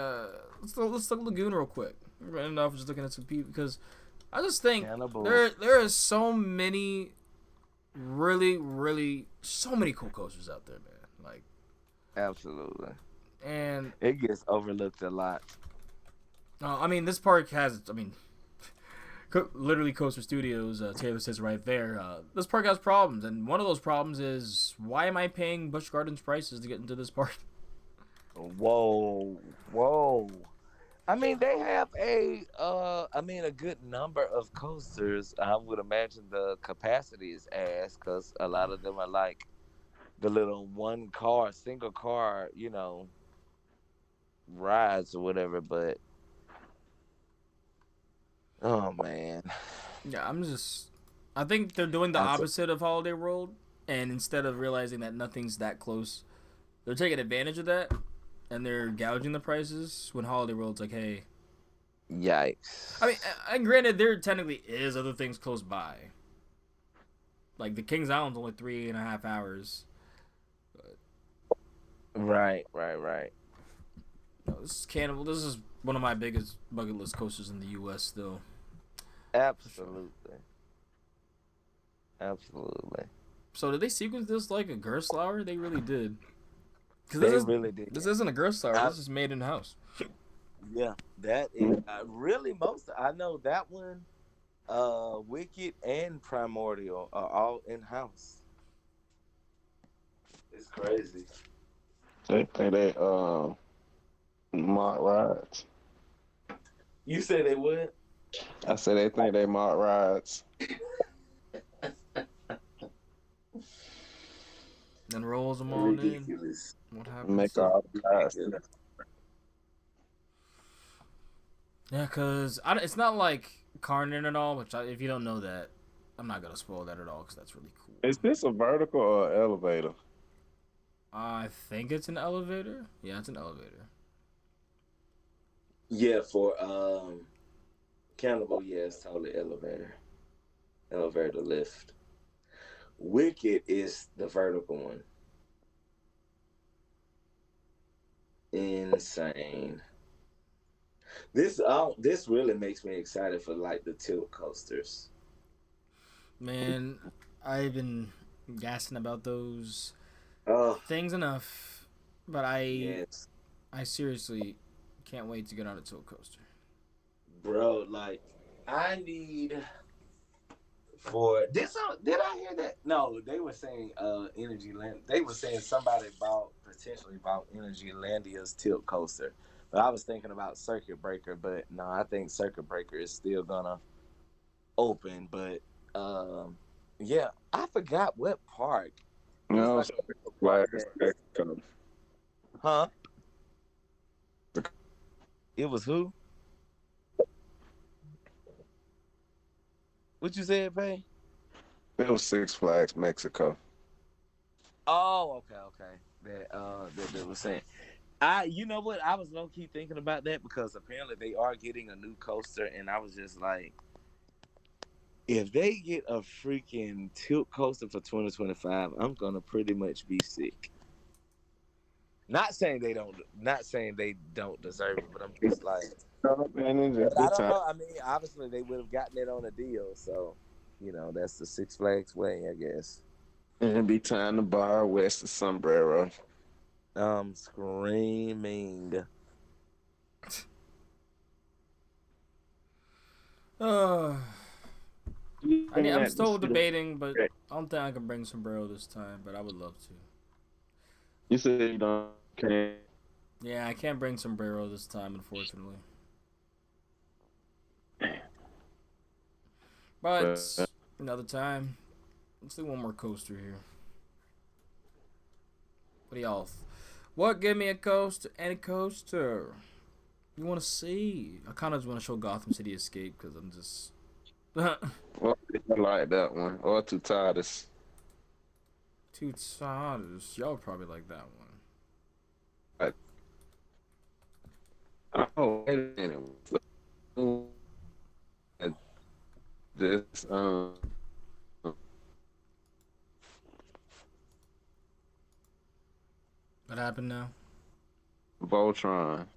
Let's look Lagoon real quick. We're ending off just looking at some people because I just think Cannibal. there is so many, really so many cool coasters out there, man. Like, Absolutely. and It gets overlooked a lot. I mean, this park has. I mean, literally Coaster Studios. Taylor says right there. This park has problems, and one of those problems is why am I paying Busch Gardens prices to get into this park? Whoa. Whoa. I mean, they have a good number of coasters. I would imagine the capacity is ass because a lot of them are like the little single car, rides or whatever. But oh man, Yeah, I think they're doing the That's a- opposite of Holiday World, and instead of realizing that nothing's that close, they're taking advantage of that, and they're gouging the prices. When Holiday World's like, hey, yikes! I mean, and granted, there technically is other things close by. Like the Kings Island's only 3.5 hours. Right. No, this is Cannibal. This is one of my biggest bucket list coasters in the U.S. Still. Absolutely. Absolutely. So did they sequence this like a Gerstlauer? They really did. They really did. This isn't a Gerstlauer. This is made in house. Yeah, that is really most. I know that one. Wicked and Primordial are all in house. It's crazy. They think they mod rides. You say they would? I said they think they mod rides. Then rolls them on in. Ridiculous. What happens? Make all the rides. Yeah, cause it's not like Carnon at all. Which if you don't know that, I'm not gonna spoil that at all because that's really cool. Is this a vertical or elevator? I think it's an elevator. Yeah, it's an elevator. Yeah, for Cannibal, yeah, it's totally elevator lift. Wicked is the vertical one. Insane. This really makes me excited for like the tilt coasters. Man, I've been gassing about those things enough, but I seriously can't wait to get on a tilt coaster. Bro, like I need for this. Did I hear that? No, they were saying Energy Land. They were saying somebody potentially bought Energy Landia's tilt coaster. But I was thinking about Circuit Breaker, but no, I think Circuit Breaker is still gonna open. But yeah, I forgot what park. No, Huh? It was who? What you said, Pay? it was Six Flags Mexico. Oh, okay. That they were saying. You know what? I was low key thinking about that because apparently they are getting a new coaster, and I was just like, if they get a freaking tilt coaster for 2025, I'm gonna pretty much be sick. Not saying they don't deserve it, but I'm just like, Man, it's a I good don't time. know. I mean, obviously they would have gotten it on a deal, so that's the Six Flags way, I guess. It'd be time to borrow West's sombrero. I'm screaming. I'm still debating, but I don't think I can bring sombrero this time. But I would love to. You said you don't can't. Yeah, I can't bring sombrero this time, unfortunately. But another time. Let's do one more coaster here. What do y'all? What? Give me a coaster. Any coaster. You want to see? I kind of just want to show Gotham City Escape because I'm just. Well, I like that one. Or Two Titus. Two Titus. Y'all probably like that one. Oh, wait a minute. This What happened now? Voltron.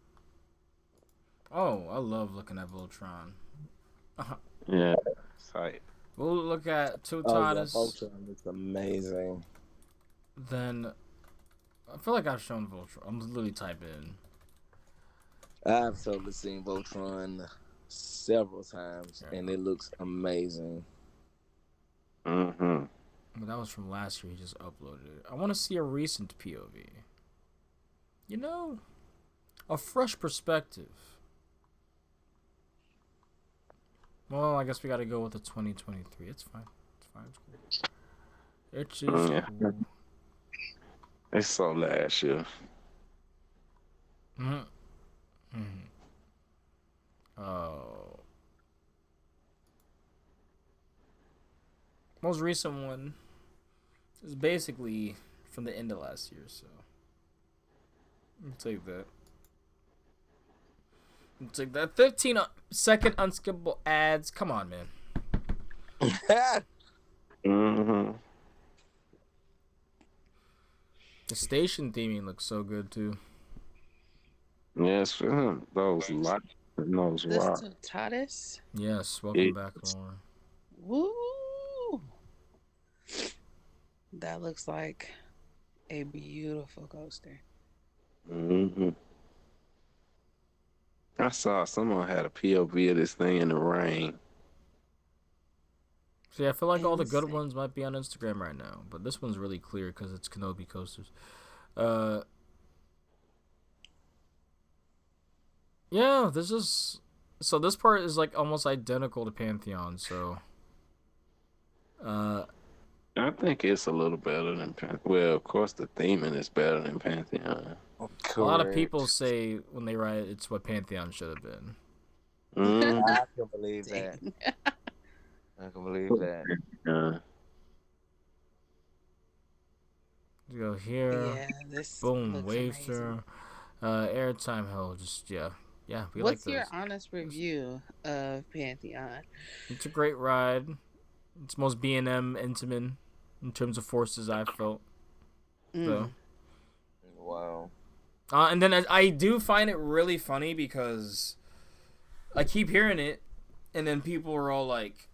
Oh, I love looking at Voltron. Yeah, sight. We'll look at Two Oh, yeah, Titus. Voltron looks amazing. Then I feel like I've shown Voltron. I'm literally typing. I've totally seen Voltron several times, and it looks amazing. Mm-hmm. But that was from last year. He just uploaded it. I want to see a recent POV. A fresh perspective. Well, I guess we got to go with the 2023. It's fine. It's fine. It's cool. It's just cool. It's so last year. Oh. Most recent one is basically from the end of last year, so I'll take that. I'll take that. 15-second unskippable ads. Come on, man. Mm-hmm. The station theming looks so good too. Yes, those lights and those This rocks. Totatus. Yes, welcome back, Lauren. Woo! That looks like a beautiful coaster. Mm-hmm. I saw someone had a POV of this thing in the rain. See, I feel like all the good ones might be on Instagram right now, but this one's really clear because it's Kenobi coasters. Yeah, this part is like almost identical to Pantheon, so. I think it's a little better than Pantheon. Well, of course, the theming is better than Pantheon. Correct. A lot of people say when they write it, it's what Pantheon should have been. I can believe that. I can believe that. Go here. Yeah, this boom, Waster. Airtime hell, just yeah. We What's like your those. honest review of Pantheon? It's a great ride. It's most B&M intimate in terms of forces I've felt. So. Wow. And then I do find it really funny because I keep hearing it, and then people are all like,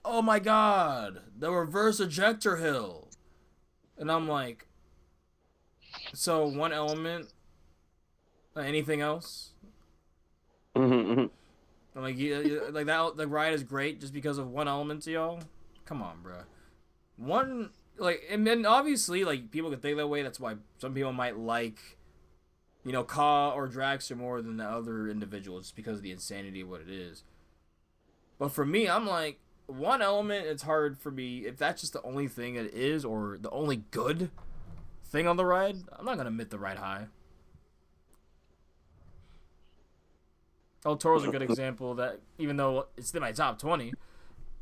"Oh my god, the reverse ejector hill," and I'm like, "So one element, anything else?" Mm-hmm. I'm like, like that. The ride is great just because of one element to y'all. Come on, bro. One and then obviously people can think that way. That's why some people might like, Ka or Dragster more than the other individuals just because of the insanity of what it is. But for me, I'm like, one element, it's hard for me. If that's just the only thing it is or the only good thing on the ride, I'm not going to admit the ride high. El Toro's a good example that even though it's in my top 20,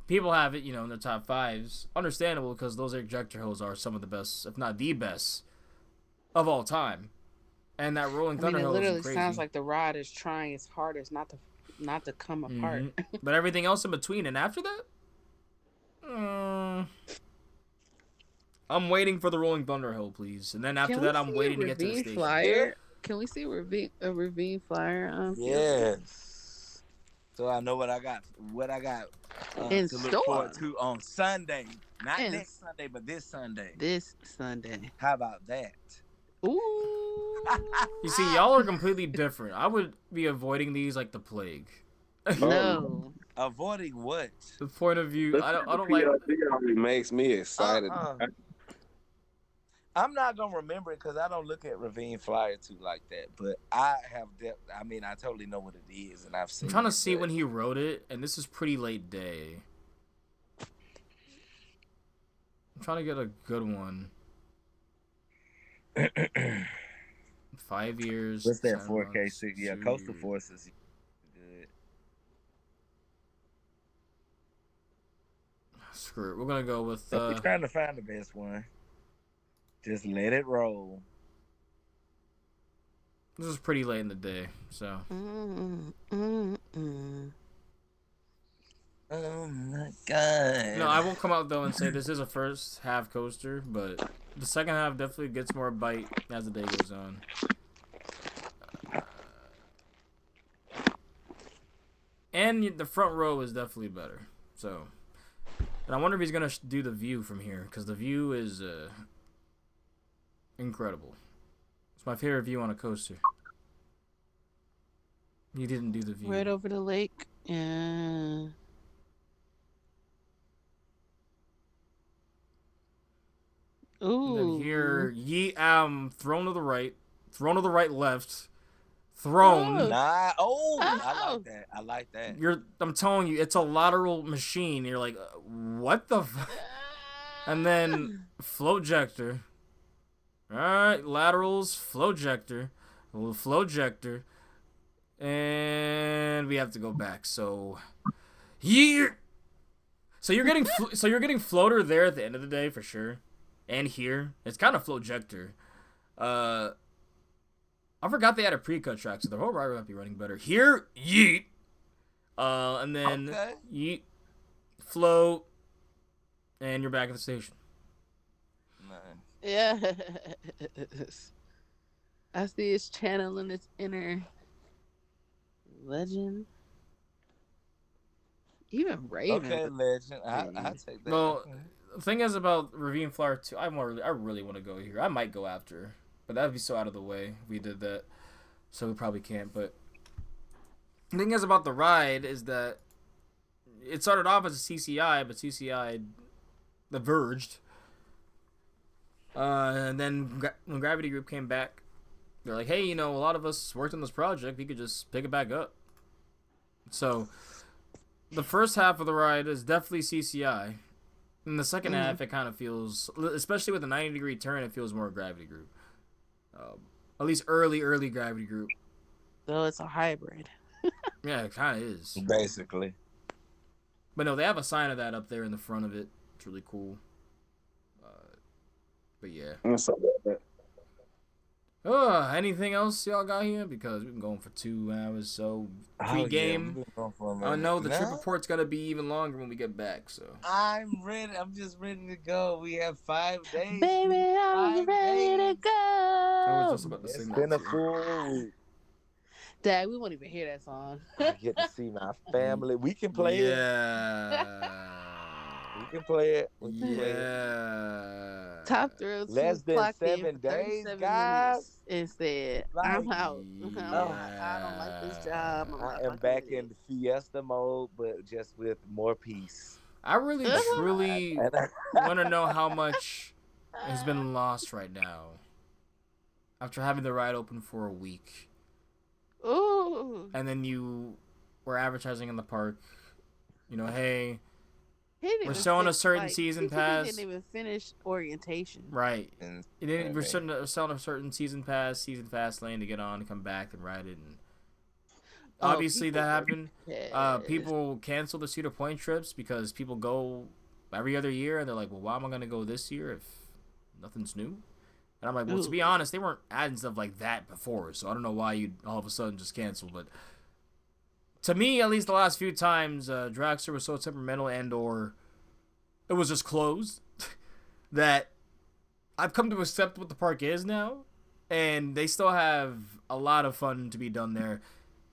people have it, in the top 5s. Understandable because those ejector hills are some of the best, if not the best, of all time. And that Rolling Thunder Hill is crazy. It literally sounds like the ride is trying its hardest not to come apart. But everything else in between and after that, I'm waiting for the Rolling Thunder Hill, please. And then after that, I'm waiting to get to the station. Flyer? Can we see a Ravine flyer? Yes. So I know what I got. What I got In to look forward store. to on Sunday. Not In next Sunday, but this Sunday. this Sunday. How about that? Ooh. You see, y'all are completely different. I would be avoiding these like the plague. No. Avoiding what? The point of view, The I don't like. PLD only makes me excited. I'm not gonna remember it because I don't look at Ravine Flyer 2 like that. But I have I mean, I totally know what it is, and I've seen. I'm trying to it, see when he wrote it, and this is pretty late day. I'm trying to get a good one. 5 years. What's that 10 4K months, 6? Yeah, 2 Coastal years. Forces. Good. Screw it. We're gonna go with. We're trying to find the best one. Just let it roll. This is pretty late in the day, so. Oh my god. No, I won't come out though and say this is a first half coaster, but the second half definitely gets more bite as the day goes on. And the front row is definitely better. So, and I wonder if he's gonna do the view from here, because the view is incredible. It's my favorite view on a coaster. He didn't do the view. Right over the lake. Yeah. Ooh. And then here, throne to the right, left, throne. Oh. Nah. Oh, I Oh. like that. I like that. I'm telling you, it's a lateral machine. You're like, what the? And then flowjector. All right, laterals, flowjector, and we have to go back. So, here. So you're getting floater there at the end of the day for sure, and here it's kind of flowjector. I forgot they had a pre-cut track, so the whole ride might be running better. Here, yeet. And then yeet, float, and you're back at the station. Yes. I see it's channeling its inner legend. Even Raven. Okay, legend. I take that. Well, the thing is about Ravine Flyer 2, I really want to go here. I might go after, but that would be so out of the way if we did that. So we probably can't. But the thing is about the ride is that it started off as a CCI, but CCI diverged. And then when Gravity Group came back, they're like, hey, a lot of us worked on this project. We could just pick it back up. So the first half of the ride is definitely CCI. In the second half, it kind of feels, especially with the 90-degree turn, it feels more Gravity Group. At least early Gravity Group. So it's a hybrid. Yeah, it kind of is. Basically. But no, they have a sign of that up there in the front of it. It's really cool. But yeah. Anything else y'all got here? Because we've been going for 2 hours, so pre-game. I know the trip report's gonna be even longer when we get back. So I'm ready. I'm just ready to go. We have 5 days. Baby, I'm ready to go. I was just about to It's sing been that a too. full week. Dad, we won't even hear that song. I get to see my family. We can play it. Yeah. We can play it. We can play it. Yeah. Top Thrill 2 Less than clocked in 7 for days, 37 guys. minutes and said, I'm out. I don't like this job. I am back in the Fiesta mode, but just with more peace. I really truly want to know how much has been lost right now after having the ride open for a week. Ooh. And then you were advertising in the park, hey, we're selling a certain season pass. He didn't even finish orientation. Right. We're selling a certain season pass lane to get on and come back and ride it. And obviously that happened. People cancel the Cedar Point trips because people go every other year, and they're like, well, why am I going to go this year if nothing's new? And I'm like, well, to be honest, they weren't adding stuff like that before, so I don't know why you'd all of a sudden just cancel. But to me, at least the last few times, Dragster was so temperamental or it was just closed that I've come to accept what the park is now, and they still have a lot of fun to be done there,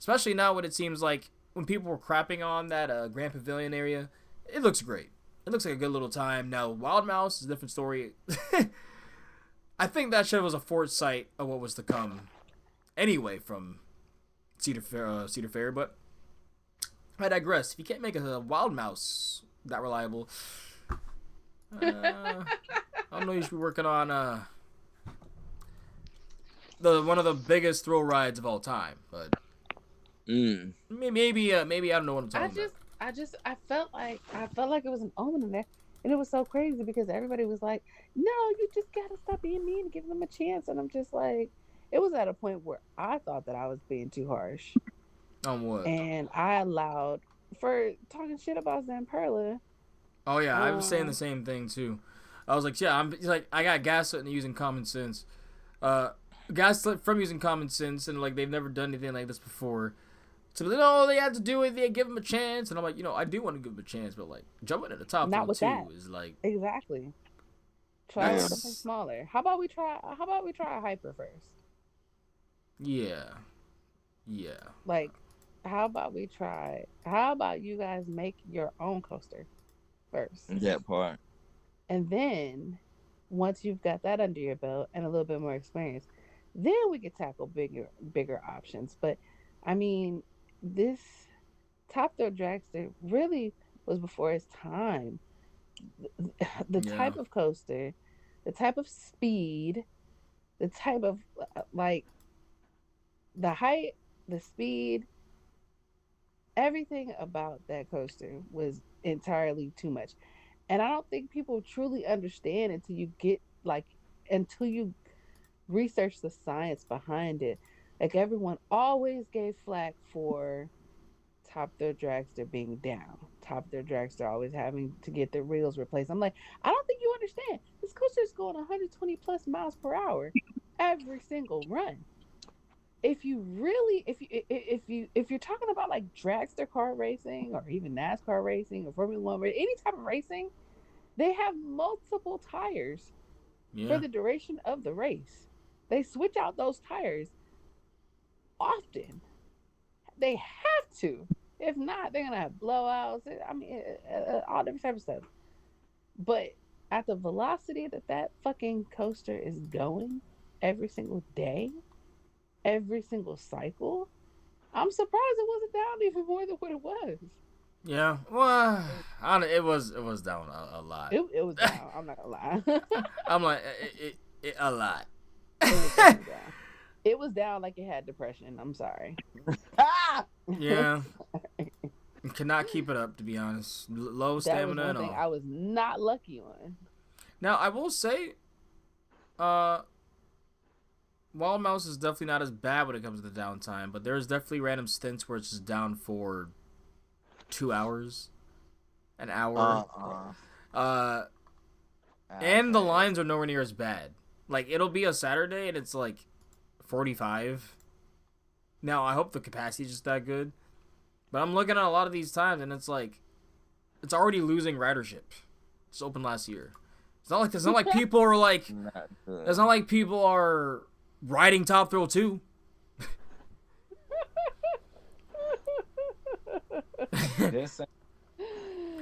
especially now when it seems like when people were crapping on that Grand Pavilion area, it looks great. It looks like a good little time. Now, Wild Mouse is a different story. I think that show was a foresight of what was to come anyway from Cedar Fair, but I digress. If you can't make a Wild Mouse that reliable, I don't know. You should be working on one of the biggest thrill rides of all time. But maybe I don't know what I'm talking about. I felt like it was an omen in there, and it was so crazy because everybody was like, "No, you just gotta stop being mean and give them a chance." And I'm just like, it was at a point where I thought that I was being too harsh. On what? And I allowed for talking shit about Zamperla. Oh yeah, I was saying the same thing too. I was like, yeah, I got gaslit and using common sense. Gaslit from using common sense, and like they've never done anything like this before. So they had to do it. They give him a chance, and I'm like, I do want to give him a chance, but like jumping at the top not with too that. is like exactly. Try something smaller. How about we try a hyper first? Yeah. Like, how about you guys make your own coaster first? That part. And then, once you've got that under your belt and a little bit more experience, then we could tackle bigger options. But, I mean, this Top Thrill Dragster really was before its time. The type of coaster, the type of speed, the type of, like, the height, the speed, everything about that coaster was entirely too much. And I don't think people truly understand until you research the science behind it. Like, everyone always gave flack for Top Thrill Dragster being down. Top Thrill Dragster always having to get the reels replaced. I'm like, I don't think you understand. This coaster is going 120 plus miles per hour every single run. If you're talking about like dragster car racing or even NASCAR racing or Formula One racing, any type of racing, they have multiple tires for the duration of the race. They switch out those tires often. They have to. If not, they're gonna have blowouts. I mean, all different types of stuff. But at the velocity that fucking coaster is going every single day, every single cycle, I'm surprised it wasn't down even more than what it was. Yeah, well, it was down a lot. It was down. I'm not gonna lie. I'm like a lot. It was down. It was down like it had depression. I'm sorry. Yeah, cannot keep it up, to be honest. Low stamina and all. I was not lucky on. Now I will say, Wild Mouse is definitely not as bad when it comes to the downtime, but there's definitely random stints where it's just down for 2 hours, an hour. And the lines are nowhere near as bad. Like, it'll be a Saturday and it's like 45. Now, I hope the capacity is just that good. But I'm looking at a lot of these times and it's like, it's already losing ridership. It's open last year. It's not like people are like, it's not like people are riding Top Thrill 2.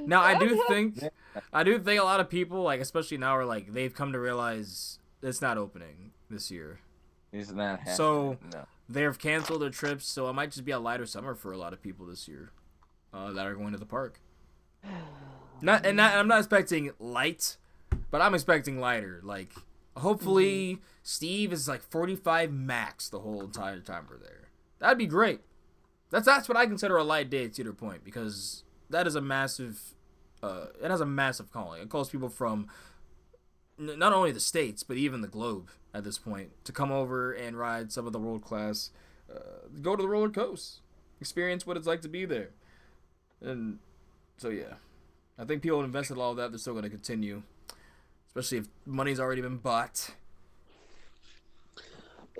Now I do think a lot of people, like, especially now, are like, they've come to realize it's not opening this year. It's not happening. So they've canceled their trips, so it might just be a lighter summer for a lot of people this year that are going to the park. I'm not expecting light, but I'm expecting lighter. Like, hopefully Steve is like 45 max the whole entire time we're there. That'd be great. That's what I consider a light day at Cedar Point, because that is a massive. It has a massive calling. It calls people from not only the States, but even the globe at this point to come over and ride some of the world class, go to the roller coaster, experience what it's like to be there. And so, yeah, I think people invested all of that. They're still going to continue, especially if money's already been bought.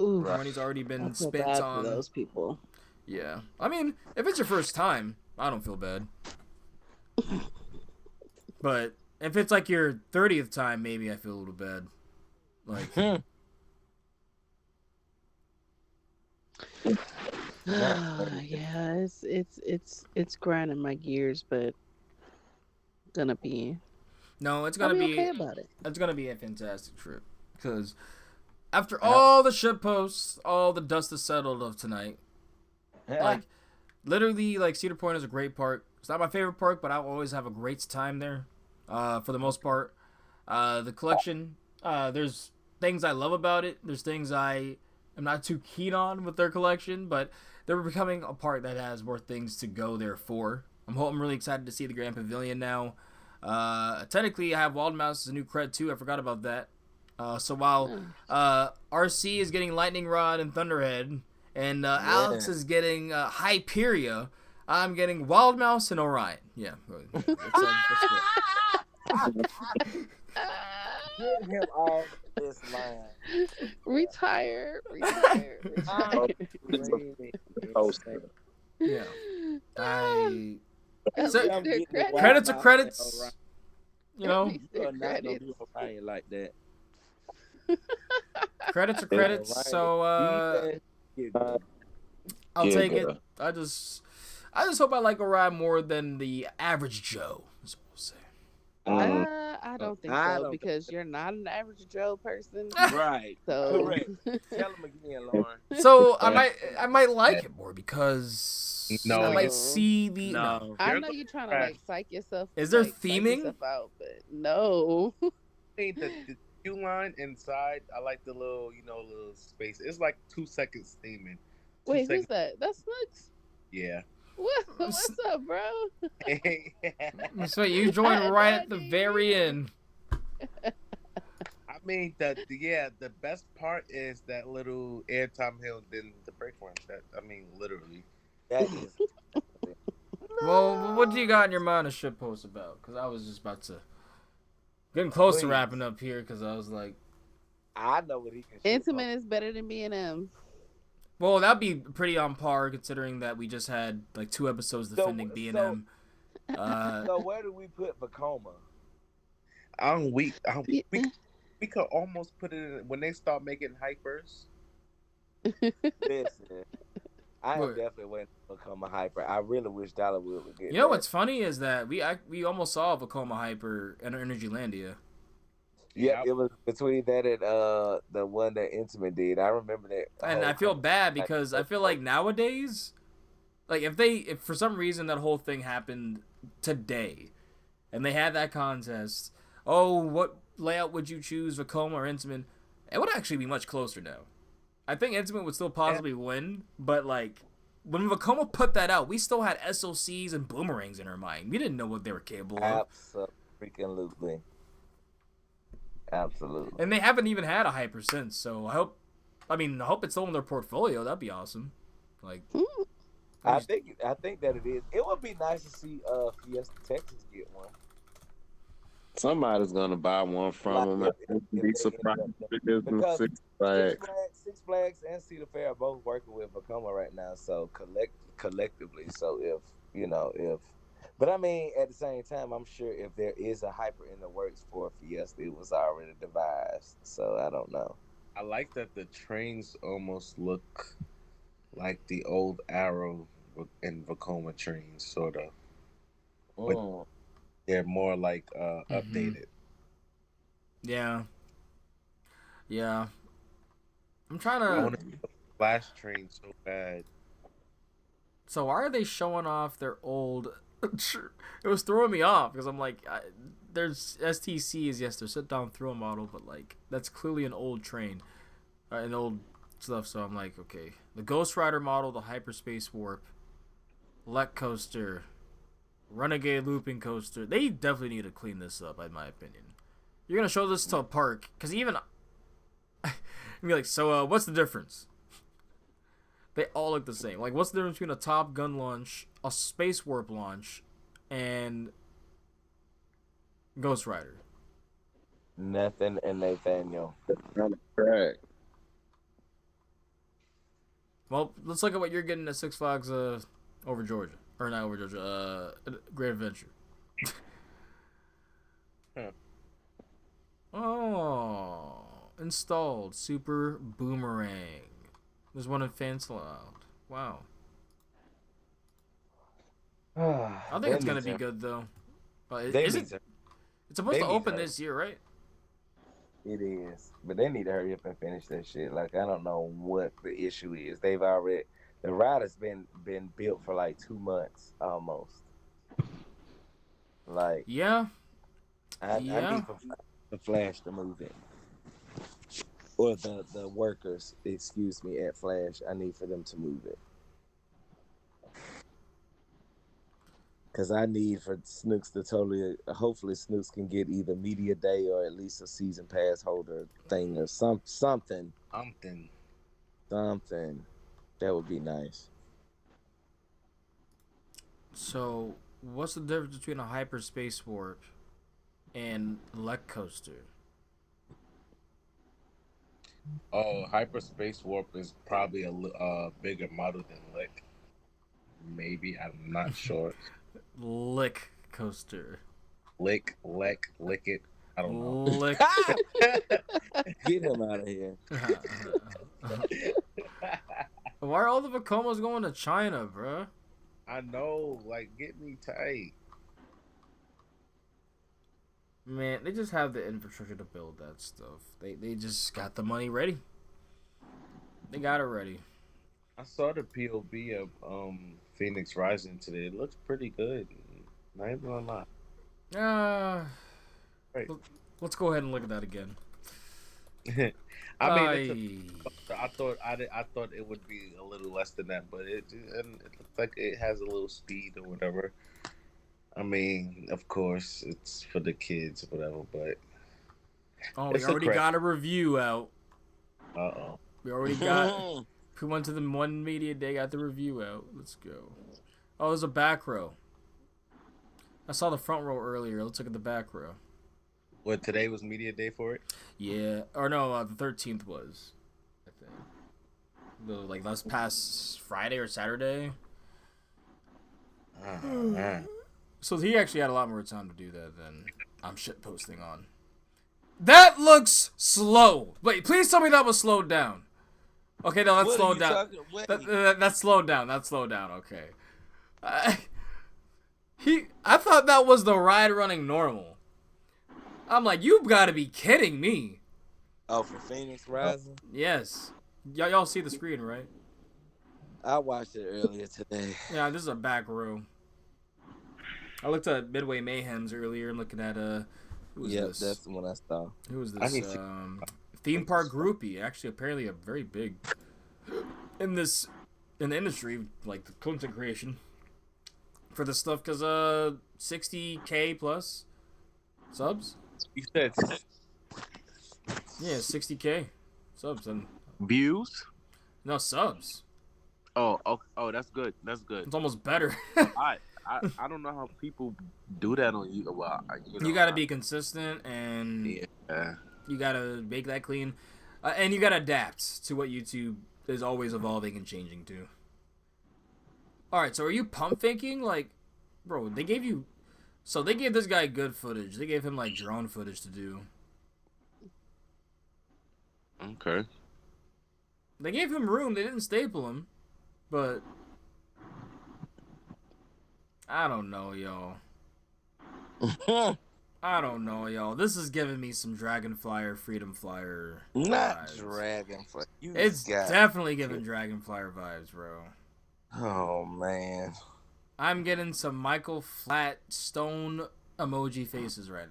Ooh, money's already been spent bad on for those people. Yeah, I mean, if it's your first time, I don't feel bad. But if it's like your 30th time, maybe I feel a little bad. Like, Yeah, it's grinding my gears, but gonna be No, I'll be okay about it. it's gonna be a fantastic trip because after Uh, all the shit posts, all the dust is settled of tonight. Like literally, like Cedar Point is a great park. It's not my favorite park, but I'll always have a great time there. For the most part, the collection. There's things I love about it. There's things I am not too keen on with their collection, but they're becoming a park that has more things to go there for. I'm really excited to see the Grand Pavilion now. Technically, I have Wild Mouse as a new cred too. I forgot about that. So while RC is getting Lightning Rod and Thunderhead, and Alex is getting Hyperia, I'm getting Wild Mouse and Orion. Yeah, that's good. Get him off this line. Retire. Yeah. So, I'm getting the credits are Wild credits. Mouse. You know, You are not gonna do Orion like that. credits are credits. So I'll take it. I just hope I like Orion more than the average Joe. Is what we'll say. I don't think so because you're not an average Joe person. Right. So Correct. Tell him again, Lauren. So I might like it more because I might see the. No. I know you're trying to like psych yourself. Is there like, theming? Psych yourself out, but no. I think the queue line inside, I like the little, little space. It's like 2 seconds theming. Wait, who's that? That's Snooks? Yeah. What's up, bro? So you joined right at the very end. I mean, the best part is that little airtime hill than the break room. Literally. That is. Well, what do you got in your mind to shit post about? Because I was just about to getting close to wrapping up here. Because I was like, I know what he can. Intimate is better than B&M. Well, that'd be pretty on par considering that we just had like 2 episodes defending B&M. So where do we put Vacoma? We could almost put it in when they start making hypers. Listen, I am definitely waiting to become a hyper. I really wish Dollywood would get. You know what's funny is that we almost saw Vacoma hyper in Energylandia. Yeah, it was between that and the one that Intimate did. I remember that. And I feel bad because I feel like nowadays, like if for some reason that whole thing happened today, and they had that contest, what layout would you choose, Vacoma or Intimate? It would actually be much closer now. I think Intimate would still possibly win, but like when Vacoma put that out, we still had SOCs and boomerangs in our mind. We didn't know what they were capable of. Absolutely. Absolutely. And they haven't even had a hyper since, so I hope it's still in their portfolio. That'd be awesome. Like I think that it is. It would be nice to see Fiesta Texas get one. Somebody's gonna buy one from them. Be surprised because Six Flags and Cedar Fair are both working with Vacoma right now, so collectively. So but I mean, at the same time, I'm sure if there is a hyper in the works for Fiesta, it was already devised. So I don't know. I like that the trains almost look like the old Arrow and Vacoma trains, sort of. But they're more like updated. Yeah. I'm trying I to. want to see the Flash train so bad. So why are they showing off their old? It was throwing me off because I'm like, there's STCs, yes, they're sit down throw model, but like that's clearly an old train, an old stuff. So I'm like, okay, the Ghost Rider model, the Hyperspace Warp, Lek Coaster, Renegade Looping Coaster. They definitely need to clean this up, in my opinion. You're gonna show this to a park because even be like, so what's the difference? They all look the same. Like, what's the difference between a Top Gun launch, a Space Warp launch, and Ghost Rider? Nothing and Nathaniel. correct. Well, let's look at what you're getting at Six Flags over Georgia. Or not over Georgia, Great Adventure. Oh, installed Super Boomerang. There's one in Fansloud. Wow. I think it's gonna be good though. Is it? It's supposed to open this year, right? It is, but they need to hurry up and finish that shit. Like I don't know what the issue is. They've already the ride has been built for like 2 months almost. Like Yeah. I need for the Flash to move it, or the workers, excuse me, at Flash. I need for them to move it. Because I need for Snooks to hopefully Snooks can get either media day or at least a season pass holder thing or something. That would be nice. So, what's the difference between a hyperspace warp and Lek coaster? Oh, hyperspace warp is probably a bigger model than Lick. Maybe, I'm not sure. Lick coaster. Lick it. I don't know. Lick. Get him out of here. Why are all the Vacomos going to China, bro? I know, like, get me tight. Man, they just have the infrastructure to build that stuff. They just got the money ready. They got it ready. I saw the POV of Phoenix Rising today. It looks pretty good. Not even gonna lie. Right. Let's go ahead and look at that again. I mean, I thought it would be a little less than that, but it looks like it has a little speed or whatever. I mean, of course, it's for the kids or whatever, but we already got a review out. We already got. We went to the one media day, got the review out. Let's go. Oh, there's a back row. I saw the front row earlier. Let's look at the back row. What, today was media day for it? Yeah, or no, the 13th was, I think. Like last past Friday or Saturday. So he actually had a lot more time to do that than I'm shit posting on. That looks slow. Wait, please tell me that was slowed down. Okay, no, that's slowed down. That's slowed down. That's slowed down. Okay. I thought that was the ride running normal. I'm like, you've got to be kidding me. Oh, for Phoenix Rising? Yes. Y'all see the screen, right? I watched it earlier today. Yeah, this is a back row. I looked at Midway Mayhems earlier and looking at who's this? That's the one I saw. Who is this? Theme park groupie. Actually, apparently a very big in the industry, like the content creation for this stuff, because 60K plus subs. You said, yeah, 60K subs and views. No, subs. Oh, that's good. That's good. It's almost better. I don't know how people do that on YouTube. Well, you got to be consistent, and you got to make that clean, and you got to adapt to what YouTube is always evolving and changing to. All right, so are you pump faking? Like, bro, they gave this guy good footage. They gave him like drone footage to do. Okay. They gave him room. They didn't staple him, but I don't know, y'all. I don't know, y'all. This is giving me some Dragonflyer, Freedom Flyer Not vibes. Dragonfly. It's definitely giving Dragonflyer vibes, bro. Oh, man. I'm getting some Michael Flat Stone emoji faces right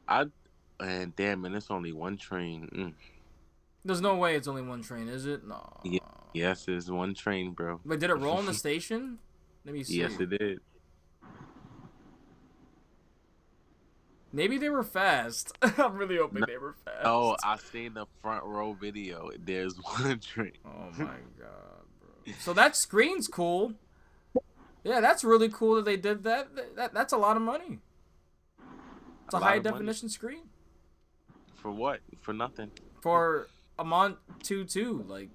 now. And damn, and it's only one train. There's no way it's only one train, is it? No. Yeah, yes, it's one train, bro. But did it roll in the station? Let me see. Yes, it did. Maybe they were fast. I'm really hoping they were fast. Oh, I seen the front row video. There's one train. Oh my god, bro. So that screen's cool. Yeah, that's really cool that they did that. That's a lot of money. It's a high definition screen. For what? For nothing. For a Mont 2.2, like.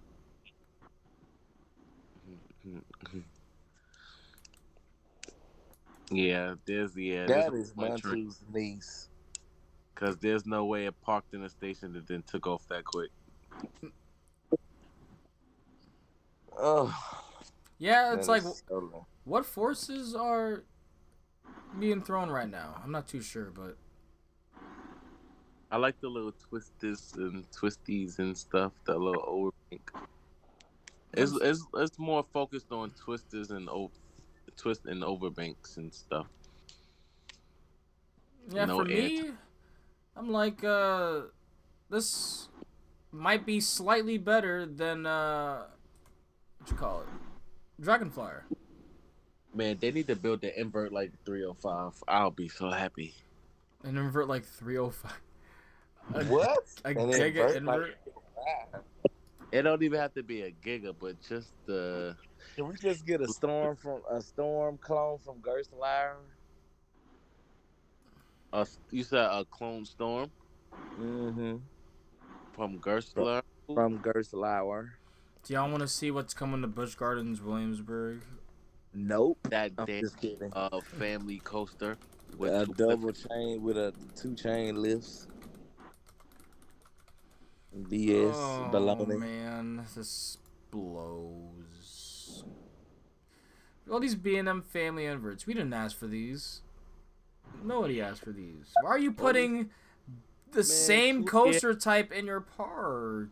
Yeah, that is Montu's niece. Because there's no way it parked in the station that then took off that quick. Oh. Yeah, it's That like, is so what forces are being thrown right now? I'm not too sure, but I like the little twisters and twisties and stuff. The little overbank. It's more focused on twisters and twist and overbanks and stuff. yeah, No for anti. me, I'm like, this might be slightly better than what you call it, Dragonflyer. Man, they need to build the invert like 305. I'll be so happy. An invert like 305. what? A And giga invert like invert. It don't even have to be a giga, but just the can we just get a storm clone from Gerst Lyre? you said a clone storm Mm-hmm. from From, Gerstler. from Gerst Lyre. Do y'all want to see what's coming to Busch Gardens, Williamsburg? Nope. That I'm damn just kidding. family coaster with A two double lifts. chain with a 2 chain lifts. BS Oh baloney. man, this blows. All these B&M family inverts. We didn't ask for these. Nobody asked for these. Why are you putting the Man, same coaster type in your park?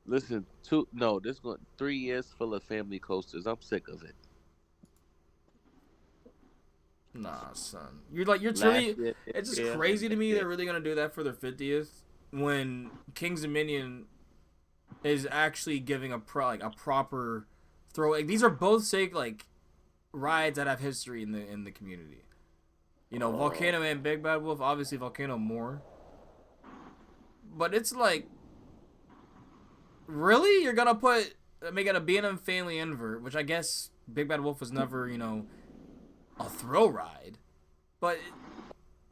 Listen, this going 3 years full of family coasters. I'm sick of it. Nah, son. You're Last truly. year, It's just yeah, crazy to me they're really gonna do that for their 50th when Kings Dominion is actually giving a proper throw. Like, these are both rides that have history in the community. You know, Volcano and Big Bad Wolf. Obviously, Volcano more. But it's like, really, you're gonna make it a B&M family invert, which I guess Big Bad Wolf was never a throw ride, but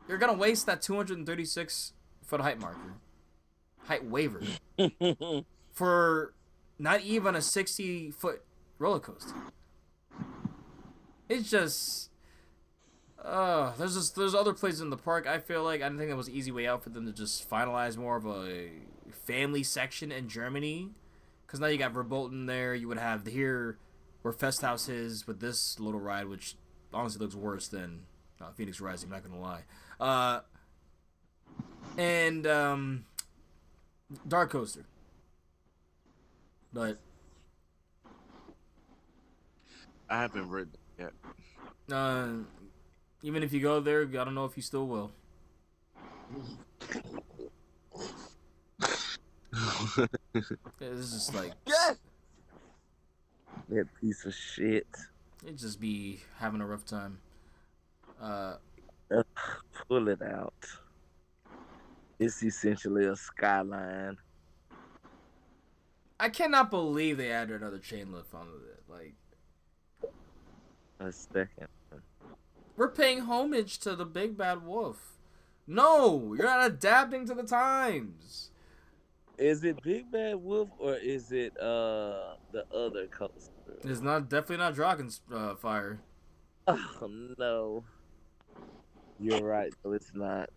you're gonna waste that 236-foot height waiver, for not even a 60-foot roller coaster. It's just, there's other places in the park. I feel like I didn't think that was an easy way out for them to just finalize more of a family section in Germany, because now you got Verbolten there. You would have here where Festhaus is with this little ride, which honestly looks worse than Phoenix Rising. I'm not gonna lie. And Dark Coaster, but I haven't read that uh, even if you go there, I don't know if you still will. yet. It's just like, Yes. That piece of shit. it just be having a rough time. Pull it out. It's essentially a skyline. I cannot believe they added another chain lift onto it. Like, A second. we're paying homage to the Big Bad Wolf. No, you're not adapting to the times. Is it Big Bad Wolf or is it the other coaster? It's not definitely not Dragon's Fire. Oh no. You're right, though it's not.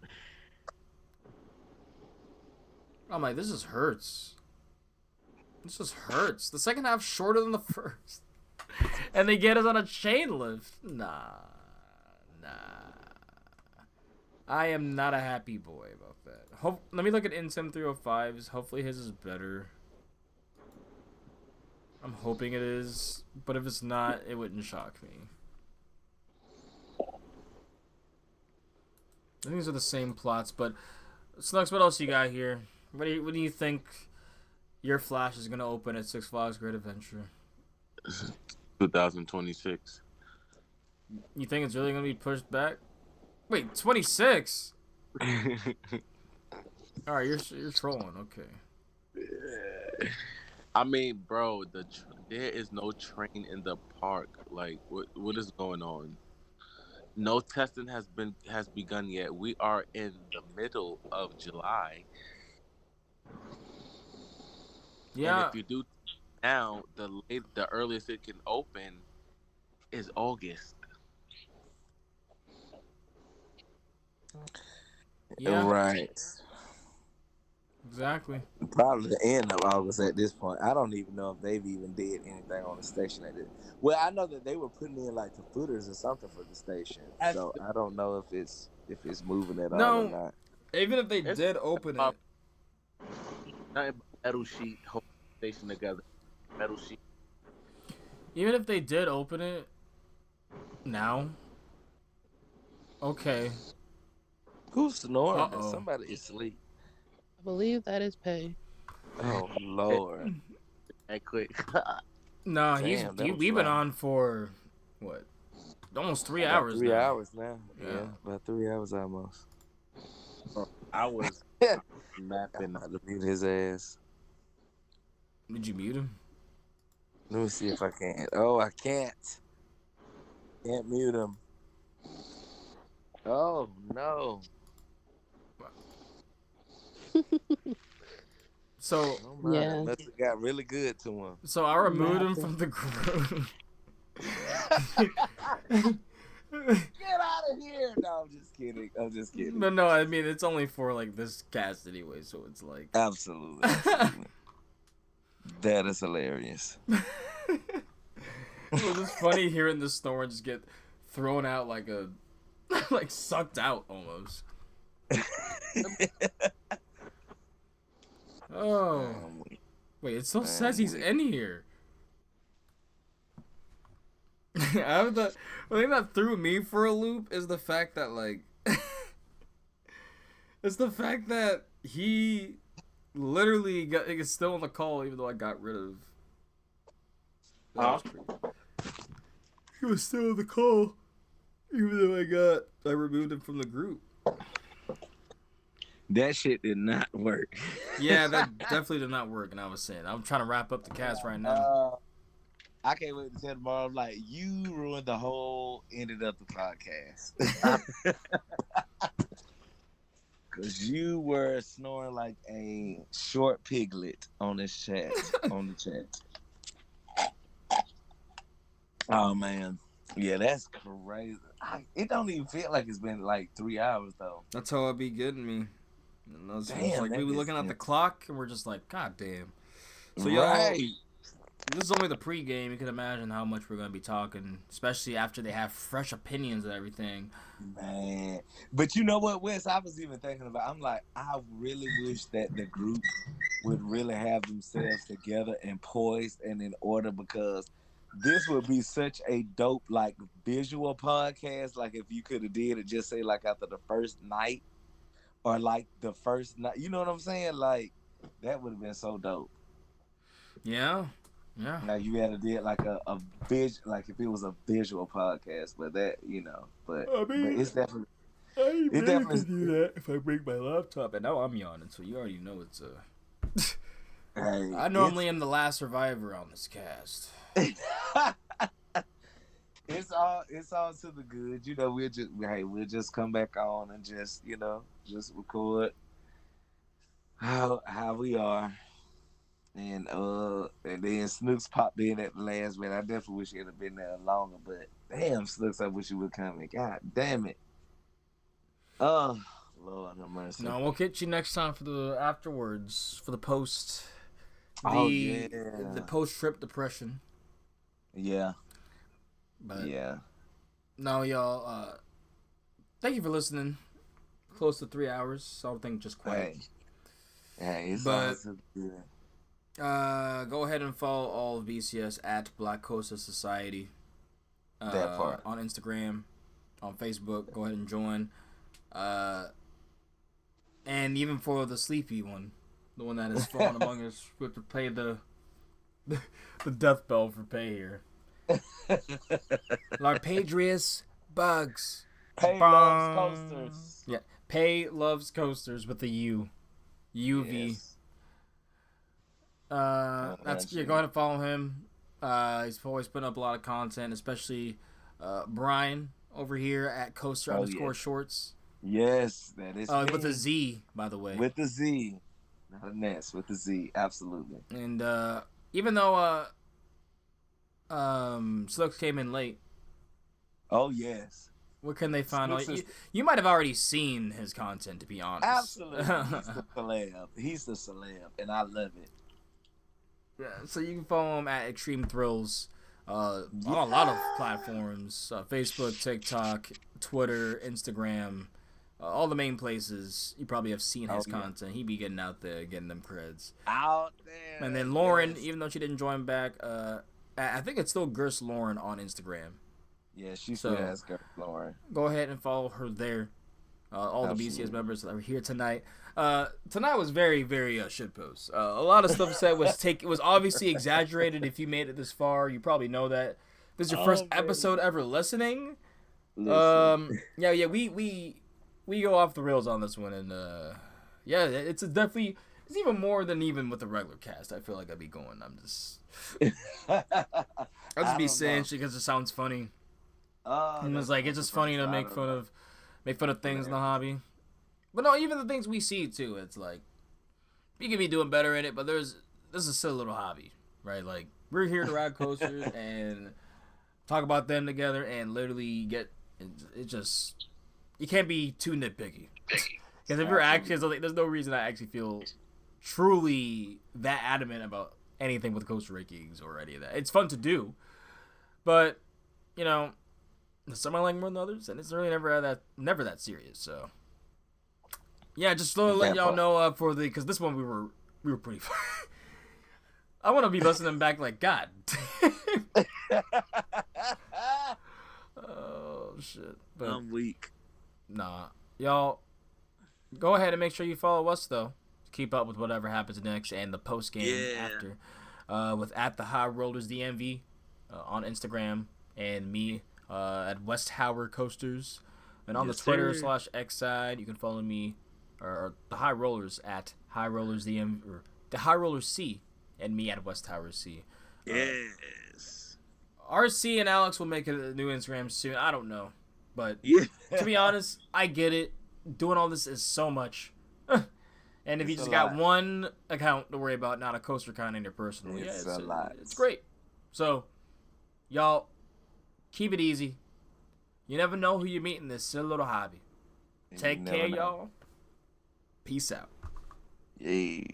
I'm like, this just hurts. This just hurts. The second half's shorter than the first. And they get us on a chain lift. Nah. I am not a happy boy about that. Let me look at Insim 305's. Hopefully his is better. I'm hoping it is. But if it's not, it wouldn't shock me. I think these are the same plots, but Snux, what else you got here? What do you think your Flash is gonna open at Six Flags Great Adventure? 2026. You think it's really gonna be pushed back? Wait, 26? All right, you're trolling. Okay. I mean, bro, there is no train in the park. Like, what is going on? No testing has begun yet. We are in the middle of July, and Yeah. if you do now, the earliest it can open is August. Yeah. Right. Exactly. Probably the end of August at this point. I don't even know if they've even did anything on the station at it. Well, I know that they were putting in like the footers or something for the station. So I don't know if it's moving at all or No, not. even if they It's did open it, nothing but metal sheet holding the station together. Metal sheet. even if they did open it now, okay. Who's snoring? Uh-oh. Somebody is asleep. I believe that is pay. Oh Lord. That quick. No, Damn, that was we've been loud. on for what? Almost 3 About hours 3 now. hours now. Yeah, about 3 hours almost. I was I'm napping. about to mute his ass. Did you mute him? Let me see if I can. Oh, I can't. Can't mute him. Oh no. So Oh my. Yeah. Must have got really good to him. so I removed him Napping. from the group. Get out of here! No, I'm just kidding. I'm just kidding. No, I mean it's only for like this cast anyway, so it's like Absolutely, absolutely. That is hilarious. it was just funny hearing the snore just get thrown out like a like sucked out almost. Oh. Wait, it still says he's in here. The thing that threw me for a loop is the fact that like it's the fact that he literally is still on the call even though I got rid of. He was still on the call even though I removed him from the group. That shit did not work. Yeah, that definitely did not work. And I was saying, I'm trying to wrap up the cast right now. I can't wait to tell tomorrow. I'm like, you ruined the whole ended up the podcast. Because you were snoring like a short piglet on this chat. On the chat. Oh, man. Yeah, that's crazy. It don't even feel like it's been like 3 hours, though. That's how it be getting me. And that's Damn, like we were looking at the clock and we're just like, God damn. So y'all, this is only the pregame. You can imagine how much we're gonna be talking, especially after they have fresh opinions and everything. Man, but you know what, Wes? I was even thinking about. I'm like, I really wish that the group would really have themselves together and poised and in order, because this would be such a dope like visual podcast. Like if you could have did it, just say like after the first night or like the first night. You know what I'm saying? Like that would have been so dope. Yeah. Yeah. Like you had to did like a like if it was a visual podcast, but that but it's definitely I it definitely do that if I bring my laptop. And now I'm yawning, so you already know it's hey, I normally am the last survivor on this cast. It's all to the good. We'll just come back on and just just record how we are. And then Snooks popped in at the last minute. I definitely wish he'd have been there longer, but damn, Snooks, I wish you would come in. God damn it. Oh, Lord have mercy. No, we'll catch you next time for the afterwards, for the post. The post-trip depression. Yeah. But yeah. No, y'all, thank you for listening. Close to 3 hours, so I don't think just quite. Hey, it's but, all so good. Go ahead and follow all of BCS at Black Costa Society. That part. On Instagram, on Facebook. Go ahead and join. And even for the sleepy one, the one that has fallen among us, we have to pay the death bell for pay here. Larpadrius Bugs. Pay loves coasters. Yeah, Pay loves coasters with the U. UV. Yes. Go ahead and follow him. He's always putting up a lot of content, especially Brian over here at Coaster _ Shorts. Yes, that is with a Z, by the way. With the Z. Not an S, with the Z, absolutely. And even though Slux came in late. Oh yes. Where can they find all you might have already seen his content, to be honest. Absolutely. He's the celeb. He's the celeb, and I love it. Yeah, so you can follow him at Extreme Thrills on a lot of platforms. Facebook, TikTok, Twitter, Instagram. All the main places you probably have seen his content. He be getting out there, getting them creds. Out there. And then Lauren, even though she didn't join back, I think it's still Gers Lauren on Instagram. Yeah, she still has Gers Lauren. Go ahead and follow her there. All the BCS members that are here tonight. Tonight was very, very shitpost. A lot of stuff said was obviously exaggerated. If you made it this far, you probably know that. This is your first episode ever listening. Yeah, we go off the rails on this one, and it's definitely even more than even with the regular cast. I feel like I'd be going. I'll just be saying shit because it sounds funny. And it's like it's just funny to make fun of things in the hobby. But no, even the things we see too. It's like we could be doing better in it, but this is still a little hobby, right? Like we're here to ride coasters and talk about them together, and literally it just you can't be too nitpicky. Because if you're actually, there's no reason I actually feel truly that adamant about anything with coaster rankings or any of that. It's fun to do, but some I like more than others, and it's really never that serious. So yeah, just to let y'all know because this one we were pretty fun. I want to be listening back like God. Oh shit! But I'm weak. Nah, y'all, go ahead and make sure you follow us though. Keep up with whatever happens next and the post game after. With at the High Rollers DMV on Instagram, and me at West Howard Coasters, and on the Twitter /X side you can follow me or the High Rollers at High Rollers DMV or the High Rollers C, and me at West Howard C. Yes. RC and Alex will make a new Instagram soon. I don't know, but to be honest, I get it. Doing all this is so much. And if you just got one account to worry about, not a coaster account in your personal, it's a lot. It's great. So, y'all, keep it easy. You never know who you're meeting. This silly little hobby. Take care, y'all. Peace out. Yay.